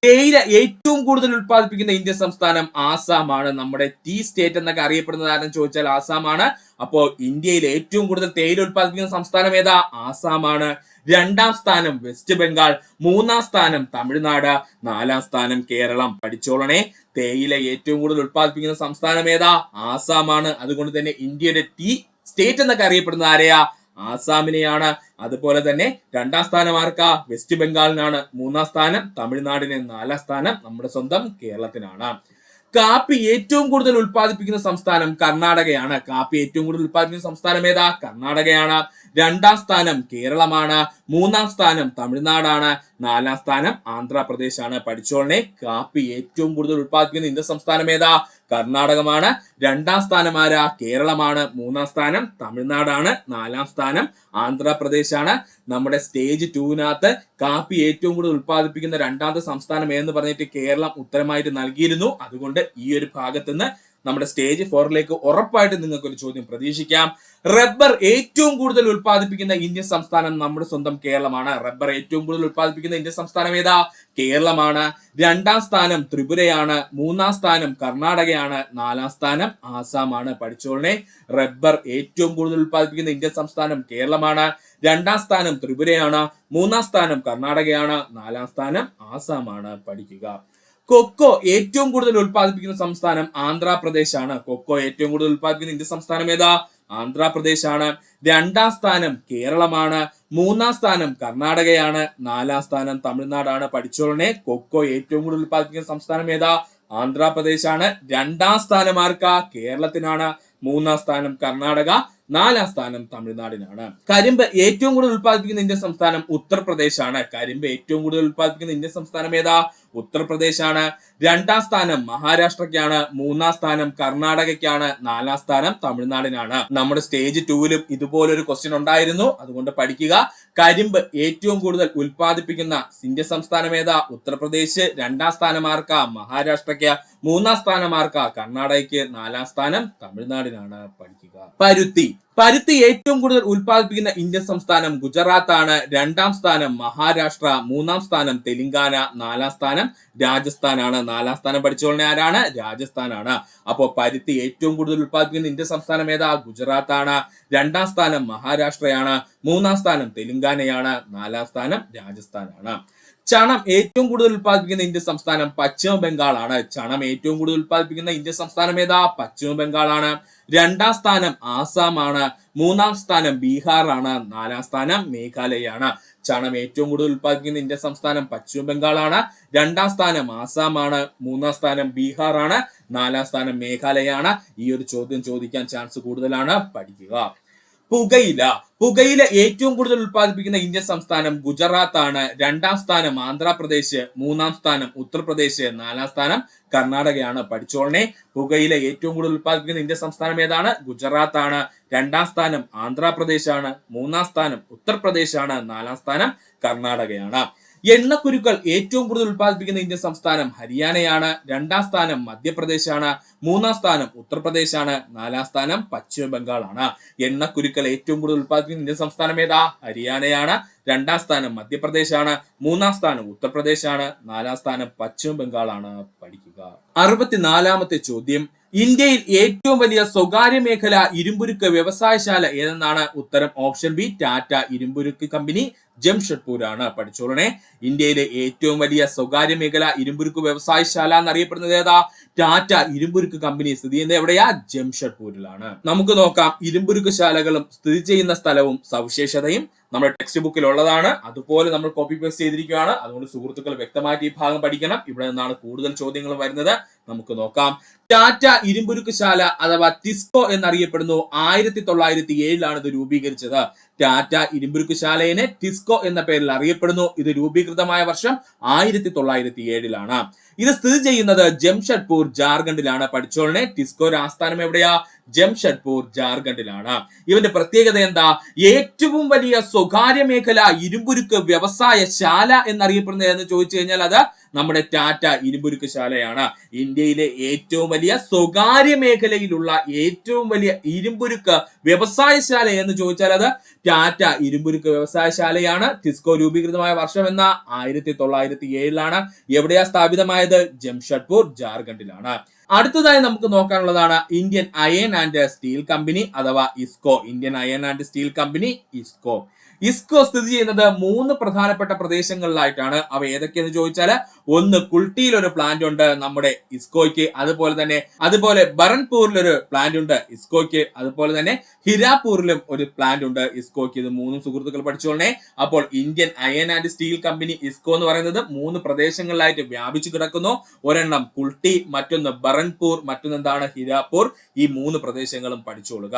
തേയില ഏറ്റവും കൂടുതൽ ഉൽപ്പാദിപ്പിക്കുന്ന ഇന്ത്യൻ സംസ്ഥാനം ആസാമാണ്. നമ്മുടെ ടീ സ്റ്റേറ്റ് എന്നൊക്കെ അറിയപ്പെടുന്നത് ആരെന്ന് ചോദിച്ചാൽ ആസാമാണ്. അപ്പോ ഇന്ത്യയിൽ ഏറ്റവും കൂടുതൽ തേയില ഉൽപ്പാദിപ്പിക്കുന്ന സംസ്ഥാനം ഏതാ? ആസാമാണ്. 2ാം സ്ഥാനം വെസ്റ്റ് ബംഗാൾ, 3ാം സ്ഥാനം തമിഴ്നാട്, 4ാം സ്ഥാനം കേരളം. പഠിച്ചോളണേ. തേയില ഏറ്റവും കൂടുതൽ ഉൽപ്പാദിപ്പിക്കുന്ന സംസ്ഥാനം ഏതാ? ആസാമാണ്. അതുകൊണ്ട് തന്നെ ഇന്ത്യയുടെ ടീ സ്റ്റേറ്റ് എന്നൊക്കെ അറിയപ്പെടുന്നത് ആരെയാ? ആസാമിനെയാണ്. അതുപോലെ തന്നെ 2ാം സ്ഥാനം ആർക്കാ? വെസ്റ്റ് ബംഗാളിനാണ്. 3ാം സ്ഥാനം തമിഴ്നാടിന്, 4ാം സ്ഥാനം നമ്മുടെ സ്വന്തം കേരളത്തിനാണ്. കാപ്പി ഏറ്റവും കൂടുതൽ ഉൽപ്പാദിപ്പിക്കുന്ന സംസ്ഥാനം കർണാടകയാണ്. കാപ്പി ഏറ്റവും കൂടുതൽ ഉൽപ്പാദിപ്പിക്കുന്ന സംസ്ഥാനം ഏതാ? കർണാടകയാണ്. 2ാം സ്ഥാനം കേരളമാണ്. 3ാം സ്ഥാനം തമിഴ്നാടാണ്. 4ാം സ്ഥാനം ആന്ധ്രാപ്രദേശാണ്. പഠിച്ചോളനെ. കാപ്പി ഏറ്റവും കൂടുതൽ ഉൽപ്പാദിപ്പിക്കുന്ന ഇന്ത്യൻ സംസ്ഥാനം ഏതാ? കർണാടകമാണ്. 2ാം സ്ഥാനം ആരാ? കേരളമാണ്. 3ാം സ്ഥാനം തമിഴ്നാടാണ്. 4ാം സ്ഥാനം ആന്ധ്രാപ്രദേശാണ്. നമ്മുടെ സ്റ്റേജ് 2-നകത്ത് കാപ്പി ഏറ്റവും കൂടുതൽ ഉൽപ്പാദിപ്പിക്കുന്ന 2ാമത്തെ സംസ്ഥാനം എന്ന് പറഞ്ഞിട്ട് കേരളം ഉത്തരമായിട്ട് നൽകിയിരുന്നു. അതുകൊണ്ട് ഈ ഒരു ഭാഗത്ത് നിന്ന് നമ്മുടെ സ്റ്റേജ് 4ലേക്ക് ഉറപ്പായിട്ട് നിങ്ങൾക്ക് ഒരു ചോദ്യം പ്രതീക്ഷിക്കാം. റബ്ബർ ഏറ്റവും കൂടുതൽ ഉൽപ്പാദിപ്പിക്കുന്ന ഇന്ത്യൻ സംസ്ഥാനം നമ്മുടെ സ്വന്തം കേരളമാണ്. റബ്ബർ ഏറ്റവും കൂടുതൽ ഉൽപ്പാദിപ്പിക്കുന്ന ഇന്ത്യൻ സംസ്ഥാനം ഏതാ? കേരളമാണ്. 2ാം സ്ഥാനം ത്രിപുരയാണ്. 3ാം സ്ഥാനം കർണാടകയാണ്. 4ാം സ്ഥാനം ആസാമാണ്. പഠിച്ചോളനെ, റബ്ബർ ഏറ്റവും കൂടുതൽ ഉൽപ്പാദിപ്പിക്കുന്ന ഇന്ത്യൻ സംസ്ഥാനം കേരളമാണ്. 2ാം സ്ഥാനം ത്രിപുരയാണ്. 3ാം സ്ഥാനം കർണാടകയാണ്. 4ാം സ്ഥാനം ആസാമാണ്. പഠിക്കുക. കൊക്കോ ഏറ്റവും കൂടുതൽ ഉൽപ്പാദിപ്പിക്കുന്ന സംസ്ഥാനം ആന്ധ്രാപ്രദേശാണ്. കൊക്കോ ഏറ്റവും കൂടുതൽ ഉൽപ്പാദിപ്പിക്കുന്ന ഇന്ത്യൻ സംസ്ഥാനം ഏതാ? ആന്ധ്രാപ്രദേശാണ്. 2ാം സ്ഥാനം കേരളമാണ്. 3ാം സ്ഥാനം കർണാടകയാണ്. 4ാം സ്ഥാനം തമിഴ്നാടാണ്. പഠിച്ചോളനെ, കൊക്കോ ഏറ്റവും കൂടുതൽ ഉൽപ്പാദിപ്പിക്കുന്ന സംസ്ഥാനം ഏതാ? ആന്ധ്രാപ്രദേശാണ്. 2ാം സ്ഥാനം ആർക്കാ? കേരളത്തിനാണ്. 3ാം സ്ഥാനം കർണാടക. 4ാം സ്ഥാനം തമിഴ്നാടിനാണ്. കരിമ്പ് ഏറ്റവും കൂടുതൽ ഉൽപ്പാദിപ്പിക്കുന്ന ഇന്ത്യൻ സംസ്ഥാനം ഉത്തർപ്രദേശാണ്. കരിമ്പ് ഏറ്റവും കൂടുതൽ ഉൽപ്പാദിപ്പിക്കുന്ന ഇന്ത്യൻ സംസ്ഥാനം ഏതാ? ഉത്തർപ്രദേശാണ്. 2ാം സ്ഥാനം മഹാരാഷ്ട്രയ്ക്കാണ്. 3ാം സ്ഥാനം കർണാടകയ്ക്കാണ്. 4ാം സ്ഥാനം തമിഴ്നാടിനാണ്. നമ്മുടെ സ്റ്റേജ് 2-ലും ഇതുപോലൊരു ക്വസ്റ്റ്യൻ ഉണ്ടായിരുന്നു, അതുകൊണ്ട് പഠിക്കുക. കരിമ്പ് ഏറ്റവും കൂടുതൽ ഉൽപ്പാദിപ്പിക്കുന്ന ഇന്ത്യൻ സംസ്ഥാനം ഏതാ? ഉത്തർപ്രദേശ്. 2ാം സ്ഥാനം ആർക്കാ? മഹാരാഷ്ട്രയ്ക്ക്. 3ാം സ്ഥാനം ആർക്കാ? കർണാടകയ്ക്ക്. 4ാം സ്ഥാനം തമിഴ്നാടിനാണ്. പഠിക്കുക. പരുത്തി ഏറ്റവും കൂടുതൽ ഉൽപ്പാദിപ്പിക്കുന്ന ഇന്ത്യൻ സംസ്ഥാനം ഗുജറാത്ത് ആണ്. 2ാം സ്ഥാനം മഹാരാഷ്ട്ര. 3ാം സ്ഥാനം തെലങ്കാന. 4ാം സ്ഥാനം രാജസ്ഥാനാണ്. 4ാം സ്ഥാനം പഠിച്ചോളനെ ആരാണ്? രാജസ്ഥാനാണ്. അപ്പോ പരുത്തി ഏറ്റവും കൂടുതൽ ഉൽപ്പാദിപ്പിക്കുന്ന ഇന്ത്യൻ സംസ്ഥാനം ഏതാ? ഗുജറാത്ത് ആണ്. 2ാം സ്ഥാനം മഹാരാഷ്ട്രയാണ്. 3ാം സ്ഥാനം തെലങ്കാനയാണ്. 4ാം സ്ഥാനം രാജസ്ഥാനാണ്. ചണം ഏറ്റവും കൂടുതൽ ഉൽപ്പാദിപ്പിക്കുന്ന ഇന്ത്യൻ സംസ്ഥാനം പശ്ചിമ ബംഗാളാണ്. ചണം ഏറ്റവും കൂടുതൽ ഉൽപ്പാദിപ്പിക്കുന്ന ഇന്ത്യൻ സംസ്ഥാനം ഏതാ? പശ്ചിമ ബംഗാളാണ്. 2ാം സ്ഥാനം ആസാമാണ്. 3ാം സ്ഥാനം ബീഹാർ ആണ്. 4ാം സ്ഥാനം മേഘാലയാണ്. ചണം ഏറ്റവും കൂടുതൽ ഉൽപ്പാദിപ്പിക്കുന്ന ഇന്ത്യൻ സംസ്ഥാനം പശ്ചിമ ബംഗാളാണ്. 2ാം സ്ഥാനം ആസാമാണ്. 3ാം സ്ഥാനം ബീഹാർ ആണ്. 4ാം സ്ഥാനം മേഘാലയാണ്. ഈ ഒരു ചോദ്യം ചോദിക്കാൻ ചാൻസ് കൂടുതലാണ്. പഠിക്കുക. പുകയില ഏറ്റവും കൂടുതൽ ഉൽപ്പാദിപ്പിക്കുന്ന ഇന്ത്യൻ സംസ്ഥാനം ഗുജറാത്ത് ആണ്. 2ാം സ്ഥാനം ആന്ധ്രാപ്രദേശ്. 3ാം സ്ഥാനം ഉത്തർപ്രദേശ്. 4ാം സ്ഥാനം കർണാടകയാണ്. പഠിച്ചോളനെ, പുകയില ഏറ്റവും കൂടുതൽ ഉൽപ്പാദിപ്പിക്കുന്ന ഇന്ത്യൻ സംസ്ഥാനം ഏതാണ്? ഗുജറാത്ത് ആണ്. 2ാം സ്ഥാനം ആന്ധ്രാപ്രദേശ് ആണ്. 3ാം സ്ഥാനം ഉത്തർപ്രദേശ് ആണ്. 4ാം സ്ഥാനം കർണാടകയാണ്. എണ്ണക്കുരുക്കൾ ഏറ്റവും കൂടുതൽ ഉൽപ്പാദിപ്പിക്കുന്ന ഇന്ത്യൻ സംസ്ഥാനം ഹരിയാനയാണ്. 2ാം സ്ഥാനം മധ്യപ്രദേശാണ്. 3ാം സ്ഥാനം ഉത്തർപ്രദേശാണ്. 4ാം സ്ഥാനം പശ്ചിമ ബംഗാളാണ്. എണ്ണക്കുരുക്കൾ ഏറ്റവും കൂടുതൽ ഉൽപ്പാദിപ്പിക്കുന്ന ഇന്ത്യൻ സംസ്ഥാനം ഏതാ? ഹരിയാനയാണ്. 2ാം സ്ഥാനം മധ്യപ്രദേശാണ്. 3ാം സ്ഥാനം ഉത്തർപ്രദേശാണ്. 4ാം സ്ഥാനം പശ്ചിമ ബംഗാളാണ്. പഠിക്കുക. 64ാമത്തെ ചോദ്യം, ഇന്ത്യയിൽ ഏറ്റവും വലിയ സ്വകാര്യ മേഖല ഇരുമ്പുരുക്ക് വ്യവസായശാല ഏതെന്നാണ്? ഉത്തരം ഓപ്ഷൻ ബി, ടാറ്റ ഇരുമ്പുരുക്ക് കമ്പനി ജംഷഡ്പൂർ ആണ്. പഠിച്ചോളനെ, ഇന്ത്യയിലെ ഏറ്റവും വലിയ സ്വകാര്യ മേഖല ഇരുമ്പുരുക്ക് വ്യവസായശാല എന്നറിയപ്പെടുന്നത് ഏതാ? ടാറ്റ ഇരുമ്പുരുക്ക് കമ്പനി സ്ഥിതി ചെയ്യുന്നത് എവിടെയാ? ജംഷഡ്പൂരിലാണ്. നമുക്ക് നോക്കാം ഇരുമ്പുരുക്ക് ശാലകളും സ്ഥിതി ചെയ്യുന്ന സ്ഥലവും സവിശേഷതയും. നമ്മുടെ ടെക്സ്റ്റ് ബുക്കിൽ ഉള്ളതാണ്, അതുപോലെ നമ്മൾ കോപ്പി പേസ്റ്റ് ചെയ്തിരിക്കുകയാണ്. അതുകൊണ്ട് സുഹൃത്തുക്കൾ വ്യക്തമായിട്ട് ഈ ഭാഗം പഠിക്കണം. ഇവിടെ നിന്നാണ് കൂടുതൽ ചോദ്യങ്ങൾ വരുന്നത്. നമുക്ക് നോക്കാം. ടാറ്റ ഇരുമ്പുരുക്ക് ശാല അഥവാ ടിസ്കോ എന്നറിയപ്പെടുന്നു. 1907 ഇത് രൂപീകരിച്ചത്. ടാറ്റ ഇരുമ്പുരുക്ക് ശാലയെ ടിസ്കോ എന്ന പേരിൽ അറിയപ്പെടുന്നു. ഇത് രൂപീകൃതമായ വർഷം 1907. ഇത് സ്ഥിതി ചെയ്യുന്നത് ജംഷഡ്പൂർ ജാർഖണ്ഡിലാണ്. പഠിച്ചോളനെ, ടിസ്കോ ആസ്ഥാനം എവിടെയാ? ജംഷഡ്പൂർ ജാർഖണ്ഡിലാണ്. ഇവന്റെ പ്രത്യേകത എന്താ? ഏറ്റവും വലിയ സ്വകാര്യ മേഖല ഇരുമ്പുരുക്ക് വ്യവസായശാല എന്നറിയപ്പെടുന്നത് എന്ന് ചോദിച്ചു കഴിഞ്ഞാൽ അത് നമ്മുടെ ടാറ്റ ഇരുമ്പുരുക്ക് ശാലയാണ്. ഇന്ത്യയിലെ ഏറ്റവും വലിയ സ്വകാര്യ മേഖലയിലുള്ള ഏറ്റവും വലിയ ഇരുമ്പുരുക്ക് വ്യവസായശാല എന്ന് ചോദിച്ചാൽ അത് ടാറ്റ ഇരുമ്പുരുക്ക് വ്യവസായശാലയാണ്. ടിസ്കോ രൂപീകൃതമായ വർഷം എന്ന 1907. എവിടെയാ സ്ഥാപിതമായത്? ജംഷഡ്പൂർ ജാർഖണ്ഡിലാണ്. അടുത്തതായി നമുക്ക് നോക്കാനുള്ളതാണ് Indian iron and Steel Company അഥവാ IISCO. Indian iron and Steel Company IISCO. IISCO സ്ഥിതി ചെയ്യുന്നത് 3 പ്രധാനപ്പെട്ട പ്രദേശങ്ങളിലായിട്ടാണ്. അവ ഏതൊക്കെയെന്ന് ചോദിച്ചാൽ, ഒന്ന് കുൾട്ടിയിൽ ഒരു പ്ലാന്റ് ഉണ്ട് നമ്മുടെ ഇസ്കോയ്ക്ക്. അതുപോലെ ബറൻപൂരിൽ ഒരു പ്ലാന്റ് ഉണ്ട് ഇസ്കോയ്ക്ക്. അതുപോലെ തന്നെ ഹിരാപൂരിലും ഒരു പ്ലാന്റ് ഉണ്ട് ഇസ്കോയ്ക്ക്. ഇത് 3 സുഹൃത്തുക്കൾ പഠിച്ചോളണേ. അപ്പോൾ Indian iron and Steel Company IISCO എന്ന് പറയുന്നത് 3 പ്രദേശങ്ങളിലായിട്ട് വ്യാപിച്ചു കിടക്കുന്നു. ഒരെണ്ണം കുൾട്ടി, മറ്റൊന്ന് ബറൻപൂർ, മറ്റൊന്ന് എന്താണ്? ഹിരാപൂർ. ഈ 3 പ്രദേശങ്ങളും പഠിച്ചോളുക.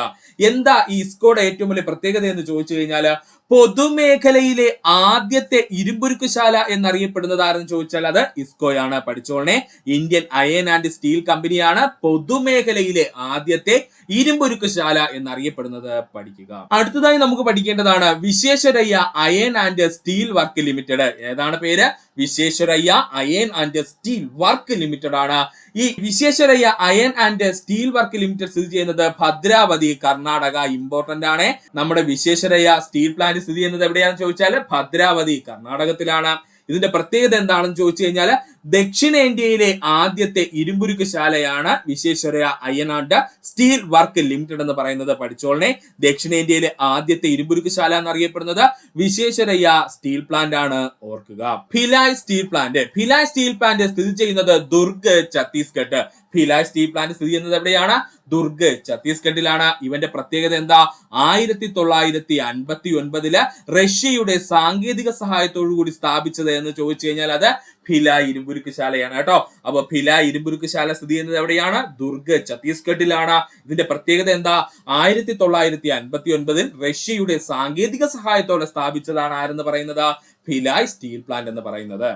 എന്താ ഈ ഇസ്കോയുടെ ഏറ്റവും വലിയ പ്രത്യേകത എന്ന് ചോദിച്ചു കഴിഞ്ഞാൽ, പൊതുമേഖലയിലെ ആദ്യത്തെ ഇരുമ്പുരുക്ക് ശാല എന്നറിയപ്പെടുന്നത് ആരെന്ന് ചോദിച്ചാൽ അത് ഇസ്കോയാണ്. പഠിച്ചോളനെ, ഇന്ത്യൻ അയൺ ആൻഡ് സ്റ്റീൽ കമ്പനിയാണ് പൊതുമേഖലയിലെ ആദ്യത്തെ ഇരുമ്പുരുക്കുശാല എന്നറിയപ്പെടുന്നത് പഠിക്കുക. അടുത്തതായി നമുക്ക് പഠിക്കേണ്ടതാണ് Visvesvaraya iron and steel work limited. ഏതാണ് പേര്? Visvesvaraya iron and steel work limited ആണ്. ഈ Visvesvaraya iron and steel work limited സ്ഥിതി ചെയ്യുന്നത് ഭദ്രാവതി, കർണാടക. ഇമ്പോർട്ടന്റ് ആണ്. നമ്മുടെ വിശ്വേശ്വരയ്യ സ്റ്റീൽ പ്ലാന്റ് സ്ഥിതി ചെയ്യുന്നത് എവിടെയാണെന്ന് ചോദിച്ചാൽ ഭദ്രാവതി, കർണാടകത്തിലാണ്. ഇതിന്റെ പ്രത്യേകത എന്താണെന്ന് ചോദിച്ചു കഴിഞ്ഞാൽ ദക്ഷിണേന്ത്യയിലെ ആദ്യത്തെ ഇരുമ്പുരുക്കുശാലയാണ് Visvesvaraya iron and steel work limited എന്ന് പറയുന്നത്. പഠിച്ചോളനെ, ദക്ഷിണേന്ത്യയിലെ ആദ്യത്തെ ഇരുമ്പുരുക്കുശാല എന്നറിയപ്പെടുന്നത് വിശ്വേശ്വരയ്യ സ്റ്റീൽ പ്ലാന്റ് ആണ്. ഓർക്കുക. Bhilai steel plant. Bhilai steel plant സ്ഥിതി ചെയ്യുന്നത് ദുർഗ്, ഛത്തീസ്ഗഡ്. ഭിലായ് സ്റ്റീൽ പ്ലാന്റ് സ്ഥിതി ചെയ്യുന്നത് എവിടെയാണ്? ദുർഗ്, ഛത്തീസ്ഗഡിലാണ്. ഇവന്റെ പ്രത്യേകത എന്താ? 1959 റഷ്യയുടെ സാങ്കേതിക സഹായത്തോടു കൂടി സ്ഥാപിച്ചത് എന്ന് ചോദിച്ചു കഴിഞ്ഞാൽ അത് ഭിലായ് ഇരുമ്പുരുക്കുശാലയാണ് കേട്ടോ. അപ്പൊ ഭിലായ് ഇരുമ്പുരുക്കുശാല സ്ഥിതി ചെയ്യുന്നത് എവിടെയാണ്? ദുർഗ്, ഛത്തീസ്ഗഡിലാണ്. ഇതിന്റെ പ്രത്യേകത എന്താ? 1959 റഷ്യയുടെ സാങ്കേതിക സഹായത്തോടെ സ്ഥാപിച്ചതാണ് ആരെന്ന് പറയുന്നത്? ഭിലായ് സ്റ്റീൽ പ്ലാന്റ് എന്ന് പറയുന്നത്.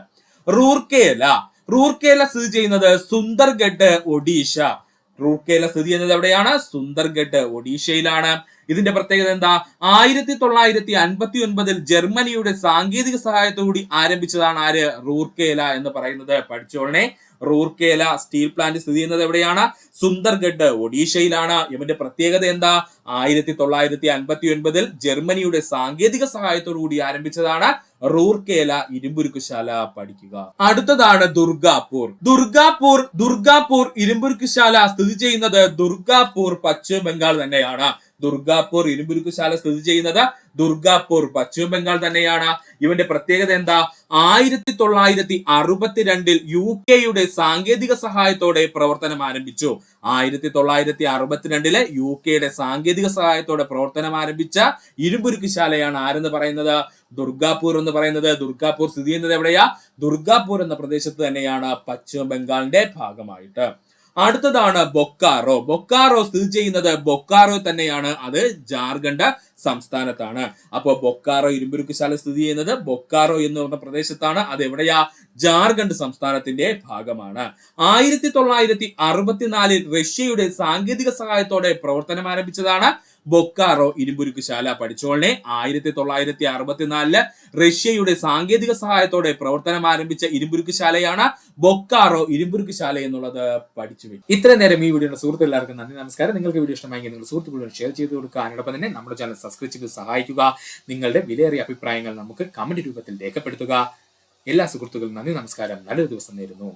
റൂർക്കേല. റൂർക്കേല സ്ഥിതി ചെയ്യുന്നത് സുന്ദർഗഡ്, ഒഡീഷ. റൂർക്കേല സ്ഥിതി ചെയ്യുന്നത് എവിടെയാണ്? സുന്ദർഗഡ്, ഒഡീഷയിലാണ്. ഇതിന്റെ പ്രത്യേകത എന്താ? 1959 ജർമ്മനിയുടെ സാങ്കേതിക സഹായത്തോടുകൂടി ആരംഭിച്ചതാണ് ആര്? റൂർക്കേല എന്ന് പറയുന്നത്. പഠിച്ചോളനെ, റൂർക്കേല സ്റ്റീൽ പ്ലാന്റ് സ്ഥിതി ചെയ്യുന്നത് എവിടെയാണ്? സുന്ദർഗഡ്, ഒഡീഷയിലാണ്. ഇവന്റെ പ്രത്യേകത എന്താ? 1959 ജർമ്മനിയുടെ സാങ്കേതിക സഹായത്തോടു കൂടി ആരംഭിച്ചതാണ് റൂർക്കേല ഇരുമ്പുരുക്കുശാല. പഠിക്കുക. അടുത്തതാണ് ദുർഗാപൂർ. ദുർഗാപൂർ ഇരുമ്പുരുക്കുശാല സ്ഥിതി ചെയ്യുന്നത് ദുർഗാപൂർ, പശ്ചിമ ബംഗാൾ തന്നെയാണ്. ദുർഗാപൂർ ഇരുമ്പുരുക്കുശാല സ്ഥിതി ചെയ്യുന്നത് ദുർഗാപൂർ, പശ്ചിമ ബംഗാൾ തന്നെയാണ്. ഇവന്റെ പ്രത്യേകത എന്താ? 1962 UK സാങ്കേതിക സഹായത്തോടെ പ്രവർത്തനം ആരംഭിച്ചു. 1962 UK സാങ്കേതിക സഹായത്തോടെ പ്രവർത്തനം ആരംഭിച്ച ഇരുമ്പുരുക്കുശാലയാണ് ആരെന്ന് പറയുന്നത്? ദുർഗാപൂർ എന്ന് പറയുന്നത്. ദുർഗാപൂർ സ്ഥിതി ചെയ്യുന്നത് എവിടെയാ? ദുർഗാപൂർ എന്ന പ്രദേശത്ത് തന്നെയാണ്, പശ്ചിമ ബംഗാളിന്റെ ഭാഗമായിട്ട്. അടുത്തതാണ് ബൊക്കാറോ. ബൊക്കാറോ സ്ഥിതി ചെയ്യുന്നത് ബൊക്കാറോ തന്നെയാണ്, അത് ജാർഖണ്ഡ് സംസ്ഥാനത്താണ്. അപ്പോ ബൊക്കാറോ ഇരുമ്പുരുക്കുശാല സ്ഥിതി ചെയ്യുന്നത് ബൊക്കാറോ എന്ന് പറഞ്ഞ പ്രദേശത്താണ്. അത് എവിടെയാ? ജാർഖണ്ഡ് സംസ്ഥാനത്തിന്റെ ഭാഗമാണ്. 1964 റഷ്യയുടെ സാങ്കേതിക സഹായത്തോടെ പ്രവർത്തനം ആരംഭിച്ചതാണ് ബൊക്കാറോ ഇരുമ്പുരുക്കുശാല. പഠിച്ചോളനെ, 1964 റഷ്യയുടെ സാങ്കേതിക സഹായത്തോടെ പ്രവർത്തനം ആരംഭിച്ച ഇരുമ്പുരുക്കുശാലയാണ് ബൊക്കാറോ ഇരുമ്പുരുക്കുശാല എന്നുള്ളത് പഠിച്ചു വെക്കും. ഇത്രയും നേരം ഈ വീഡിയോ സുഹൃത്തുക്കൾ എല്ലാവർക്കും നന്ദി, നമസ്കാരം. നിങ്ങൾക്ക് വീഡിയോ ഇഷ്ടമായെങ്കിൽ നിങ്ങൾ സുഹൃത്തുക്കളോട് ഷെയർ ചെയ്ത് കൊടുക്കുക. അതിനോടൊപ്പം തന്നെ നമ്മുടെ ചാനൽ സബ്സ്ക്രൈബ് ചെയ്ത് സഹായിക്കുക. നിങ്ങളുടെ വിലയേറിയ അഭിപ്രായങ്ങൾ നമുക്ക് കമന്റ് രൂപത്തിൽ രേഖപ്പെടുത്തുക. എല്ലാ സുഹൃത്തുക്കളും നന്ദി, നമസ്കാരം. നല്ലൊരു ദിവസം നേരുന്നു.